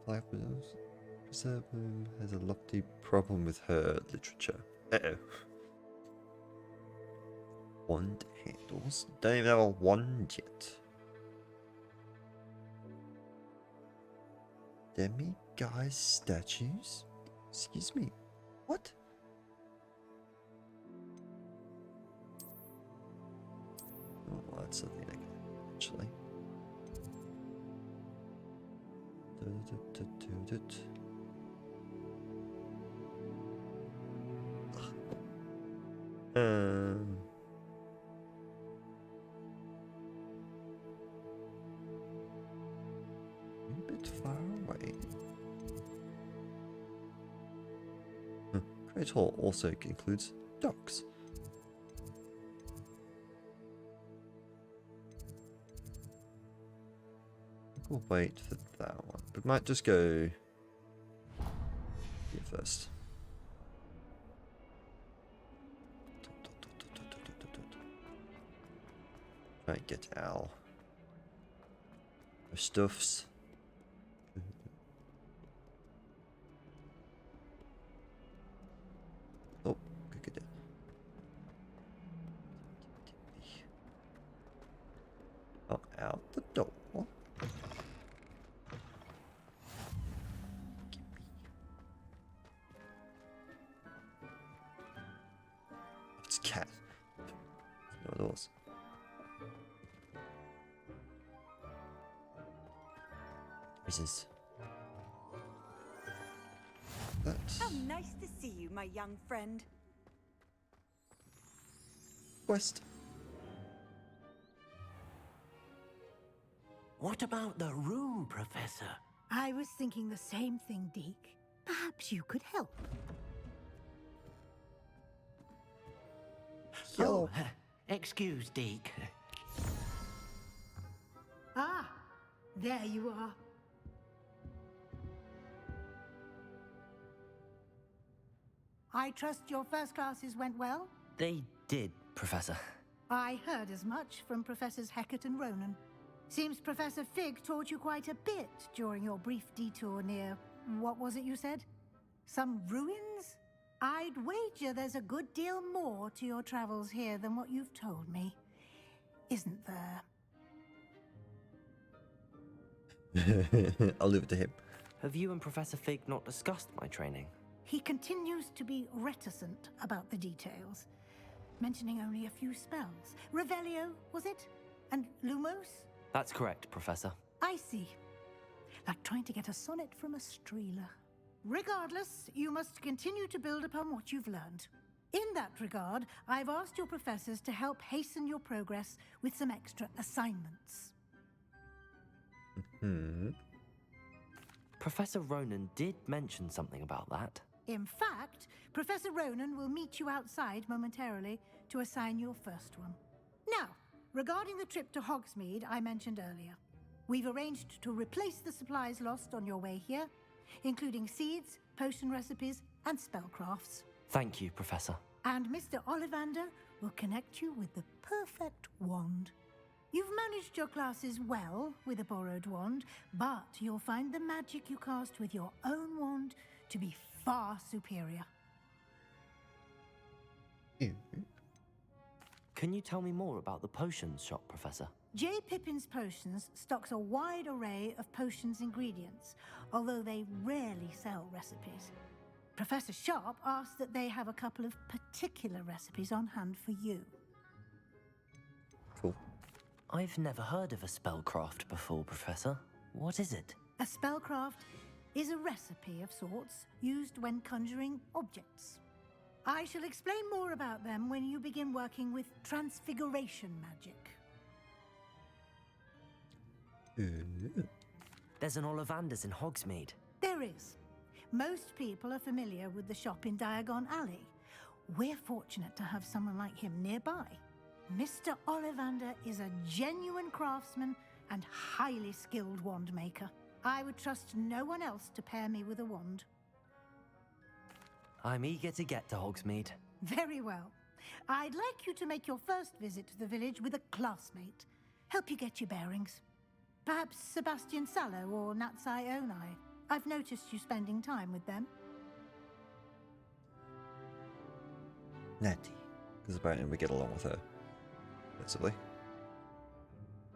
Black Widows. Preserve has a lofty problem with her literature. Uh-oh. Wand handles? Don't even have a wand yet. Demi-guise statues? Excuse me. What? Oh, that's something I can actually. A bit far away. Great Hall also includes docks. We'll wait for that one, but might just go here first. Try and get our stuffs. Oh, good. Oh, out the door. It's a cat. No doors. This that's How nice to see you, my young friend. quest. What about the room, Professor? I was thinking the same thing, Deke. Perhaps you could help. Oh, excuse, Deke. Ah, there you are. I trust your first classes went well? They did, Professor. I heard as much from Professors Hecat and Ronan. Seems Professor Fig taught you quite a bit during your brief detour near... what was it you said? Some ruins? I'd wager there's a good deal more to your travels here than what you've told me. Isn't there? I'll leave it to him. Have you and Professor Fig not discussed my training? He continues to be reticent about the details, mentioning only a few spells. Revelio, was it? And Lumos? That's correct, Professor. I see. Like trying to get a sonnet from a streeler. Regardless, you must continue to build upon what you've learned. In that regard, I've asked your professors to help hasten your progress with some extra assignments. Professor Ronan did mention something about that. In fact, Professor Ronan will meet you outside momentarily to assign your first one. Now, regarding the trip to Hogsmeade I mentioned earlier, we've arranged to replace the supplies lost on your way here, including seeds, potion recipes, and spellcrafts. Thank you, Professor. And Mr. Ollivander will connect you with the perfect wand. You've managed your classes well with a borrowed wand, but you'll find the magic you cast with your own wand to be far superior. Can you tell me more about the potions shop, Professor? J. Pippin's Potions stocks a wide array of potions ingredients, although they rarely sell recipes. Professor Sharp asked that they have a couple of particular recipes on hand for you. Cool. I've never heard of a spellcraft before, Professor. What is it? A spellcraft is a recipe of sorts used when conjuring objects. I shall explain more about them when you begin working with transfiguration magic. There's an Ollivander's in Hogsmeade. There is. Most people are familiar with the shop in Diagon Alley. We're fortunate to have someone like him nearby. Mr. Ollivander is a genuine craftsman and highly skilled wand maker. I would trust no one else to pair me with a wand. I'm eager to get to Hogsmeade. Very well. I'd like you to make your first visit to the village with a classmate. Help you get your bearings. Perhaps Sebastian Sallow or Natsai Onai. I've noticed you spending time with them. Natty. Because apparently we get along with her. Possibly.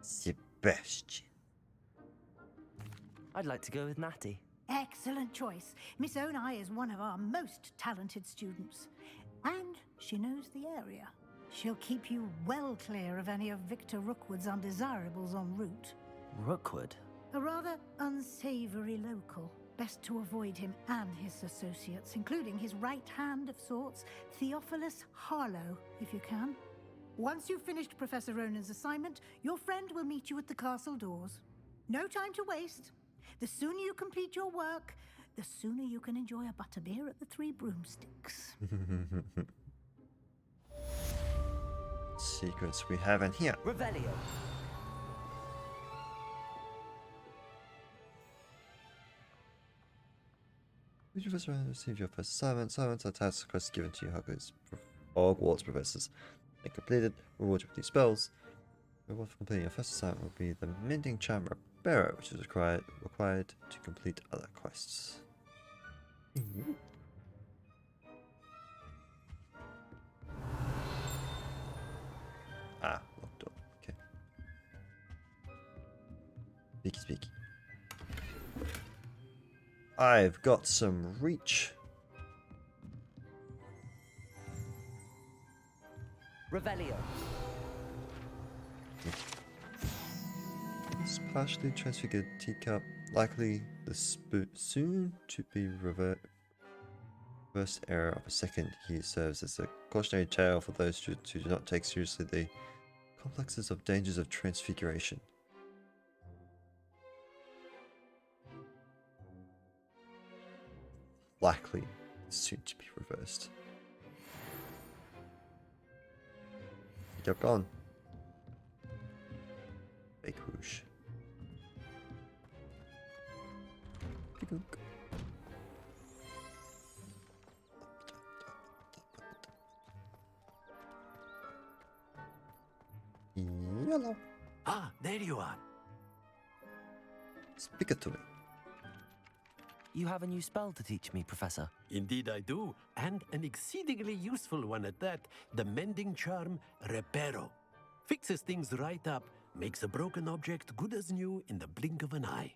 Sebastian. I'd like to go with Natty. Excellent choice. Miss Onai is one of our most talented students. And she knows the area. She'll keep you well clear of any of Victor Rookwood's undesirables en route. Rookwood? A rather unsavory local. Best to avoid him and his associates, including his right hand of sorts, Theophilus Harlow, if you can. Once you've finished Professor Ronan's assignment, your friend will meet you at the castle doors. No time to waste. The sooner you complete your work, the sooner you can enjoy a butterbeer at the Three Broomsticks. Secrets we have in here. Revelio. Would you first receive your first assignment? Assignments are tasks quests given to you Hogwarts professors. When completed, reward you with these spells. Reward for completing your first assignment will be the Mending Charm Barrow, which is required to complete other quests. Ah, locked up. Okay. Speaky. I've got some reach. Revelio. This partially transfigured teacup, likely the soon to be reversed error of a second. He serves as a cautionary tale for those students who do not take seriously the complexes of dangers of transfiguration. Likely soon to be reversed. Teacup gone. Fake whoosh. Yellow. Ah, there you are. Speak it to me. You have a new spell to teach me, Professor. Indeed I do, and an exceedingly useful one at that. The Mending Charm Reparo. Fixes things right up, makes a broken object good as new in the blink of an eye.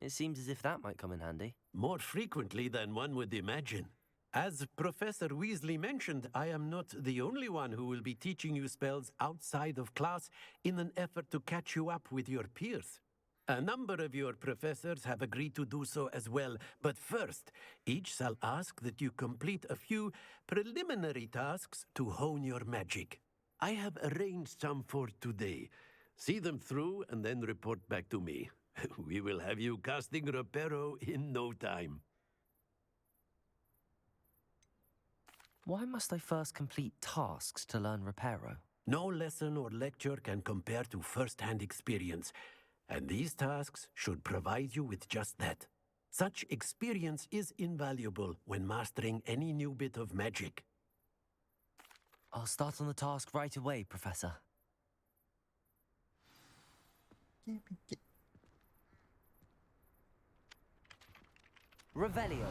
It seems as if that might come in handy. More frequently than one would imagine. As Professor Weasley mentioned, I am not the only one who will be teaching you spells outside of class in an effort to catch you up with your peers. A number of your professors have agreed to do so as well, but first, each shall ask that you complete a few preliminary tasks to hone your magic. I have arranged some for today. See them through and then report back to me. We will have you casting Reparo in no time. Why must I first complete tasks to learn Reparo? No lesson or lecture can compare to first-hand experience, and these tasks should provide you with just that. Such experience is invaluable when mastering any new bit of magic. I'll start on the task right away, Professor. Revelio.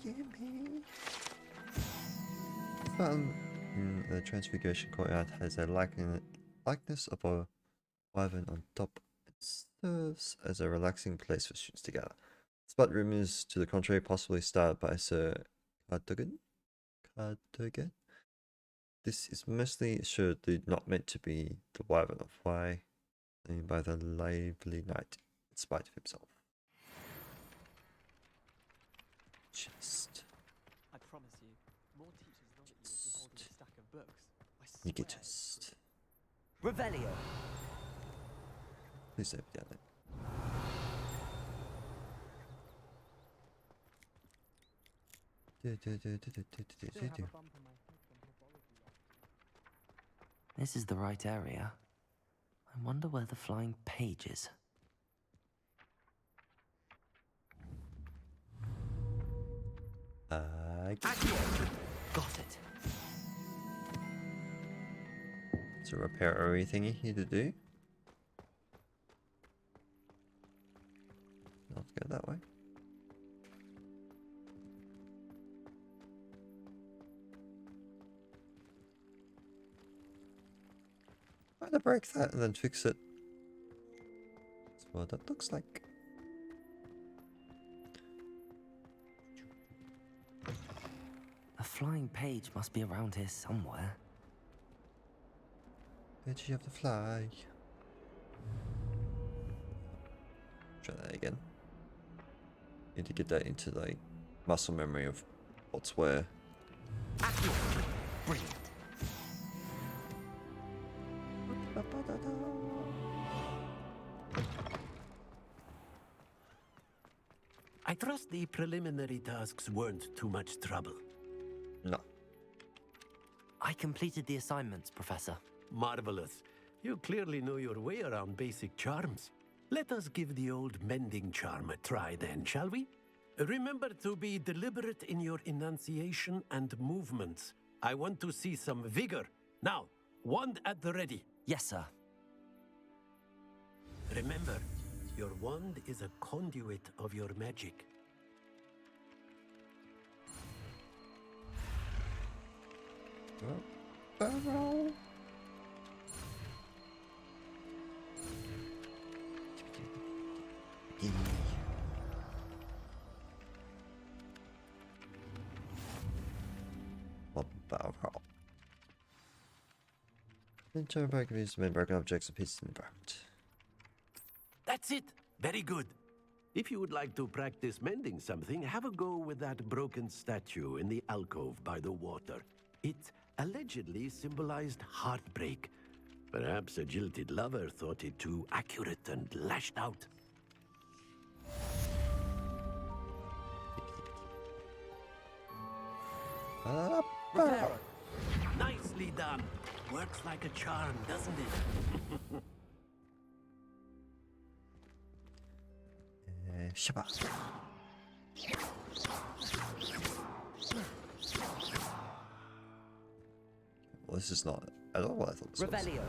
Gimme. Fountain in the Transfiguration Courtyard has a likeness of a wyvern on top. It serves as a relaxing place for students to gather. Despite rumors to the contrary, possibly started by Sir Cardogan. This is mostly assuredly not meant to be the wyvern of why, named by the lively knight, in spite of himself. Just I promise you, more teachers love you if you're holding a stack of books. I swear. you get just. Revelio. Please don't be down there. This is the right area. I wonder where the flying page is. Got it. It's a repair thingy here to do. Not go that way. Try to break that and then fix it. That's what that looks like. A flying page must be around here somewhere. Where'd you have to fly? Try that again. Need to get that into like muscle memory of what's where. Brilliant. I trust the preliminary tasks weren't too much trouble. No. I completed the assignments, Professor. Marvelous. You clearly know your way around basic charms. Let us give the old mending charm a try then, shall we? Remember to be deliberate in your enunciation and movements. I want to see some vigor. Now, wand at the ready. Yes, sir. Remember, your wand is a conduit of your magic. Barrel. Barrel. Internal break means to broken objects and pieces in the environment. That's it. Very good. If you would like to practice mending something, have a go with that broken statue in the alcove by the water. It allegedly symbolized heartbreak. Perhaps a jilted lover thought it too accurate and lashed out. Reparo. Nicely done. Works like a charm, doesn't it? Shabba. Well, this is not at all what I thought this was. Revelio.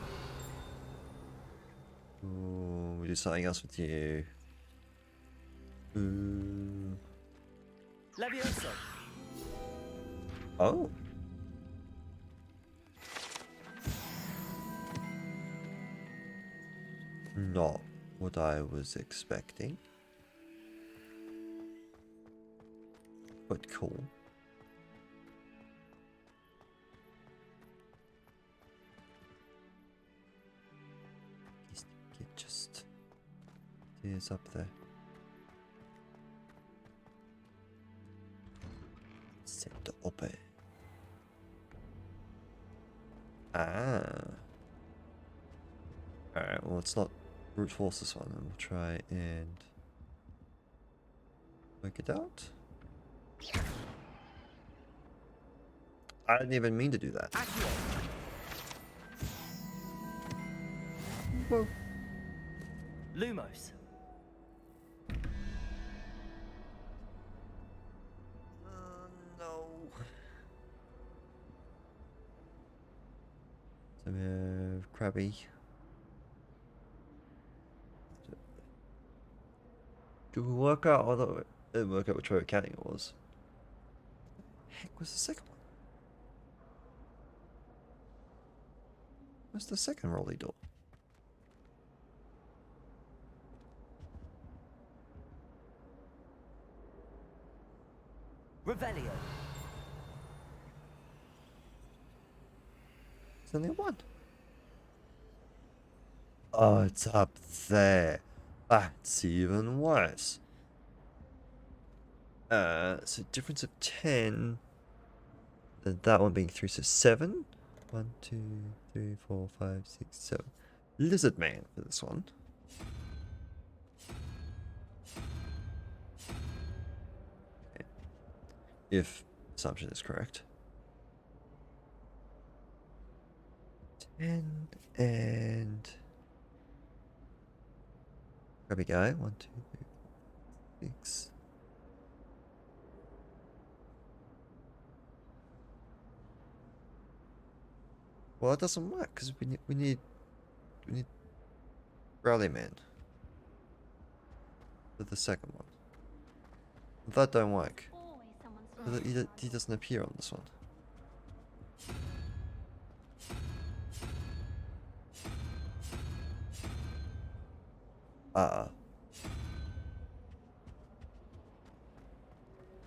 Ooh, we do something else with you. Ooh. Levioso. Oh. Not what I was expecting. But cool. Just is up there. Set up. Ah. Alright, well, let's not brute force this one, and we'll try and work it out. I didn't even mean to do that. Whoa. Lumos. No. So we have Krabby. Do we work out? Although it didn't work out which way of counting it was. Heck was the second one? Where's the second rolly door? Revelio. There's only one. Oh, it's up there. That's even worse. So difference of 10. Then that one being 3, so 7. 1, 2, 3, 4, 5, 6, 7. Lizard Man for this one. Okay. If assumption is correct. 10 and grabby guy. 1, 2, 3, 4, 6. Well, that doesn't work because we need Rally Man for the second one. That don't work. He doesn't appear on this one.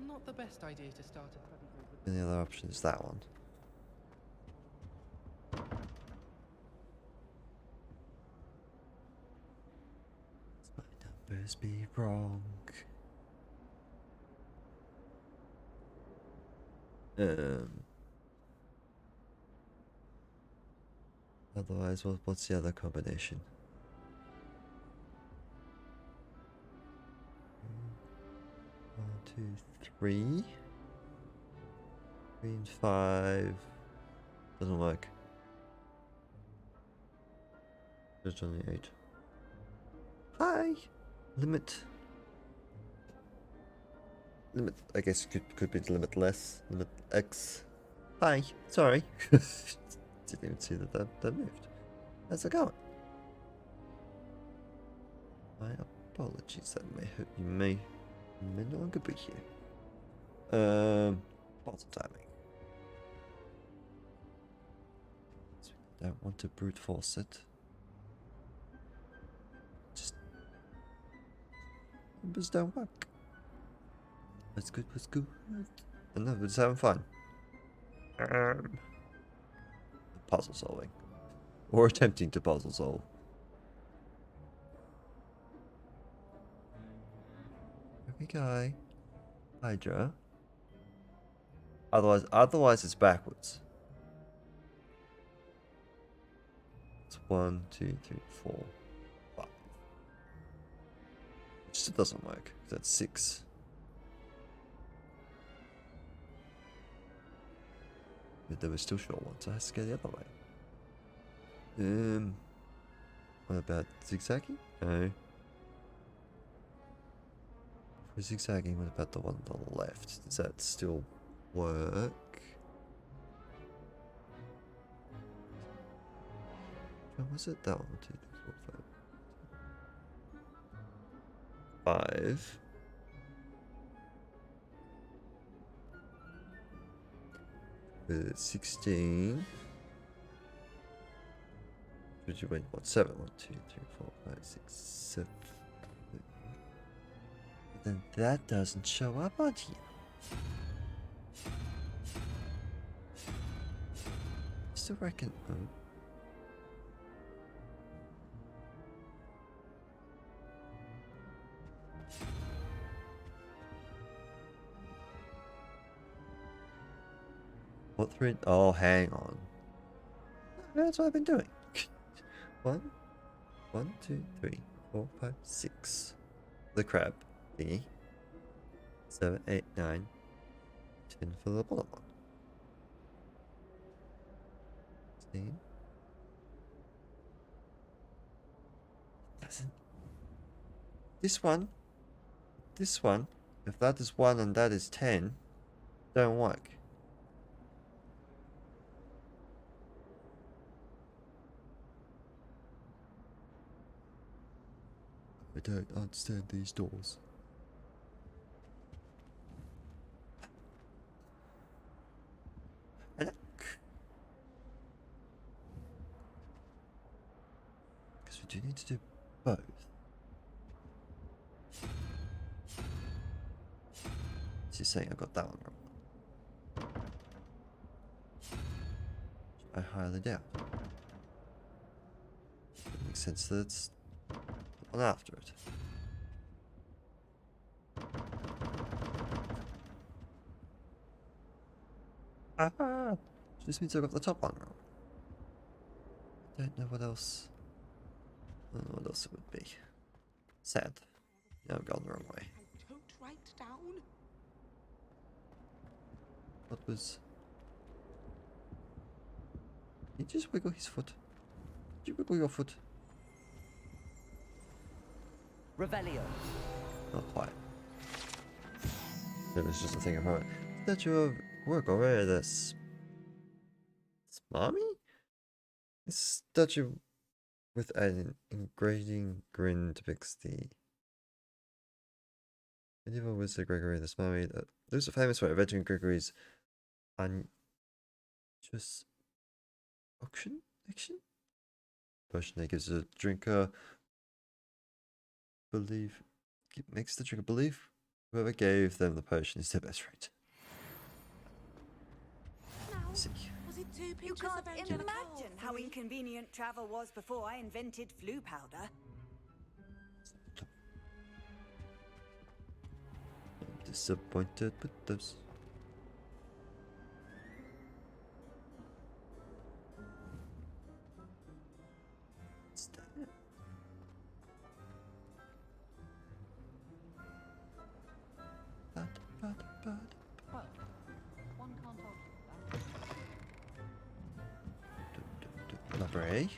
Not the best idea to start a study group with. And the other option is that one. My numbers be wrong. Otherwise, what's the other combination? 1, 2, 3. 3 and 5. Doesn't work. There's only 8. Hi! Limit. Limit, I guess could be limitless. Limit X. Hi, sorry. Didn't even see that moved. How's it going? My apologies, that you may no longer be here. Bottle timing. So we don't want to brute force it. Just numbers don't work. What's good? What's good? And no, we're just having fun. Puzzle solving. Or attempting to puzzle solve. Okay, guy. Hydra. Otherwise it's backwards. It's 1, 2, 3, 4, 5. Which still doesn't work. That's 6. But there was still short ones, so I has to go the other way. What about zigzagging? No. For zigzagging, what about the one on the left? Does that still work? What was it? That one, 2, 3, 4, 5. 5. With 16. Would you win? What? 7? 1, 2, 3, 4, 5, 6, 7. But then that doesn't show up on here. Still reckon. Oh. What 3? Oh, hang on. That's what I've been doing. 1, 2, 3, 4, 5, 6. The crab thingy. 7, 8, 9, 10 for the bottom one. 16. Doesn't. This one. If that is 1 and that is 10, don't work. I don't understand these doors. And because we do need to do both. She's saying I got that one wrong. I highly doubt. It makes sense that it's the one after it. Ah! This means I got the top one wrong. I don't know what else. I don't know what else it would be. Sad. Yeah, I've gone the wrong way. Don't write down. What was... Did you just wiggle his foot? Did you wiggle your foot? Revelio. Not quite. It was just a thing of her. Statue of work over this. Smarmy? This statue with an engraving grin depicts the medieval wizard Gregory the Smarmy. Those are famous for avenging Gregory's unjust action? Potion that gives the drinker makes the drinker believe whoever gave them the potion is their best friend. See. Was it 2 pictures You can't of Angelica imagine how inconvenient travel was before I invented flu powder. I'm disappointed with this. What's that? Well, one can't argue with that. Library.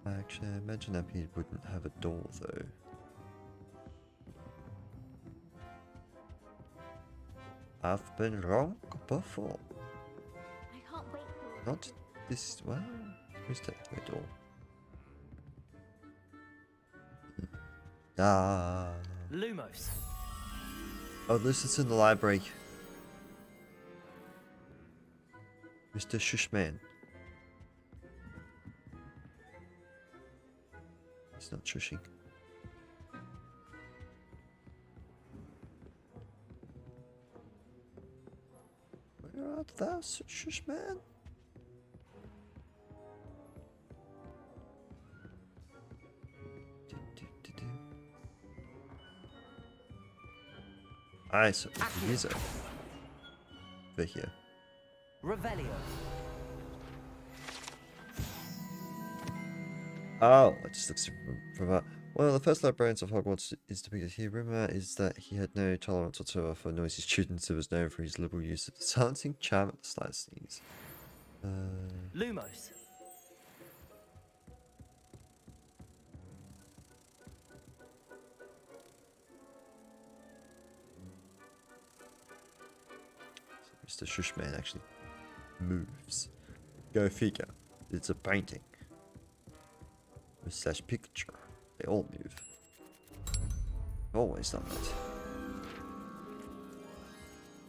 Actually, I imagine that he wouldn't have a door though. I've been wrong before. I can't wait for Not this. Well, who's taking the door? Ah. Lumos. Oh, this is in the library. Mr. Shushman. He's not shushing. Where art thou, Shushman? Aye, so he's over here. Revelio. Oh, it just looks from that. One of the first librarians of Hogwarts is depicted here. Rumor is that he had no tolerance whatsoever for noisy students and was known for his liberal use of the silencing charm at the slightest sneeze. Lumos. Mr. Shushman actually moves. Go figure. It's a painting. Slash picture. They all move. Always done that.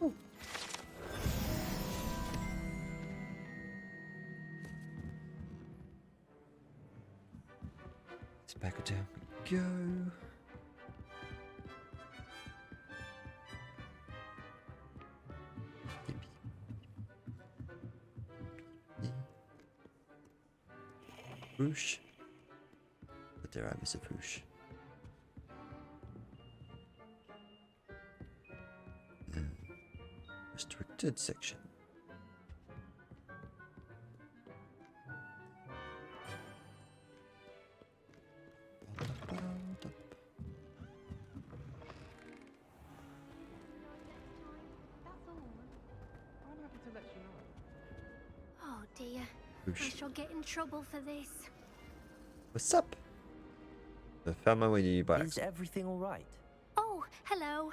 Oh. Let's back it down. We go. Whoosh. But there I miss a whoosh. Restricted section. That's all. I'm happy to let you know. Oh dear. Whoosh. I shall get in trouble for this. What's up? I found my way to you by Is everything all right? Oh, hello.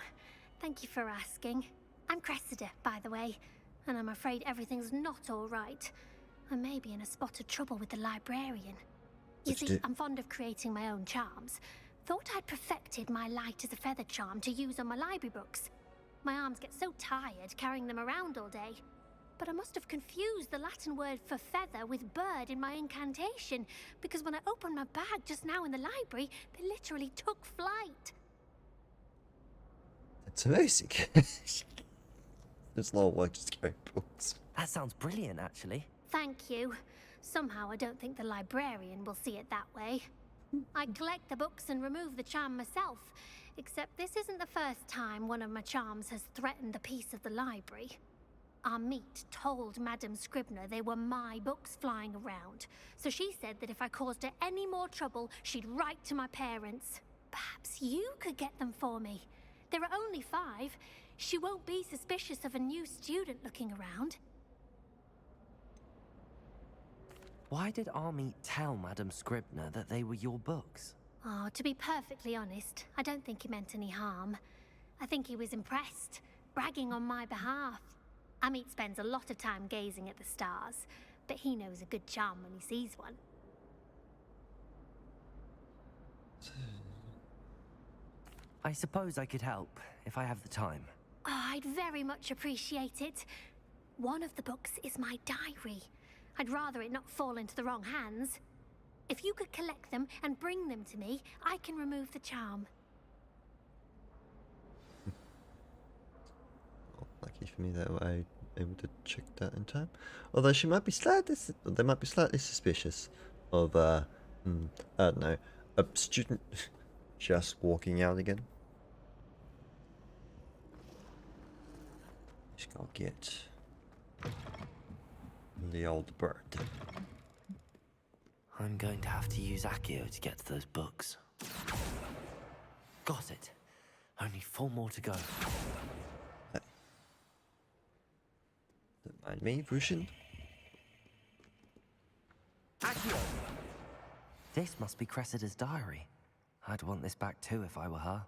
Thank you for asking. I'm Cressida, by the way, and I'm afraid everything's not all right. I may be in a spot of trouble with the librarian. You What'd you see, do? I'm fond of creating my own charms. Thought I'd perfected my light as a feather charm to use on my library books. My arms get so tired carrying them around all day. But I must have confused the Latin word for feather with bird in my incantation, because when I opened my bag just now in the library, they literally took flight. It's amazing. There's a lot of work just carrying books. That sounds brilliant, actually. Thank you. Somehow I don't think the librarian will see it that way. I collect the books and remove the charm myself, except this isn't the first time one of my charms has threatened the peace of the library. Amit told Madame Scribner they were my books flying around, so she said that if I caused her any more trouble, she'd write to my parents. Perhaps you could get them for me. There are only 5. She won't be suspicious of a new student looking around. Why did Army tell Madame Scribner that they were your books? Oh, to be perfectly honest, I don't think he meant any harm. I think he was impressed, bragging on my behalf. Amit spends a lot of time gazing at the stars, but he knows a good charm when he sees one. I suppose I could help, if I have the time. Oh, I'd very much appreciate it. One of the books is my diary. I'd rather it not fall into the wrong hands. If you could collect them and bring them to me, I can remove the charm. Well, lucky for me that I able to check that in time. Although she might be slightly, they might be slightly suspicious of I don't know, a student just walking out again. Just gotta get the old bird. I'm going to have to use Accio to get to those books. Got it. Only 4 more to go. Don't mind me, Rushin. Accio! This must be Cressida's diary. I'd want this back too if I were her.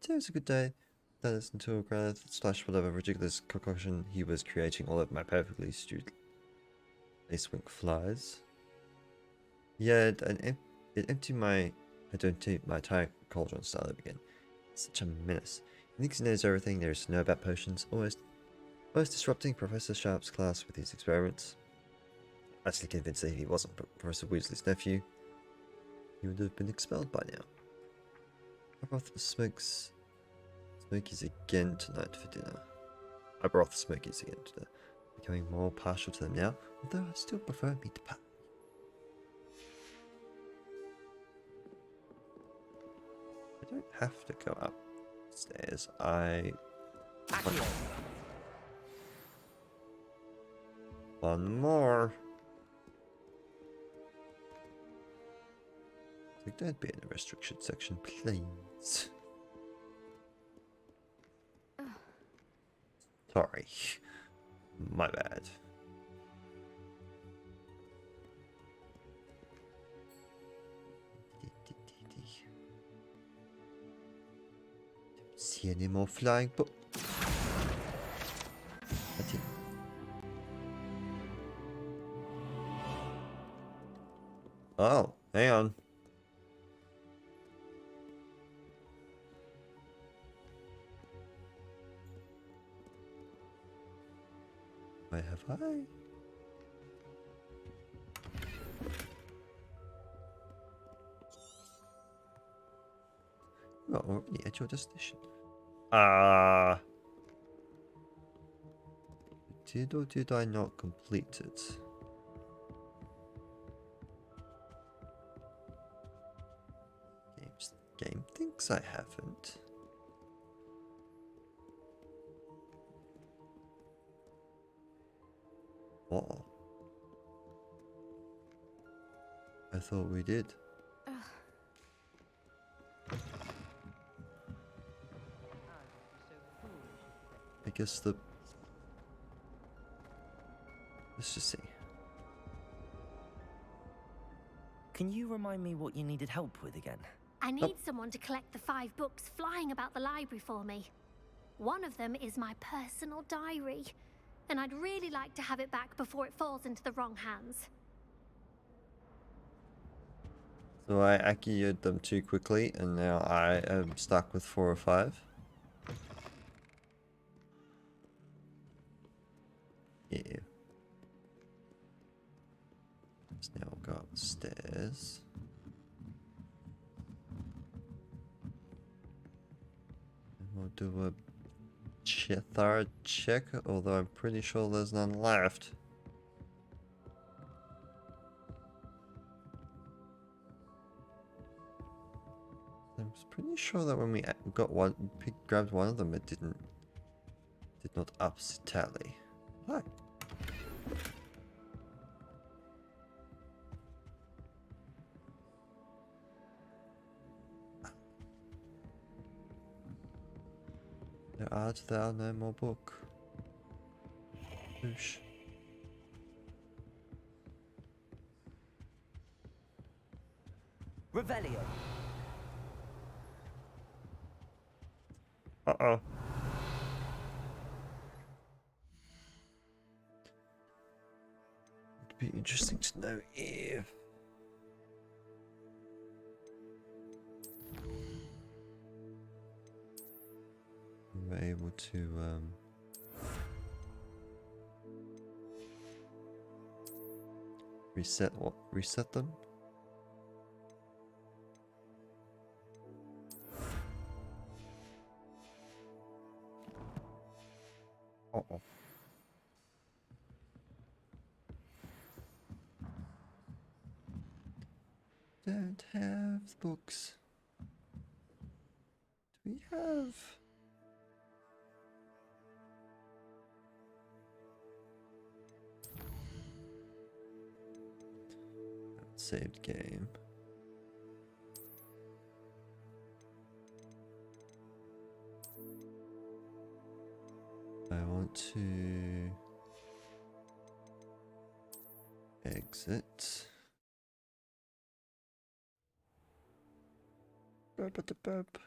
Today's a good day. That is until Greth / whatever ridiculous concoction he was creating all of my perfectly stewed lace-wing flies. Yeah, it emptied my... I don't take my entire cauldron started up again. Such a menace. He thinks he knows everything there is to know about potions, always disrupting Professor Sharp's class with his experiments. Actually convinced that if he wasn't Professor Weasley's nephew, he would have been expelled by now. I brought the smokies again tonight for dinner. Becoming more partial to them now, although I still prefer meat pie. I don't have to go upstairs. One more. Like that'd be in the restriction section, please. Sorry. My bad. Don't see any more flying but that's it. Oh, hang on. Where have I? You're already at your destination. Did or did I not complete it? Game thinks I haven't. Oh. I thought we did. I guess the... Let's just see. Can you remind me what you needed help with again? I need someone to collect the 5 books flying about the library for me. One of them is my personal diary, and I'd really like to have it back before it falls into the wrong hands. So I acquired them too quickly, and now I am stuck with 4 or 5. Yeah. So now we'll go upstairs. And we'll do a thorough check, although I'm pretty sure there's none left. I'm pretty sure that when we got one, grabbed one of them, it did not upset tally. Hi. There art thou no more book. Whoosh. Revelio. Uh-oh. It'd be interesting to know if... we're able to, reset them? Uh-oh. Don't have the books. Do we have... saved game. I want to exit. Burp.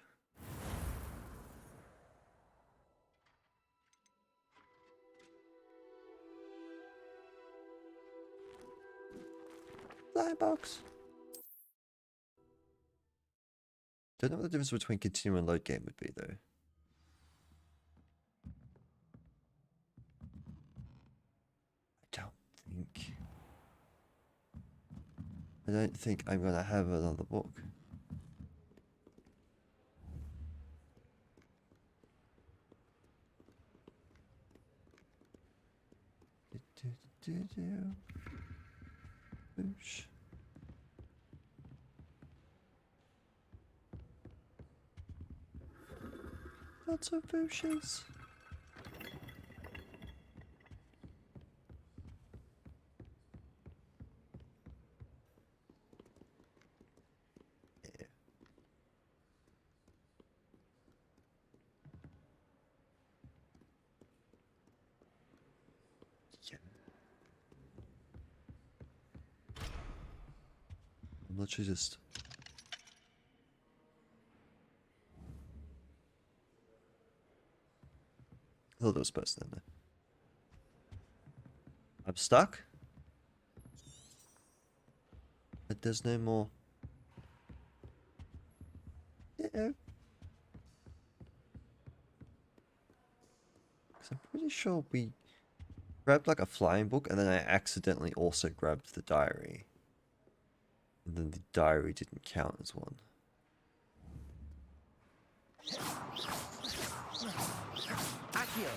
Box. Don't know what the difference between continue and load game would be though. I don't think I'm gonna have another book. Boosh. Lots of booshes. I'm literally just... I thought there was a person in there. I'm stuck? But there's no more... Yeah. Because I'm pretty sure we grabbed like a flying book and then I accidentally also grabbed the diary. And then the diary didn't count as one. Accio.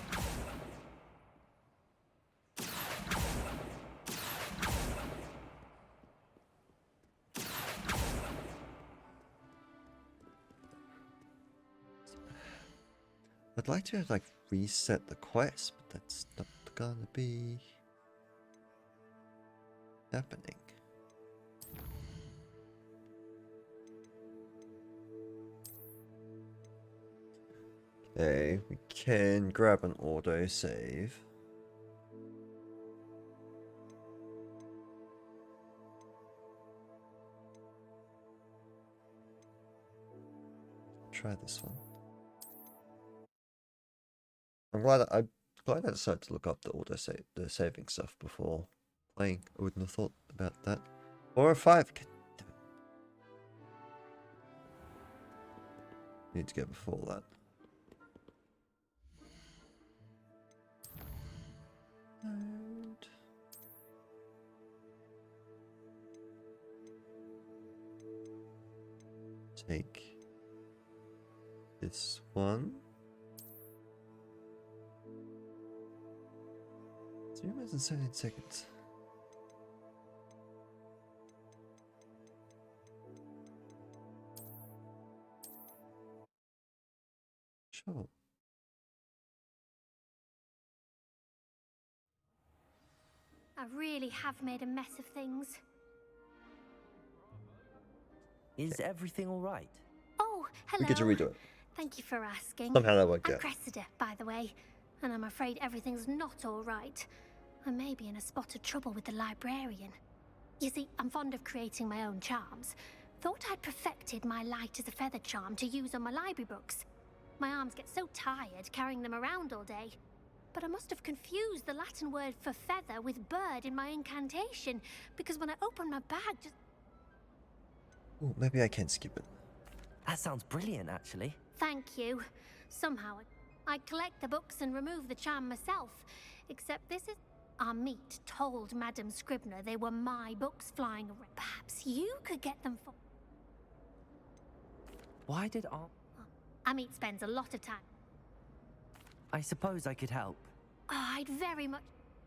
I'd like to like reset the quest, but that's not gonna be happening. Okay, we can grab an auto save. Try this one. I'm glad I decided to look up the saving stuff before playing. I wouldn't have thought about that. 405. Need to go before that. And take this one. 3 minutes and 17 seconds. Sure. I really have made a mess of things. Is everything all right? Oh, hello. We get to redo it. Thank you for asking. Somehow that worked I'm out. Cressida, by the way, and I'm afraid everything's not all right. I may be in a spot of trouble with the librarian. You see, I'm fond of creating my own charms. Thought I'd perfected my light as a feather charm to use on my library books. My arms get so tired carrying them around all day. But I must have confused the Latin word for feather with bird in my incantation, because when I opened my bag, just... Oh, maybe I can skip it. That sounds brilliant, actually. Thank you. Somehow, I collect the books and remove the charm myself. Except this is... Amit told Madame Scribner they were my books flying around. Perhaps you could get them for... Why did Amit spends a lot of time. I suppose I could help. Oh, I'd very much...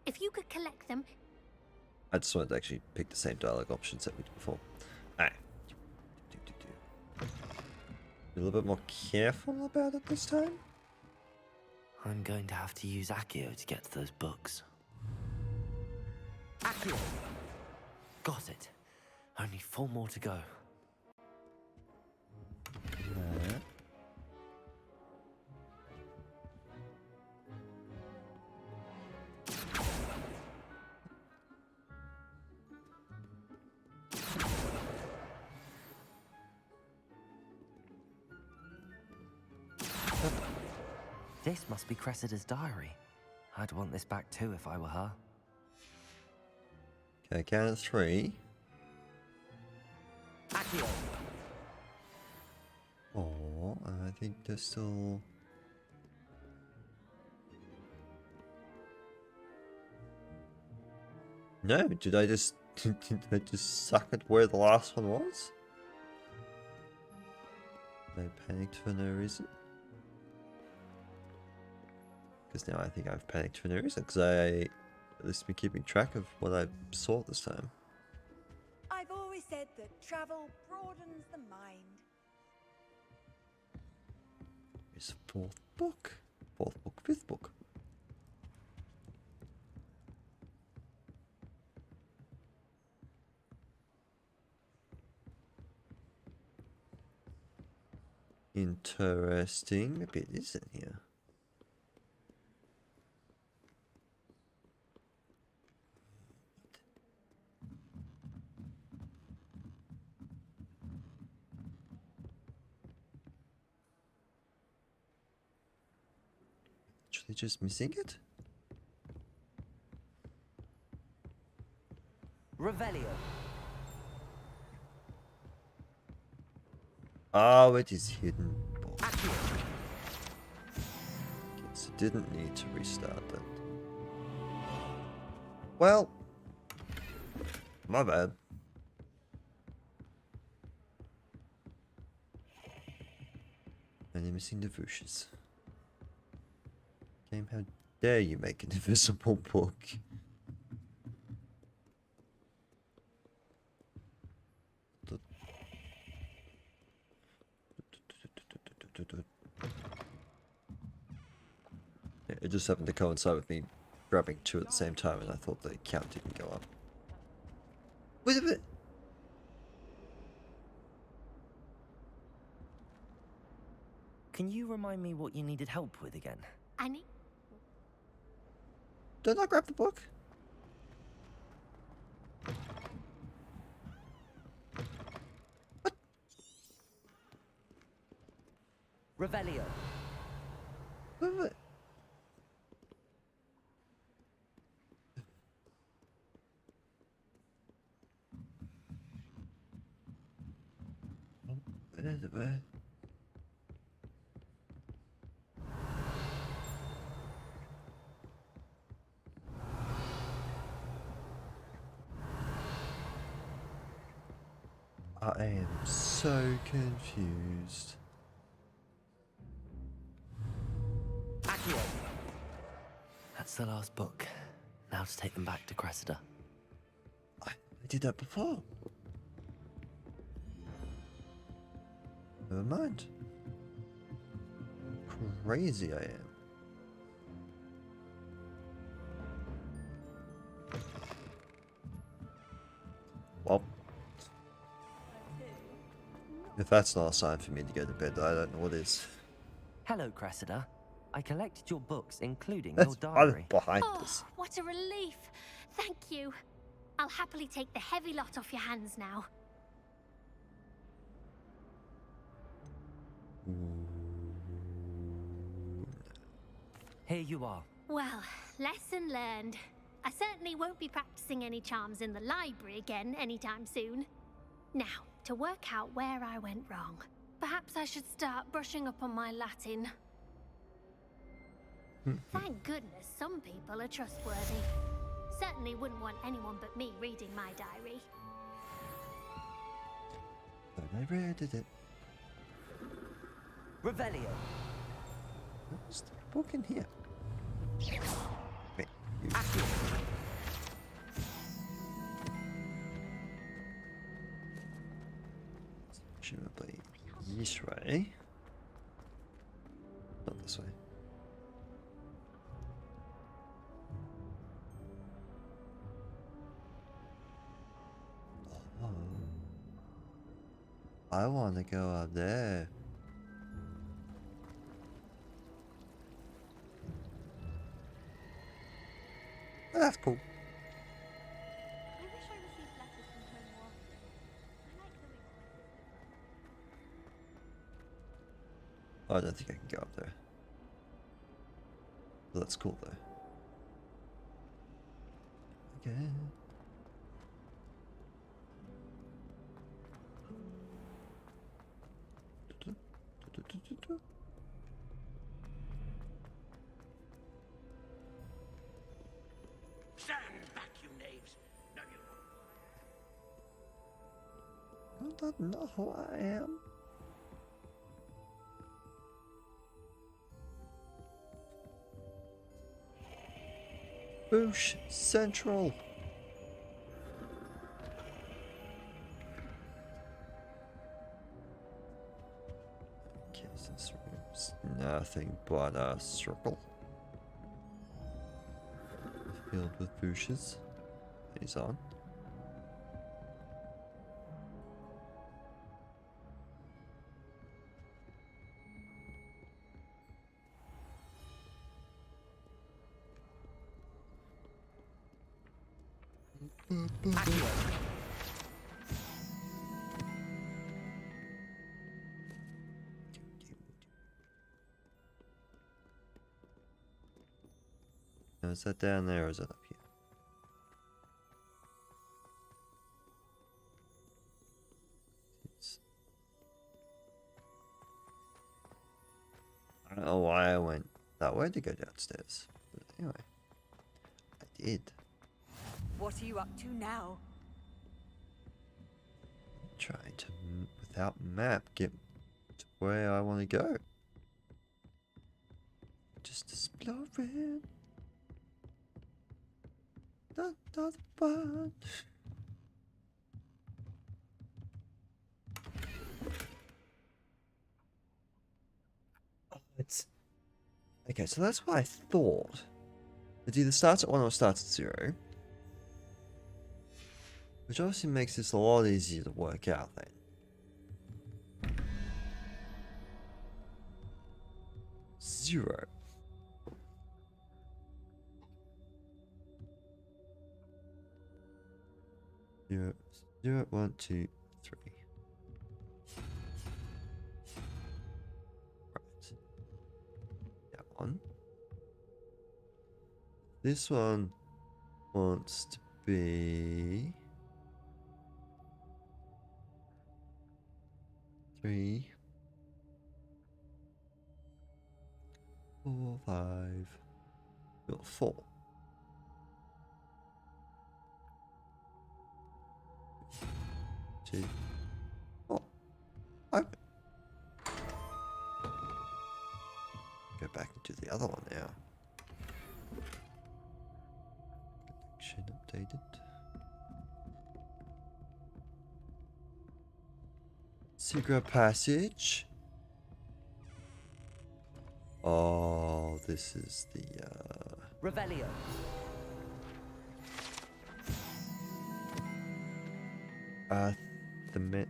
If you could collect them... I just wanted to actually pick the same dialogue options that we did before. Alright. Be a little bit more careful about it this time. I'm going to have to use Accio to get to those books. Accio! Got it. Only 4 more to go. This must be Cressida's diary. I'd want this back too if I were her. Okay, count of 3. Accio! Oh, I think there's still... No, did I just suck at where the last one was? I panicked for no reason. Because now I think I've panicked for no reason, because I at least been keeping track of what I saw this time. I've always said that travel broadens the mind. It's 4th book. 4th book, 5th book. Interesting. Maybe it is in here. Actually just missing it? Revelio. Oh, it is hidden. Guess it didn't need to restart that. Well, my bad. Only missing the Vushes. Game, how dare you make an invisible book? It just happened to coincide with me grabbing two at the same time, and I thought the count didn't go up. Wait a minute! Can you remind me what you needed help with again? I need. Did I grab the book? Revelio. Wait a minute. Where? I am so confused. Accio. That's the last book. Now to take them back to Cressida. I did that before. Never mind. Crazy I am. Well, if that's not a sign for me to go to bed, I don't know what is. Hello, Cressida. I collected your books, including That's your diary. behind Oh, us. what a relief! Thank you. I'll happily take the heavy lot off your hands now. Here you are. Well, lesson learned. I certainly won't be practicing any charms in the library again anytime soon. Now, to work out where I went wrong. Perhaps I should start brushing up on my Latin. Thank goodness some people are trustworthy. Certainly wouldn't want anyone but me reading my diary. But I read it. Revelio. What's the book in here? Wait, you. Presumably this way. Not this way. Oh. I want to go up there. That's cool. I wish I received letters from home more often. I like knowing what my sisters are. I don't think I can go up there. But that's cool though. Okay. Stand back, you knaves. No, you I don't know who I am. Boosh Central. Okay, this room's nothing but a circle filled with bushes. He's on. Now, is that down there or is that up here? I don't know why I went that way to go downstairs. But anyway, I did. What are you up to now? Trying to, without map, get to where I want to go. Just exploring. Not fun. Oh, Okay, so that's what I thought. It either starts at 1 or starts at 0. Which obviously makes this a lot easier to work out then. 0. Zero, 0, 1, 2, 3. Right. That one. This one wants to be 3, 4, 5, 4. 2, 4. Open. Go back and do the other one now. Connection updated. Secret passage. Oh, this is the Revelio.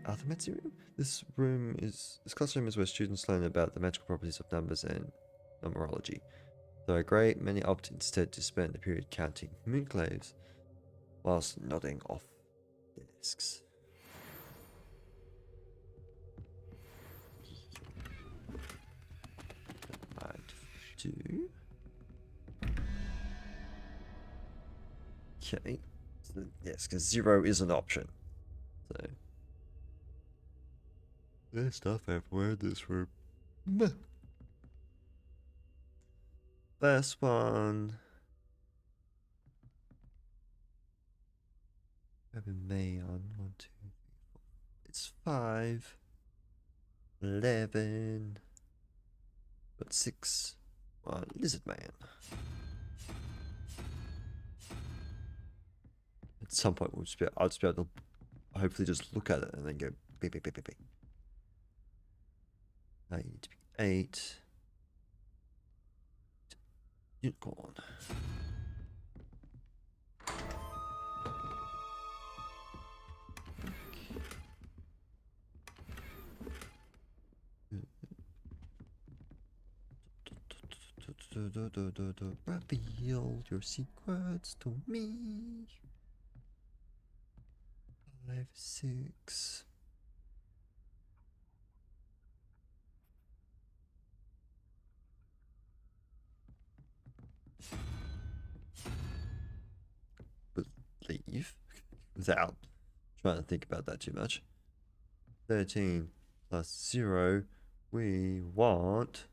Arithmetic room? This classroom is where students learn about the magical properties of numbers and numerology. Though a great many opt instead to spend the period counting moonclaves whilst nodding off desks. Might do. Okay. So, yes, because 0 is an option. So there's stuff everywhere in this room. Meh. First one. Having May on 1, 2, 3, 4. It's 5, 11, but 6. Lizard Man. At some point, I'll just be able to hopefully just look at it and then go beep, beep, beep, beep, beep. Now you need to be 8. Unicorn. Reveal your secrets to me. 5, 6. Believe without trying to think about that too much. 13 plus 0. We want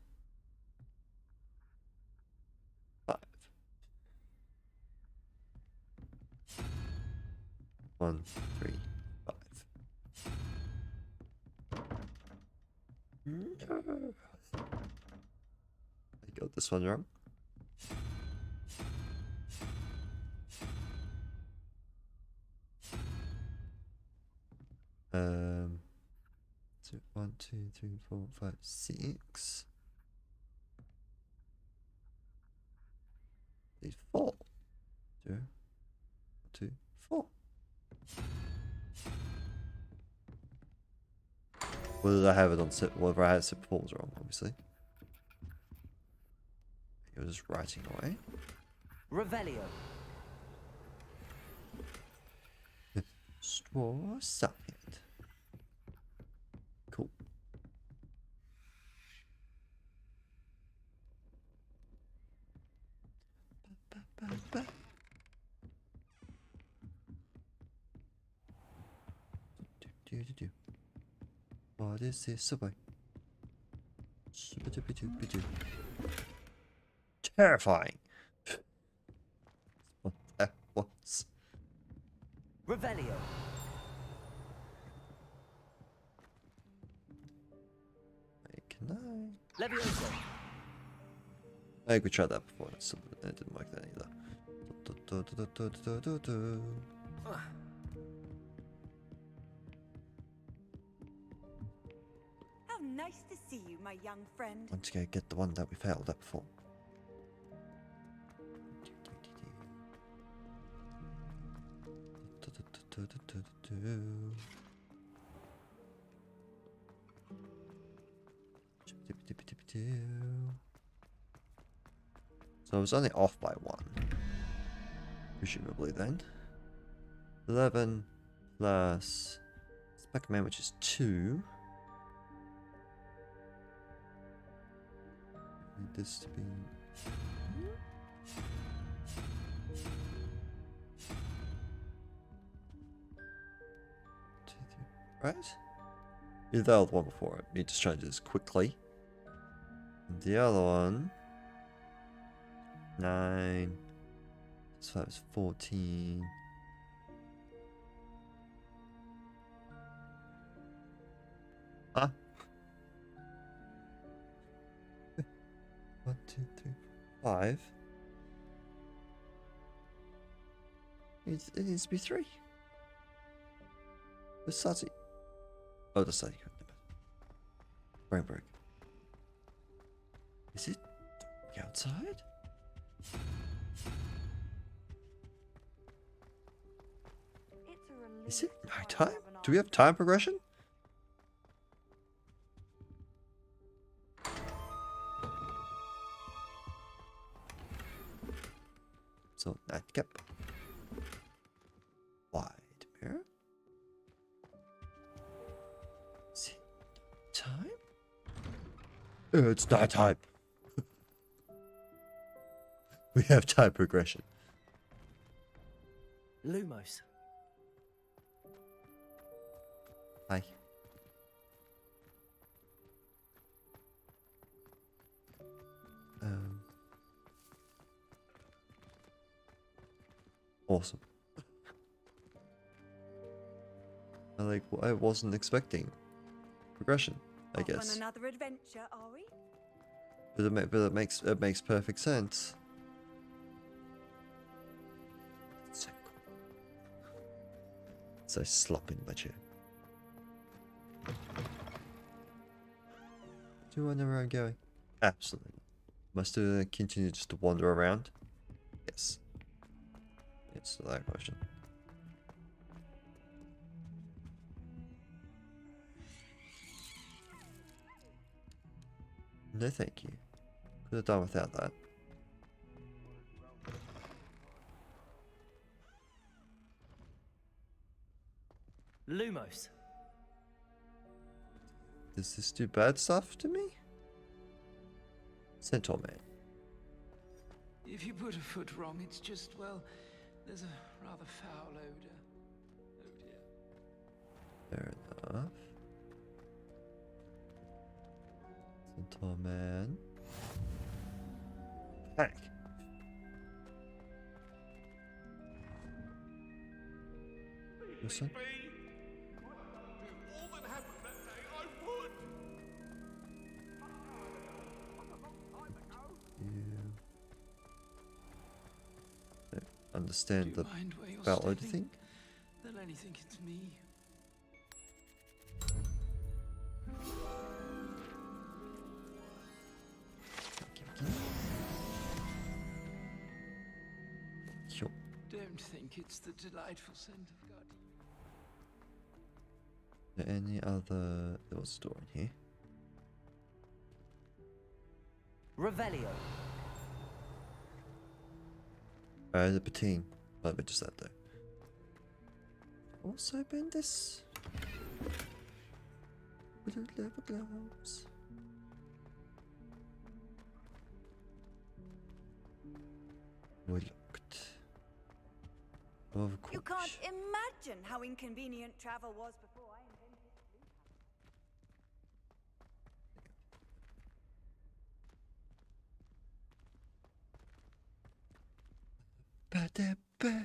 5. 1, 3, 5. No. I got this one wrong. So 1, 2, 3, 4, 5, 6. Need 4. 0, 2, 4. Whether I have it on set, whether I had set performance wrong, obviously. You're just writing away. Revelio. Straw Sapient. Cool. What is this subway? Terrifying. What that was. Revelio. Can Levioso. I think we tried that before. It didn't like that either. How nice to see you, my young friend. Want to go get the one that we failed at before. So I was only off by 1. Presumably then. 11 plus Spider-Man, which is 2. Need this to be... Right? Either that or the one before it. Me just trying to do this quickly. And the other one... 9. So that was 14. Huh? 1, 2, 3, 5. It needs to be 3. The Sati. Oh, the Sati. Brain break. Is it outside? Is it night time? Do we have time progression? So, nightcap. Wide mirror. Is it time? It's night time. We have time progression. Lumos. Hi. Awesome. I wasn't expecting progression, I Off on guess. another adventure, are we? But it makes perfect sense. So cool. So slop in my chair. Do I know where I'm going? Absolutely. Must I continue just to wander around? Yes. It's that question. No thank you. Could have done without that. Lumos. Does this do bad stuff to me? Centaur Man. If you put a foot wrong, it's just, well, there's a rather foul odor. Oh dear. Fair enough. Centaur Man. Heck. Listen. Understand the ballad thing. They'll only think it's me. Sure. Don't think it's the delightful scent of God. Any other... There was a door in here. Revelio. The patine. Let me just that though. Also been this. Without leather gloves. We're locked. Of course. You can't imagine how inconvenient travel was before I invented Ba-da-ba.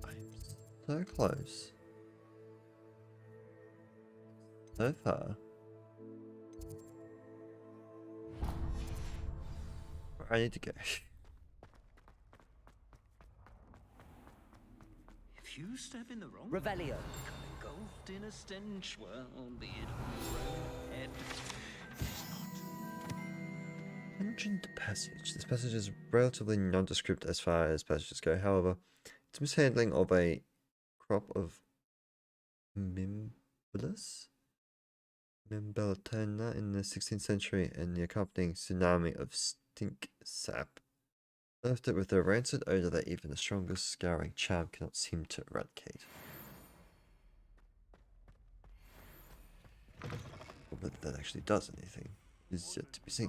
I'm so close. So far. Where I need to go. If you step in the wrong Revelio. engulfed in a stench, well, be it on your own head. It's not Legend Passage. This passage is relatively nondescript as far as passages go. However, its mishandling of a crop of Membelotana in the 16th century and the accompanying tsunami of stink sap left it with a rancid odor that even the strongest scouring charm cannot seem to eradicate. Whether that actually does anything is yet to be seen.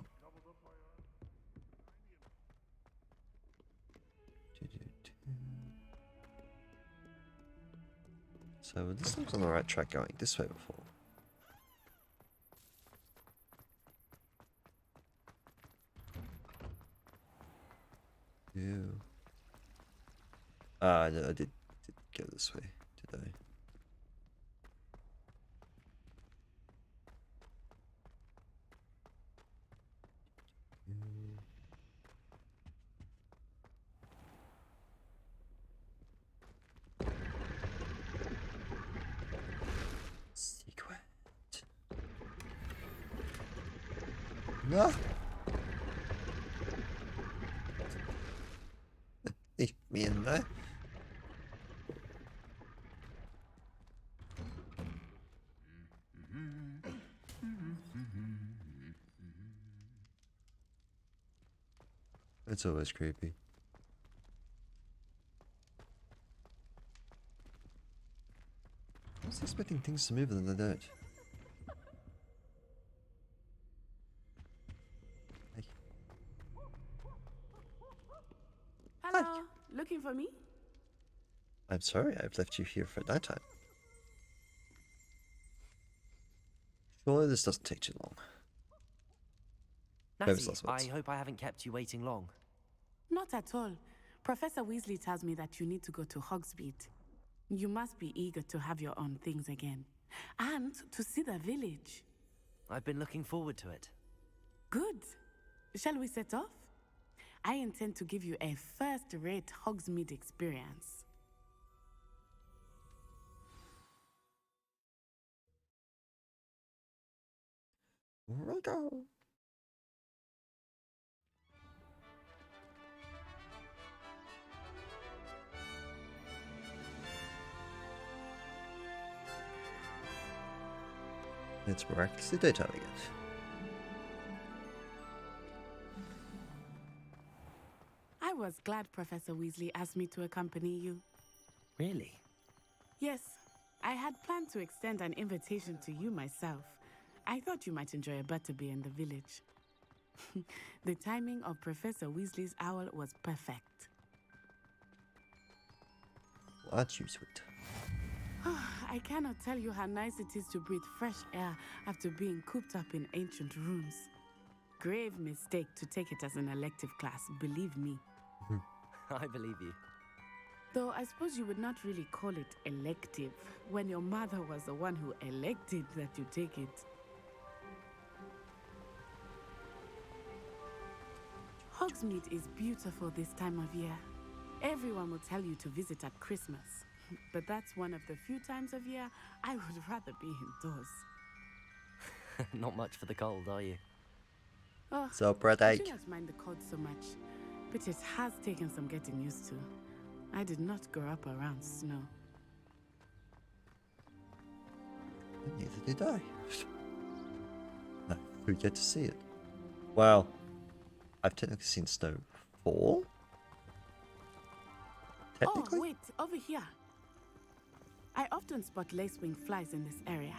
So this looks on the right track going this way before. Ew. Ah, no, I did go this way, did I? Secret. No. Leave me in there. It's always creepy. I was expecting things to move and they don't. Hey. Hello, looking for me? I'm sorry, I've left you here for nighttime. Surely this doesn't take too long. Natty, I hope I haven't kept you waiting long. Not at all. Professor Weasley tells me that you need to go to Hogsmeade. You must be eager to have your own things again. And to see the village. I've been looking forward to it. Good. Shall we set off? I intend to give you a first-rate Hogsmeade experience. Righto. It's miraculously daytime again. I was glad Professor Weasley asked me to accompany you. Really? Yes, I had planned to extend an invitation to you myself. I thought you might enjoy a butterbeer in the village. The timing of Professor Weasley's owl was perfect. Well, aren't you sweet? I cannot tell you how nice it is to breathe fresh air after being cooped up in ancient rooms. Grave mistake to take it as an elective class, believe me. I believe you. Though I suppose you would not really call it elective when your mother was the one who elected that you take it. Hogsmeade is beautiful this time of year. Everyone will tell you to visit at Christmas. But that's one of the few times of year I would rather be indoors. Not much for the cold, are you? Oh, So, Brad I Egg. do not mind the cold so much, but it has taken some getting used to. I did not grow up around snow. Neither did I. We get to see it. Well, I've technically seen snow fall. Technically? Oh, wait, over here. I often spot lacewing flies in this area.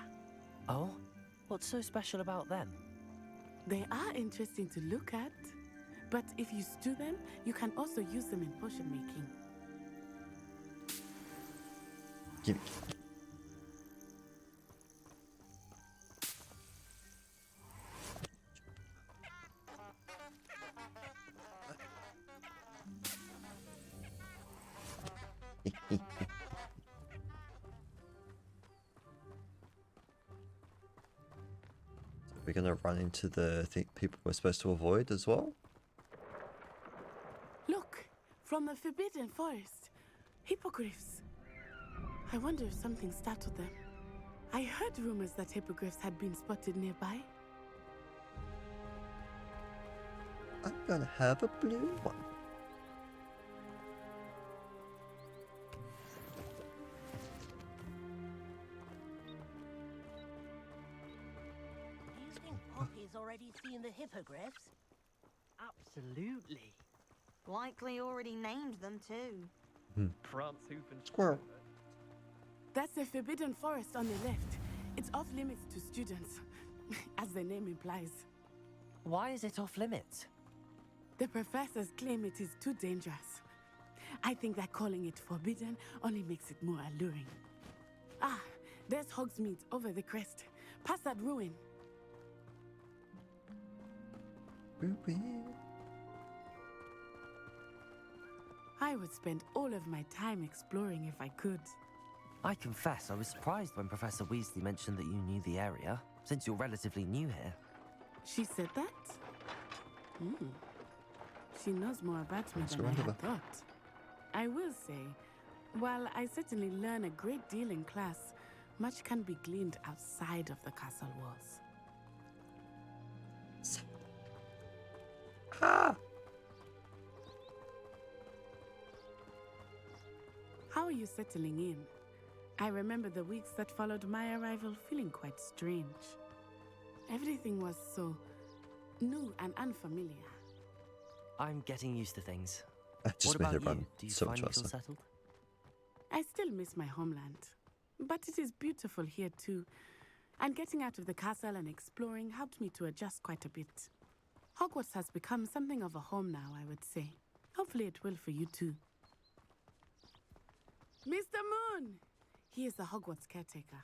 Oh? What's so special about them? They are interesting to look at, but if you stew them, you can also use them in potion making. Give me. We're gonna run into the people we're supposed to avoid as well. Look, from the Forbidden Forest. Hippogriffs. I wonder if something startled them. I heard rumors that hippogriffs had been spotted nearby. I'm gonna have a blue one. Do you think Poppy's already seen the hippogriffs? Absolutely. Likely already named them too. Prance, hoof, and Squirrel. That's the Forbidden Forest on the left. It's off limits to students, as the name implies. Why is it off limits? The professors claim it is too dangerous. I think that calling it forbidden only makes it more alluring. Ah, there's Hogsmeade over the crest. Past that ruin. I would spend all of my time exploring if I could. I confess I was surprised when Professor Weasley mentioned that you knew the area, since you're relatively new here. She said that? She knows more about me than I had thought. I will say, while I certainly learn a great deal in class, much can be gleaned outside of the castle walls. How are you settling in? I remember the weeks that followed my arrival feeling quite strange. Everything was so new and unfamiliar. I'm getting used to things. I just What made about it run you? Do you so find much you feel faster. settled? I still miss my homeland, but it is beautiful here too. And getting out of the castle and exploring helped me to adjust quite a bit. Hogwarts has become something of a home now, I would say. Hopefully it will for you too. Mr. Moon! He is the Hogwarts caretaker.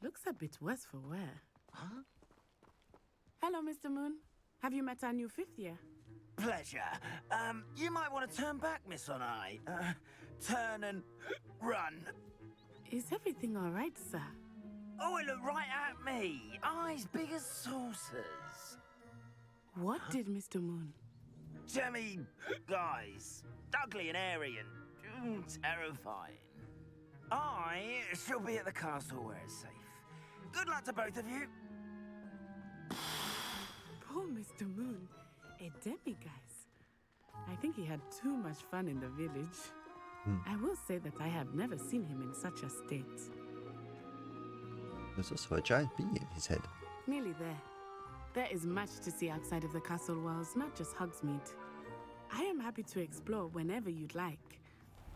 Looks a bit worse for wear. Huh? Hello, Mr. Moon. Have you met our new fifth year? Pleasure. You might want to turn back, Miss Onai. Turn and run. Is everything all right, sir? Oh, it looked right at me. Eyes big as saucers. What did Mr. Moon? Jemmy guys. Ugly and airy and terrifying. I shall be at the castle where it's safe. Good luck to both of you. Poor Mr. Moon. A demiguise. I think he had too much fun in the village. I will say that I have never seen him in such a state. There's also a giant bee in his head. Nearly there. There is much to see outside of the castle walls, not just Hogsmeade. I am happy to explore whenever you'd like.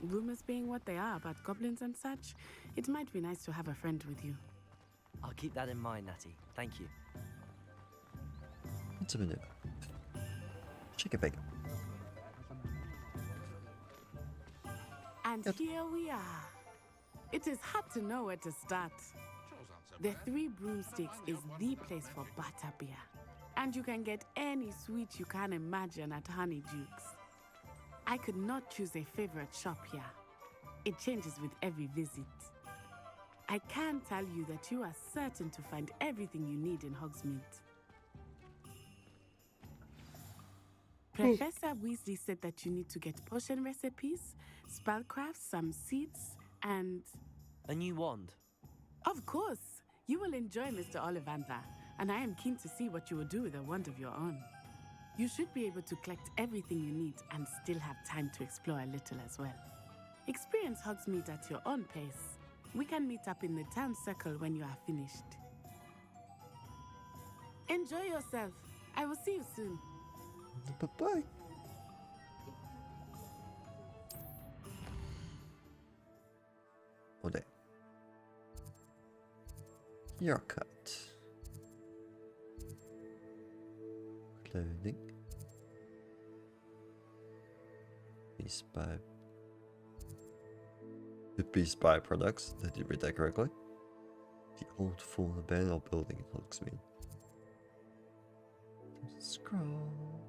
Rumors being what they are about goblins and such, it might be nice to have a friend with you. I'll keep that in mind, Natty. Thank you. It's a maneuver. Chicken bacon. And here we are. It is hard to know where to start. The Three Broomsticks is the place for butterbeer. And you can get any sweet you can imagine at Honeydukes. I could not choose a favorite shop here. It changes with every visit. I can tell you that you are certain to find everything you need in Hogsmeade. Professor Weasley said that you need to get potion recipes, spellcrafts, some seeds, and... A new wand? Of course! You will enjoy Mr. Ollivander, and I am keen to see what you will do with a wand of your own. You should be able to collect everything you need and still have time to explore a little as well. Experience Hogsmeade at your own pace. We can meet up in the town circle when you are finished. Enjoy yourself. I will see you soon. Bye-bye. Ode. Haircut. Clothing. Beast by. The Beast by products. Did you read that correctly? The old fallen abandoned building in Hogsmeade. Scrolls.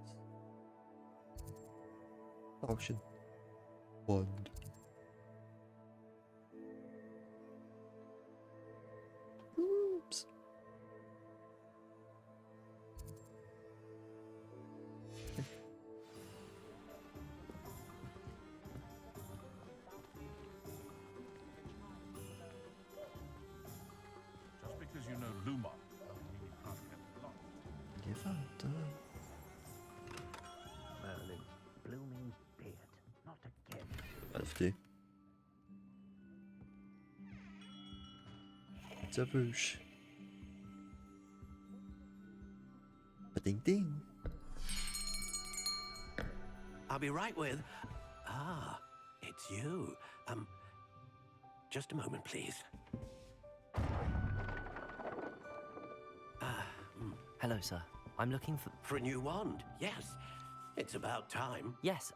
Potion. Wand. Oops. Just because you know Lumos doesn't mean you can't get along. Give up. Have to. It's a boosh. Ding ding. I'll be right with. Ah, it's you. Just a moment, please. Hello, sir. I'm looking for... For a new wand, yes. It's about time. Yes,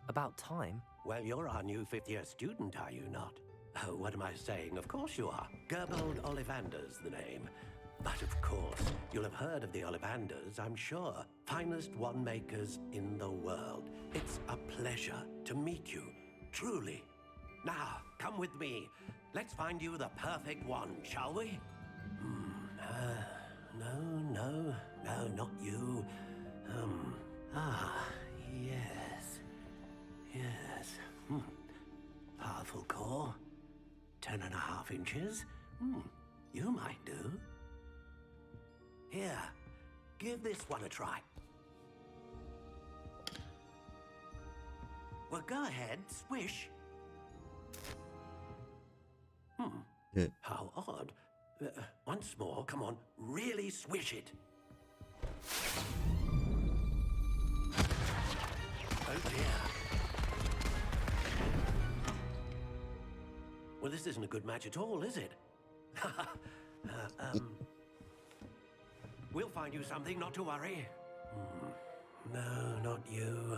about time? Well, you're our new fifth-year student, are you not? Oh, what am I saying? Of course you are. Gerbold Ollivander's the name. But of course, you'll have heard of the Ollivanders, I'm sure. Finest wand makers in the world. It's a pleasure to meet you, truly. Now, come with me. Let's find you the perfect wand, shall we? No, not you. Yes. Powerful core. 10.5 inches. You might do. Here, give this one a try. Well, go ahead, swish. Yeah. How odd. Once more, come on, really swish it. Oh dear. Well, this isn't a good match at all, is it? We'll find you something, not to worry. No, not you.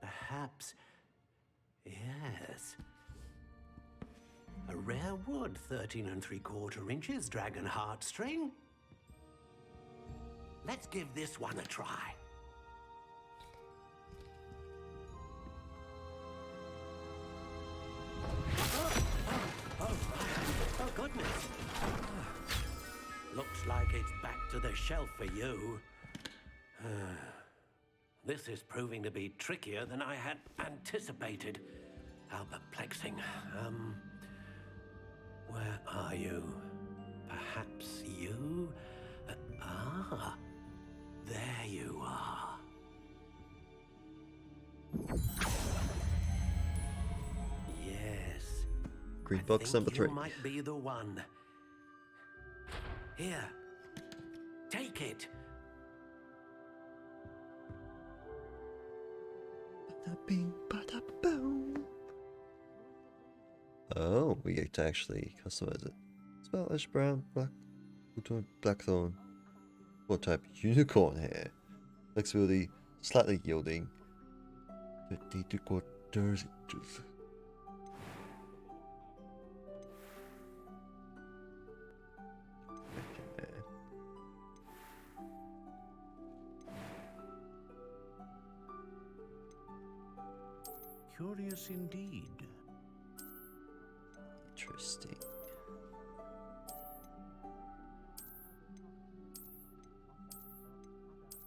Perhaps. Yes. A rare wood, 13 3/4 inches, dragon heartstring. Let's give this one a try. Oh, goodness. Looks like it's back to the shelf for you. This is proving to be trickier than I had anticipated. How perplexing. Where are you? Perhaps you? There you are. Yes. Green I box think number 3. You might be the one. Here. Take it. Bada-bing, bada-boom. Oh, we get to actually customize it. Spell ash brown, blackthorn, what type unicorn hair. Flexibility, slightly yielding. 50 3/4 inches. Curious indeed. Interesting.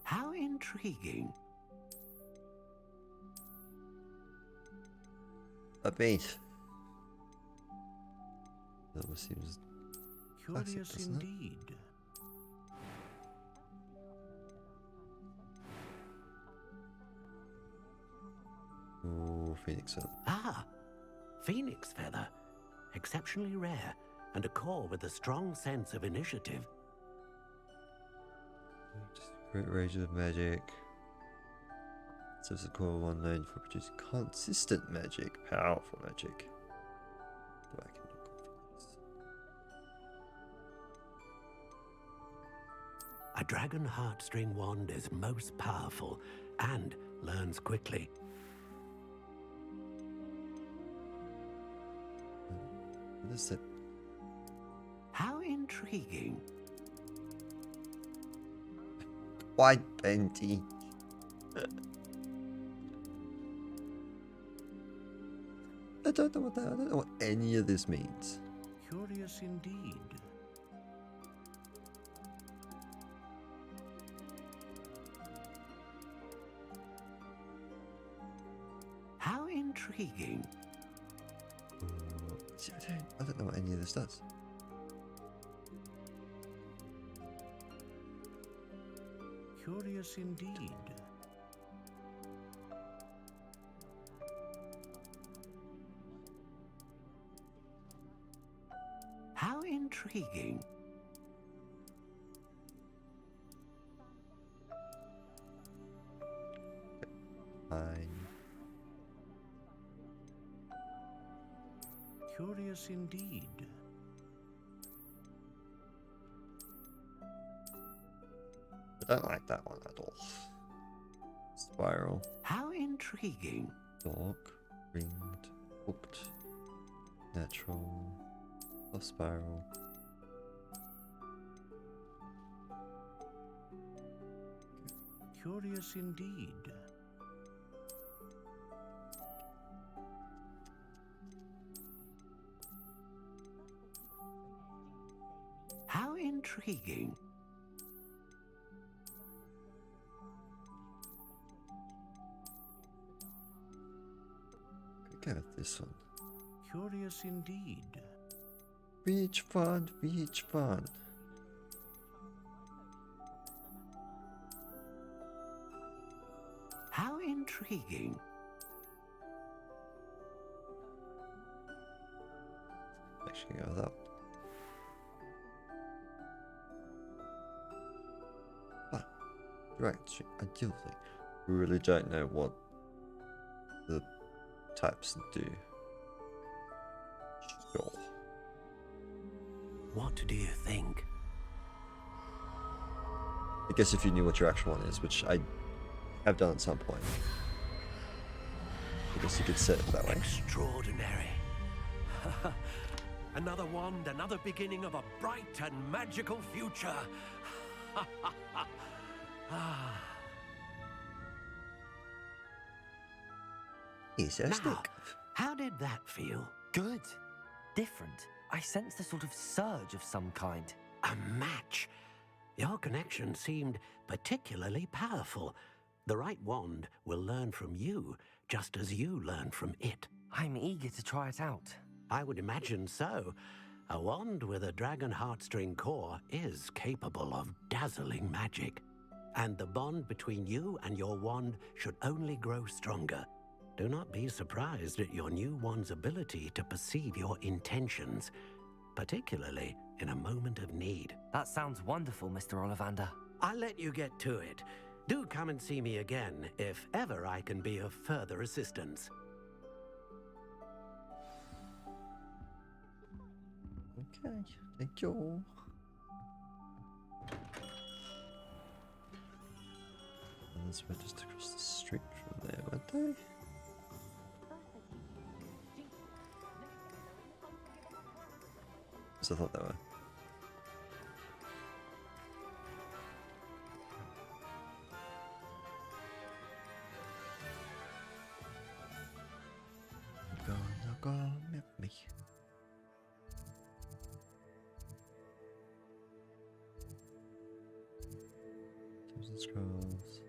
How intriguing. A beat. That almost seems classic, Curious doesn't it? indeed. Oh, phoenix feather. Ah, phoenix feather. Exceptionally rare, and a core with a strong sense of initiative. Great range of magic. Serves a core one known for producing consistent magic, powerful magic. Though I can look for this. A dragon heartstring wand is most powerful and learns quickly. What is it? How intriguing. White Benty. I don't know what any of this means. Curious indeed. How intriguing. See, I don't know what any of this does. Curious indeed. intriguing. Fine. Curious indeed. I don't like that one at all. Spiral. How intriguing. Dark. Ringed. Hooked. Natural. Or spiral. Curious indeed. How intriguing. Go with this one. Curious indeed. Which one? Which one? How intriguing. Actually, go with that. But, right, ideally, we really don't know what the types do. Sure. What do you think? I guess if you knew what your actual one is, which I have done at some point, I guess you could set it that way. Extraordinary. Another wand, another beginning of a bright and magical future. He's a Now, stick. how did that feel? Good. Different. I sensed a sort of surge of some kind. A match. Your connection seemed particularly powerful. The right wand will learn from you, just as you learn from it. I'm eager to try it out. I would imagine so. A wand with a dragon heartstring core is capable of dazzling magic. And the bond between you and your wand should only grow stronger. Do not be surprised at your new wand's ability to perceive your intentions, particularly in a moment of need. That sounds wonderful, Mr. Ollivander. I'll let you get to it. Do come and see me again if ever I can be of further assistance. Okay, thank you. And this were just across the street from there, weren't they? So I thought they were. Gonna go with me. Times and scrolls.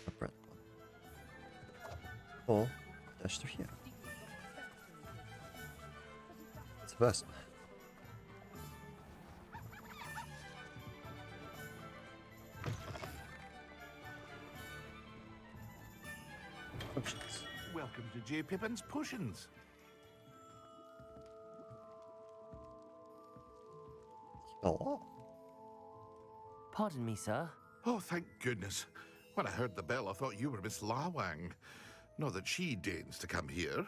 A bread one. Or dash through here. It's the first one. Potions. Welcome to J. Pippin's Potions. Oh. Pardon me, sir. Oh, thank goodness. When I heard the bell, I thought you were Miss Lawang. Not that she deigns to come here.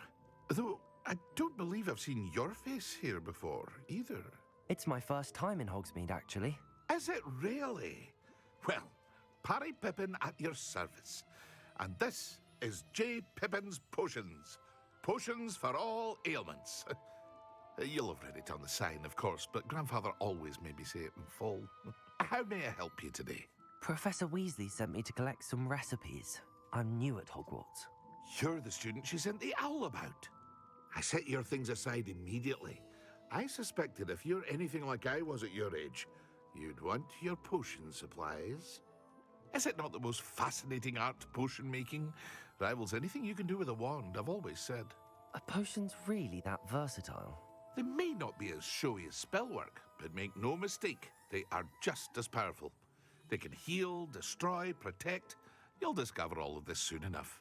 Though, I don't believe I've seen your face here before, either. It's my first time in Hogsmeade, actually. Is it really? Well, Parry Pippin at your service. And this is J. Pippin's Potions. Potions for all ailments. You'll have read it on the sign, of course, but Grandfather always made me say it in full. How may I help you today? Professor Weasley sent me to collect some recipes. I'm new at Hogwarts. You're the student she sent the owl about. I set your things aside immediately. I suspected if you're anything like I was at your age, you'd want your potion supplies. Is it not the most fascinating art, potion making? Rivals anything you can do with a wand, I've always said. Are potions really that versatile? They may not be as showy as spellwork, but make no mistake, they are just as powerful. They can heal, destroy, protect. You'll discover all of this soon enough.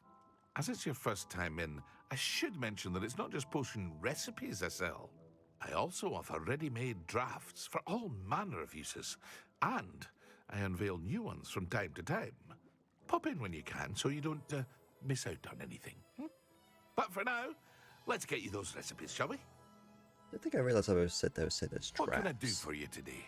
As it's your first time in, I should mention that it's not just potion recipes I sell. I also offer ready-made drafts for all manner of uses, and I unveil new ones from time to time. Pop in when you can so you don't miss out on anything. But for now, let's get you those recipes, shall we? I think I realized I said those as What can I do traps. for you today?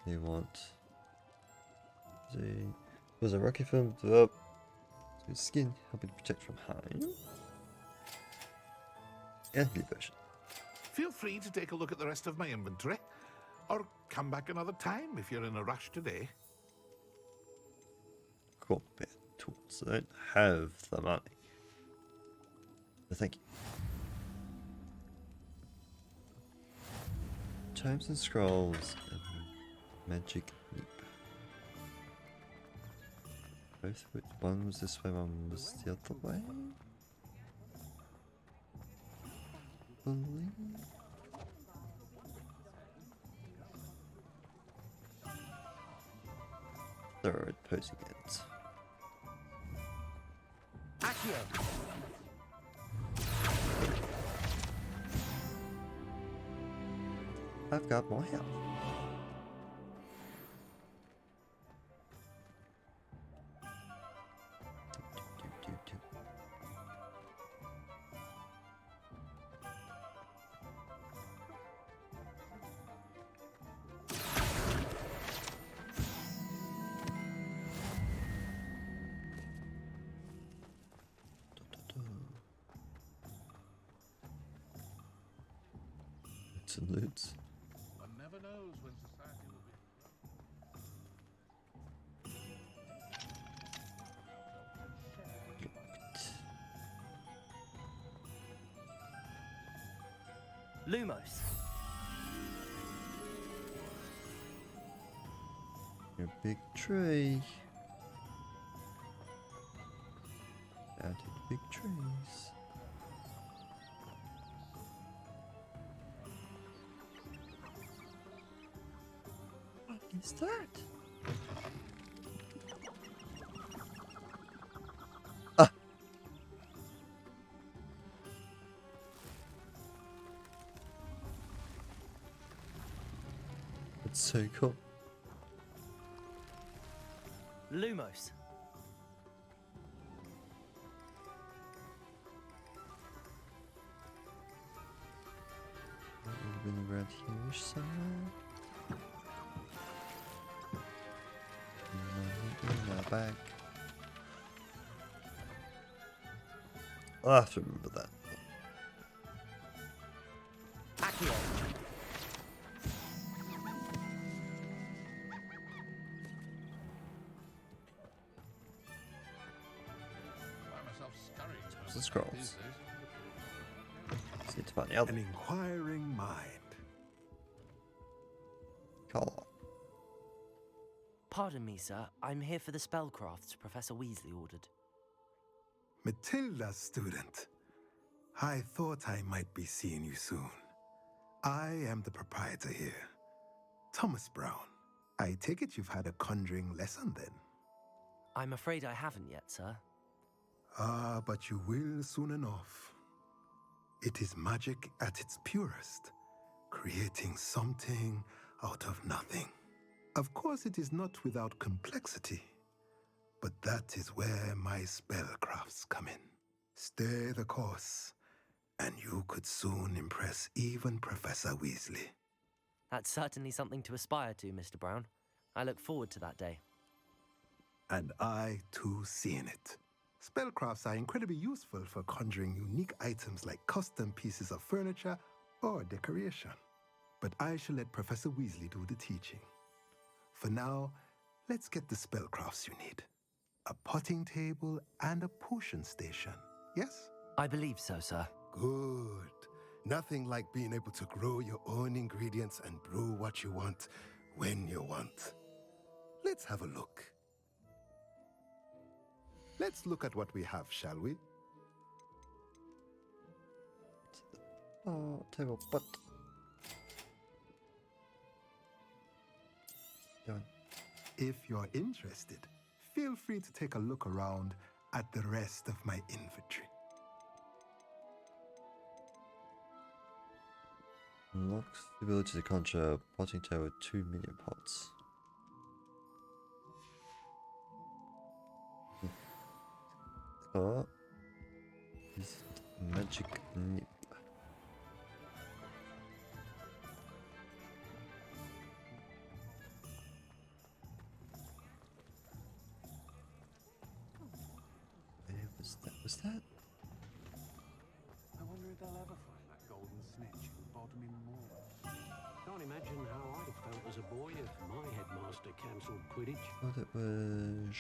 You want the was a rocky film develop skin helping to protect from harm. And heal version. Feel free to take a look at the rest of my inventory, or come back another time if you're in a rush today. Combat tools. I don't have the money. But thank you. Times and scrolls and magic loop. Both which one was this way, one was the other way? Believe. Third posing it. Accio! I've got more health. It's a loot. One never knows when society will be. Lumos. Your big tree. Out of big trees. What is that? Ah. It's so cool. Lumos. That would have been around here somewhere. Money in our bag. I'll have to remember that. Accio! The scrolls. See to find the other. An inquiring mind. Color. Pardon me, sir. I'm here for the spellcrafts Professor Weasley ordered. Matilda's student. I thought I might be seeing you soon. I am the proprietor here, Thomas Brown. I take it you've had a conjuring lesson then? I'm afraid I haven't yet, sir. Ah, but you will soon enough. It is magic at its purest, creating something out of nothing. Of course, it is not without complexity, but that is where my spellcrafts come in. Stay the course, and you could soon impress even Professor Weasley. That's certainly something to aspire to, Mr. Brown. I look forward to that day. And I, too, seeing it. Spellcrafts are incredibly useful for conjuring unique items like custom pieces of furniture or decoration. But I shall let Professor Weasley do the teaching. For now, let's get the spellcrafts you need. A potting table and a potion station, yes? I believe so, sir. Good. Nothing like being able to grow your own ingredients and brew what you want when you want. Let's have a look. Let's look at what we have, shall we? Oh, table, but Going. If you're interested, feel free to take a look around at the rest of my inventory. Unlocks the ability to conjure a potting tail with 2 million pots. Oh, is magic nip. Where was that? Was that? I wonder if they'll ever find that golden snitch in Bodmin Moor. Can't imagine how I'd have felt as a boy if my headmaster cancelled Quidditch. What it was?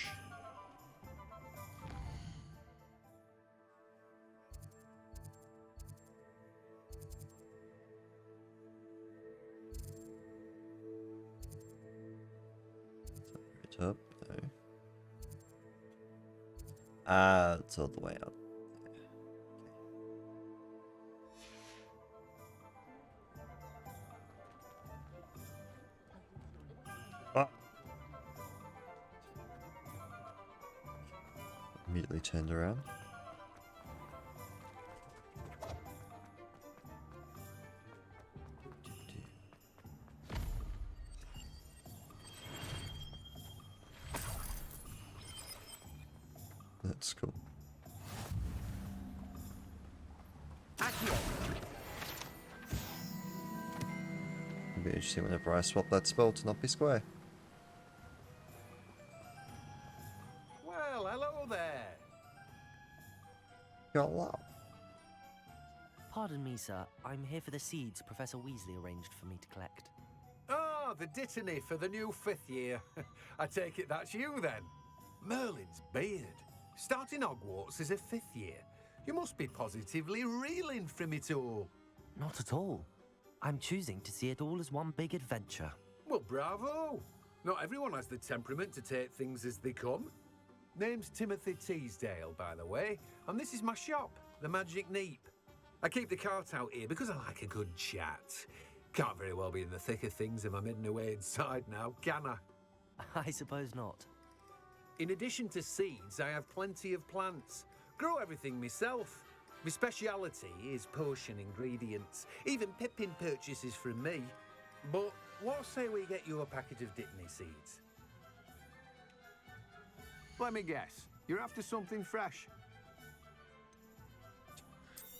Is that right up? No. Ah, it's all the way up. Ah. Immediately turned around. That's cool. It'll be interesting whenever I swap that spell to not be square. Well, hello there. Hello. Pardon me, sir. I'm here for the seeds Professor Weasley arranged for me to collect. Ah, the dittany for the new 5th year. I take it that's you then. Merlin's beard. Starting Hogwarts as a 5th year. You must be positively reeling from it all. Not at all. I'm choosing to see it all as one big adventure. Well, bravo. Not everyone has the temperament to take things as they come. Name's Timothy Teasdale, by the way, and this is my shop, the Magic Neep. I keep the cart out here because I like a good chat. Can't very well be in the thick of things if I'm hidden away inside now, can I? I suppose not. In addition to seeds, I have plenty of plants. Grow everything myself. My speciality is potion ingredients. Even Pippin purchases from me. But what say we get you a packet of Dittany seeds? Let me guess. You're after something fresh.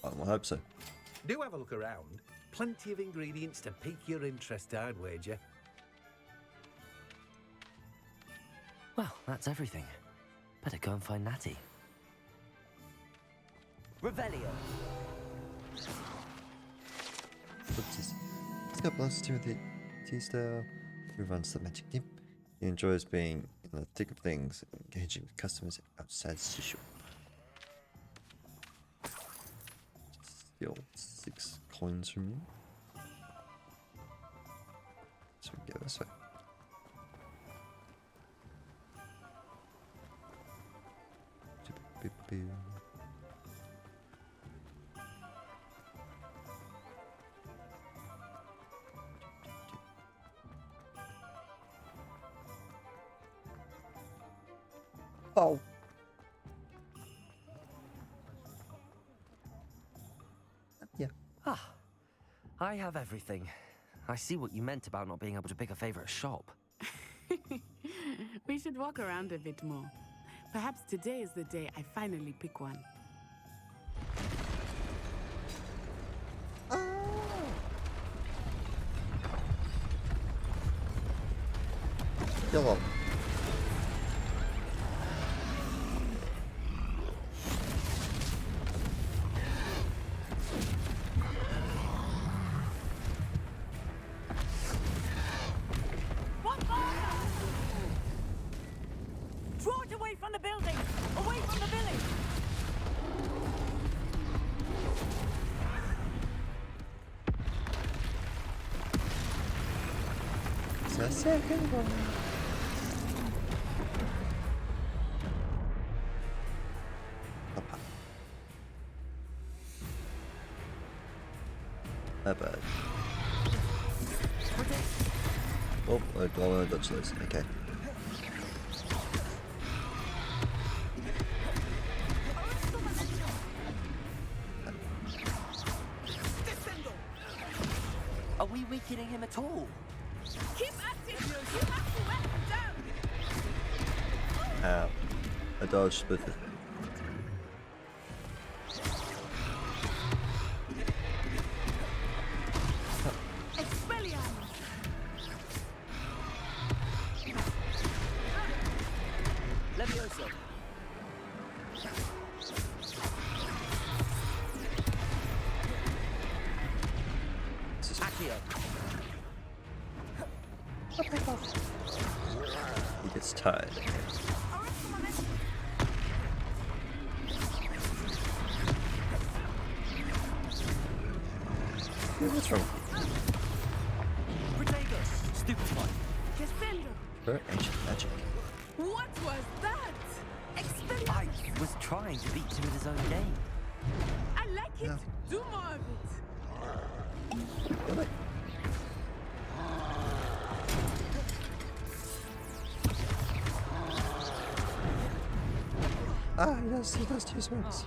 I hope so. Do have a look around. Plenty of ingredients to pique your interest, I'd wager. Well, that's everything. Better go and find Natty. Revelio. Oopsies. Let's go blast Timothy Teasdale, who runs the Magic Nip. He enjoys being in the thick of things, engaging with customers outside the shop. Steal 6 coins from you. So we can go this way. Oh. Yeah. Ah, I have everything. I see what you meant about not being able to pick a favorite shop. We should walk around a bit more. Perhaps today is the day I finally pick one. Yellow. Draw it away from the building! Away from the village! It's a second one. Not bad. Oh, I don't want to touch those. Okay. Are we weakening him at all? Keep at it! You have to let him down! Ow. I dodged, but Expelliarmus! Levioso. Accio. he gets tired. What's wrong? Protego. Stupefy. Defender! Very ancient magic. What was that? I Expelliarmus! was trying to beat him with his own game. I like it! Yeah. Do more of it! Really? Ah, he does two swords.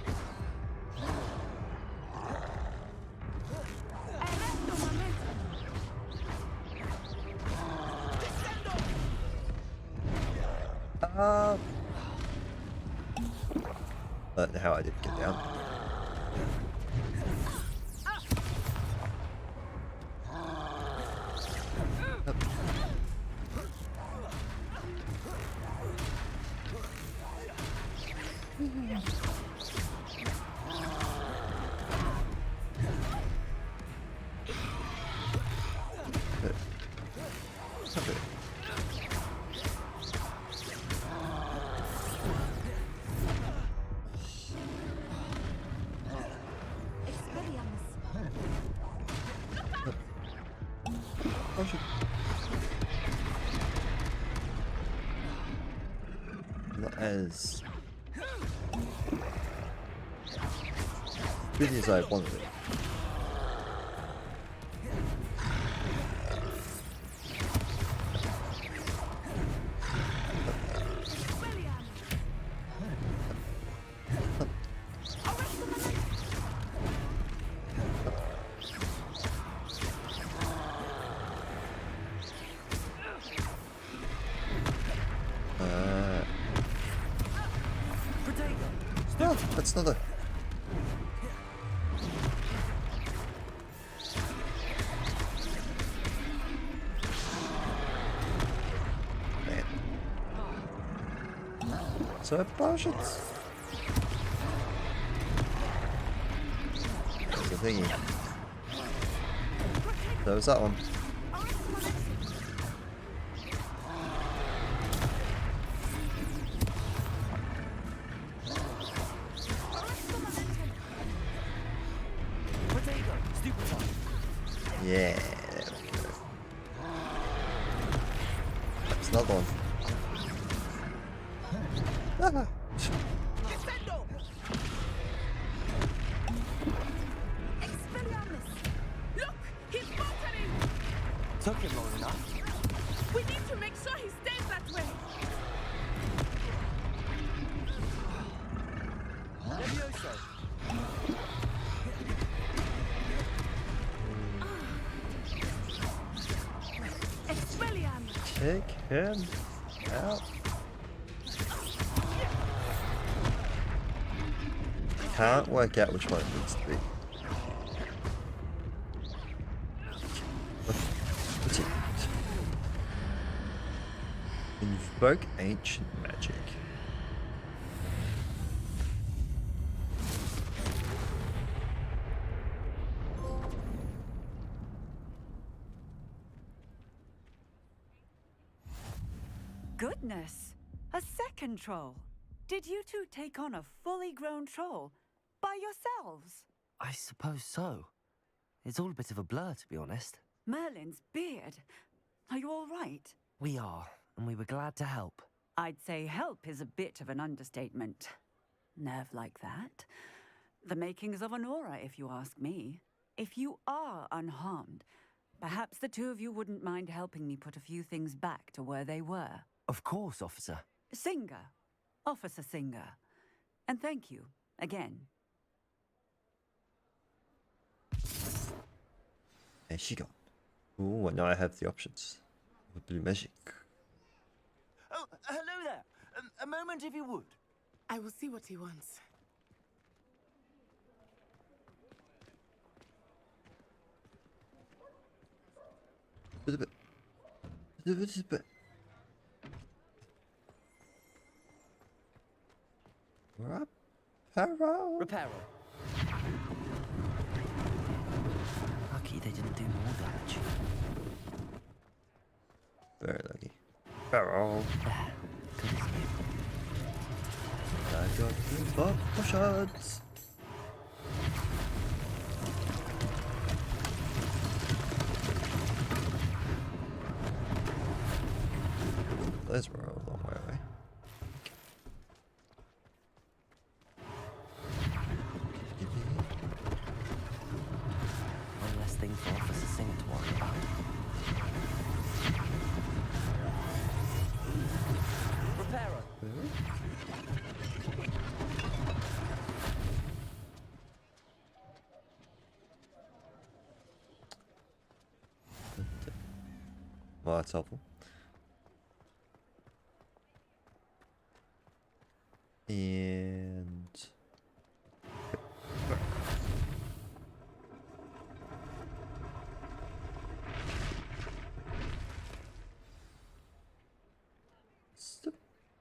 How I didn't get down. Oh shit. Not as speedy as I wanted it. No, that's not a... Man. So I push it. There's the thingy. There was that one. Yeah, there we go. That's another one. Ah. Look! He's faltering! Took him long enough. We need to make sure he stays that way! Levioso. Expelliarmus! Kick him out. Can't work out which one it needs to be. What's it? Invoke ancient magic. Goodness! A second troll! Did you two take on a fully grown troll? By yourselves? I suppose so. It's all a bit of a blur, to be honest. Merlin's beard. Are you all right? We are, and we were glad to help. I'd say help is a bit of an understatement. Nerve like that. The makings of an aura, if you ask me. If you are unharmed, Perhaps the two of you wouldn't mind helping me put a few things back to where they were. Of course, officer. Singer. Officer Singer. And thank you, again. And she gone. Ooh, and now I have the options of blue magic. Oh, hello there. A moment if you would. I will see what he wants. Reparo. Lucky they didn't do more damage. Very lucky. Barrel. Good as new. I got the potions. Those were a long way away. One less thing for Officer Singer to worry about. Reparo. Well, that's helpful. And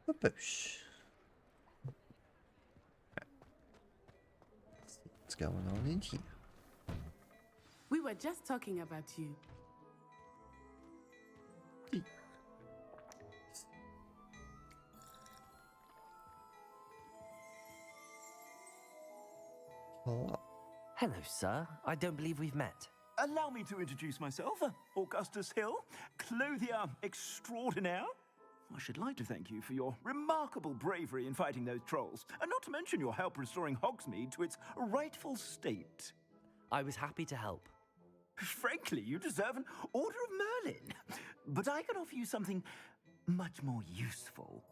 a bush. What's going on in here? We were just talking about you. Oh. Hello, sir. I don't believe we've met. Allow me to introduce myself, Augustus Hill, clothier extraordinaire. I should like to thank you for your remarkable bravery in fighting those trolls, and not to mention your help restoring Hogsmeade to its rightful state. I was happy to help. Frankly, you deserve an Order of Merlin. But I can offer you something much more useful.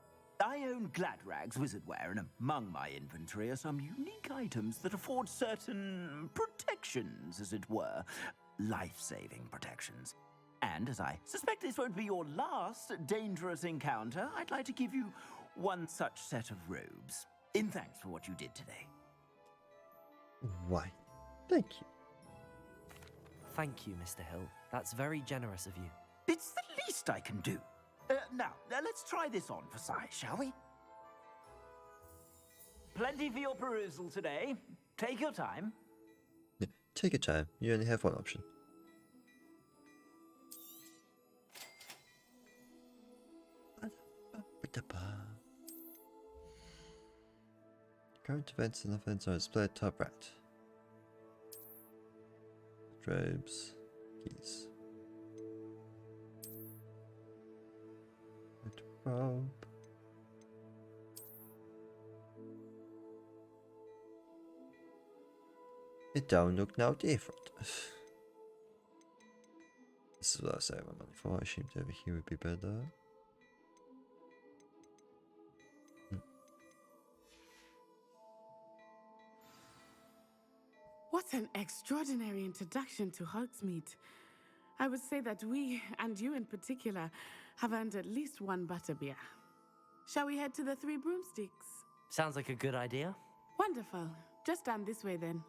I own Gladrag's wizardware, and among my inventory are some unique items that afford certain protections, as it were. Life-saving protections. And as I suspect this won't be your last dangerous encounter, I'd like to give you one such set of robes, in thanks for what you did today. Why? Thank you. Thank you, Mr. Hill. That's very generous of you. It's the least I can do. Now, let's try this on for size, shall we? Plenty for your perusal today. Take your time. Yeah, take your time. You only have one option. Current events and events are displayed top right. Robes, keys. Robe. It don't look now different. This is what I save my money for. I assumed over here would be better. What an extraordinary introduction to Hogsmeade. I would say that we, and you in particular, have earned at least one butterbeer. Shall we head to the Three Broomsticks? Sounds like a good idea. Wonderful. Just down this way then.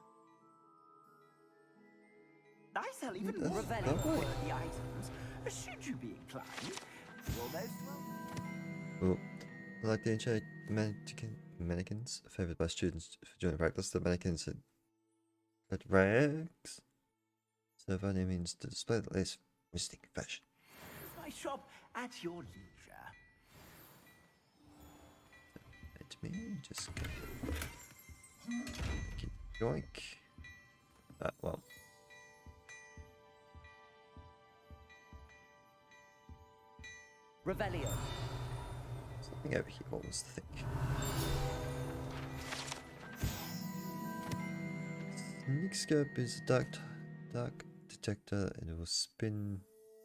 I sell even more value-worthy items, should you be inclined. You're most welcome. Oh, like the ancient mannequins favored by students for joining practice, the mannequins at rags. So that means to display the latest mystic fashion. My shop at your leisure. Let me just keep going. Well. Revelio. Something over here, what was the thing? Sneak scope is a dark detector. It will spin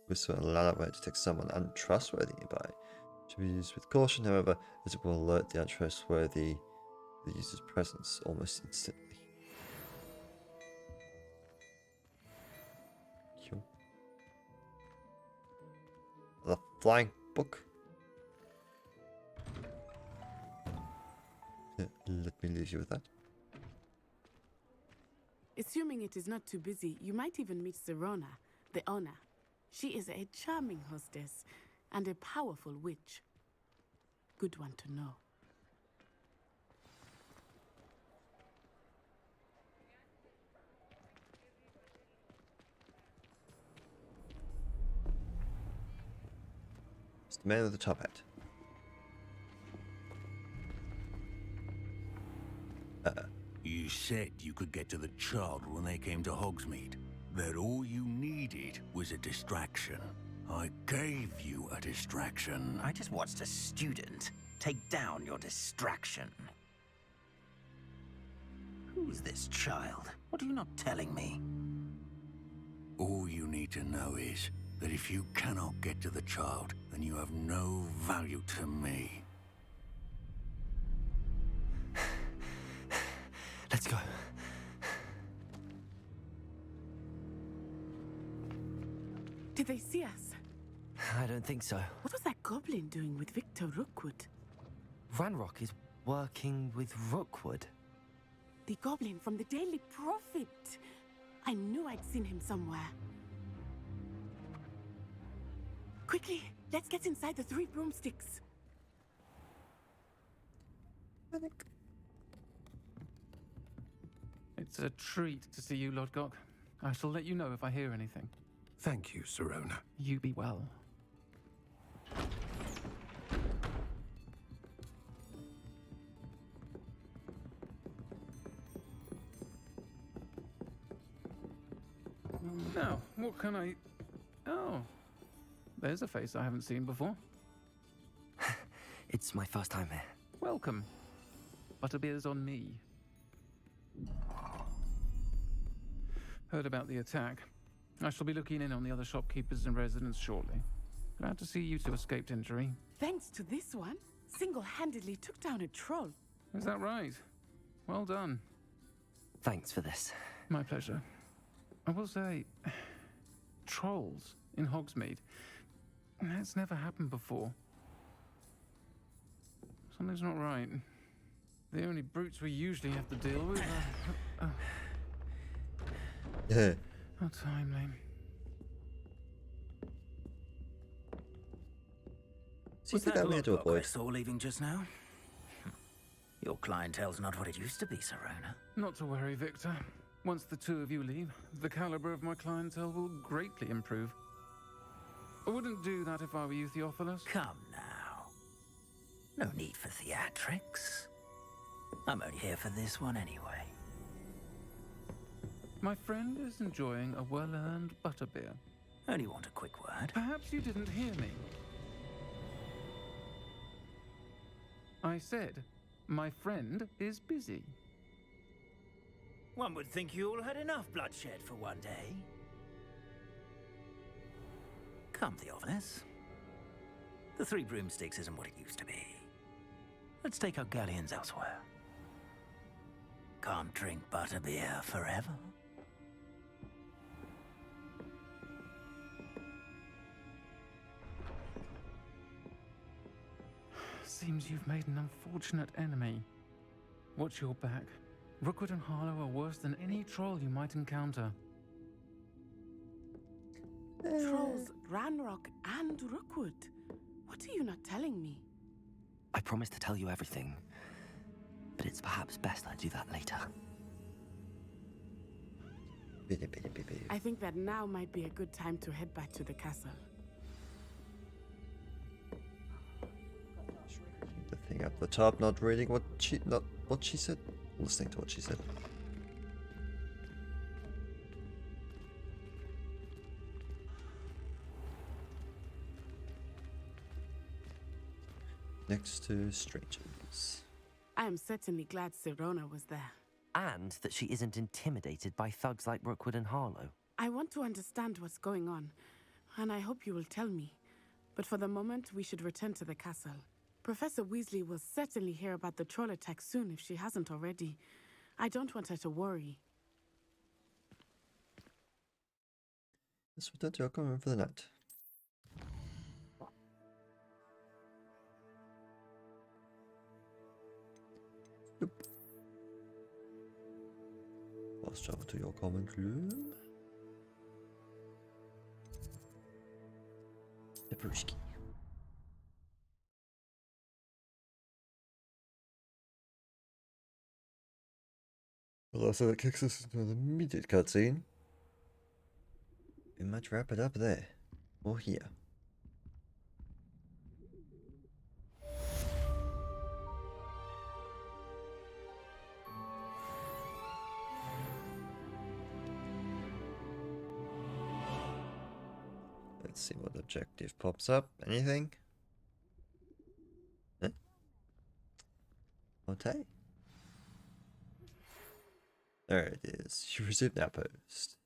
whistle and allow that way to detect someone untrustworthy nearby. Should be used with caution, however, as it will alert the untrustworthy the user's presence almost instantly. Cool. The flying book. Let me leave you with that. Assuming it is not too busy, you might even meet Serona, the owner. She is a charming hostess and a powerful witch. Good one to know. It's the man with the top hat. You said you could get to the child when they came to Hogsmeade. That all you needed was a distraction. I gave you a distraction. I just watched a student take down your distraction. Who's this child? What are you not telling me? All you need to know is that if you cannot get to the child, then you have no value to me. Let's go. Did they see us? I don't think so. What was that goblin doing with Victor Rookwood? Ranrock is working with Rookwood. The goblin from the Daily Prophet. I knew I'd seen him somewhere. Quickly, let's get inside the 3 broomsticks. It's a treat to see you, Lodgok. I shall let you know if I hear anything. Thank you, Serona. You be well. Now, what can I... Oh, there's a face I haven't seen before. It's my first time here. Welcome. Butterbeer's on me. Heard about the attack. I shall be looking in on the other shopkeepers and residents shortly. Glad to see you two escaped injury. Thanks to this one, single-handedly took down a troll. Is that right? Well done. Thanks for this. My pleasure. I will say, trolls in Hogsmeade. That's never happened before. Something's not right. The only brutes we usually have to deal with are... Yeah. How timely. Was that we had to avoid? I saw leaving just now? Your clientele's not what it used to be, Serona. Not to worry, Victor. Once the two of you leave, the caliber of my clientele will greatly improve. I wouldn't do that if I were you, Theophilus. Come now. No need for theatrics. I'm only here for this one anyway. My friend is enjoying a well-earned butterbeer. Only want a quick word. Perhaps you didn't hear me. I said, my friend is busy. One would think you all had enough bloodshed for one day. Come, Theophilus. The 3 broomsticks isn't what it used to be. Let's take our galleons elsewhere. Can't drink butterbeer forever. Seems you've made an unfortunate enemy. Watch your back. Rookwood and Harlow are worse than any troll you might encounter. Trolls, Ranrock, and Rookwood. What are you not telling me? I promised to tell you everything, but it's perhaps best I do that later. I think that now might be a good time to head back to the castle. The thing up the top, not reading what she said, listening to what she said. Next to strangers. I am certainly glad Serona was there. And that she isn't intimidated by thugs like Rookwood and Harlow. I want to understand what's going on, and I hope you will tell me. But for the moment, we should return to the castle. Professor Weasley will certainly hear about the troll attack soon if she hasn't already. I don't want her to worry. Let's return to our common room for the night. Yep. Let's travel to your common room. The brewski. Well, so that kicks us into an immediate cutscene. We might wrap it up there. Or here. Let's see what objective pops up. Anything? Huh? Okay. There it is. You received that post.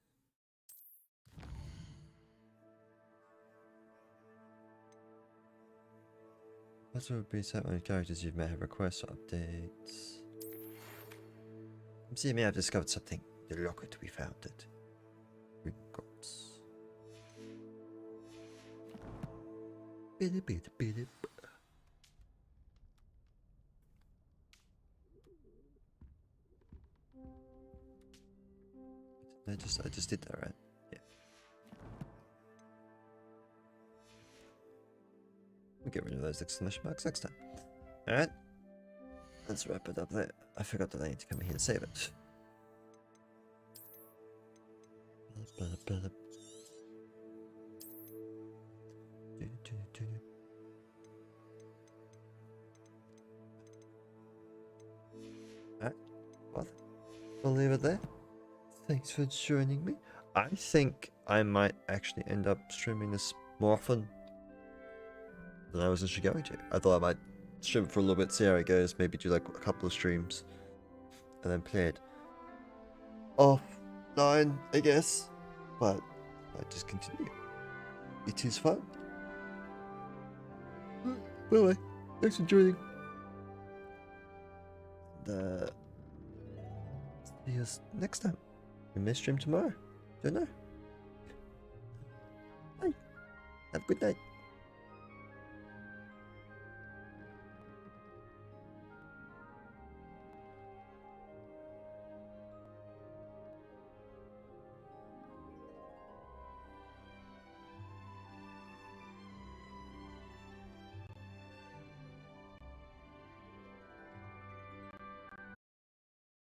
What would be set when characters you've met have requests or updates? See, may have discovered something. The locket we found it. Hogwarts. I just did that, right? Yeah. We'll get rid of those exclamation marks next time. Alright. Let's wrap it up there. I forgot that I need to come here to save it. Alright. Well, we'll leave it there. Thanks for joining me. I think I might actually end up streaming this more often than I was initially going to. I thought I might stream it for a little bit, see how it goes, maybe do like a couple of streams, and then play it offline, I guess. But I just continue. It is fun. Bye. Thanks for joining. And, see you next time. We may stream tomorrow. Don't know. Bye. Have a good night.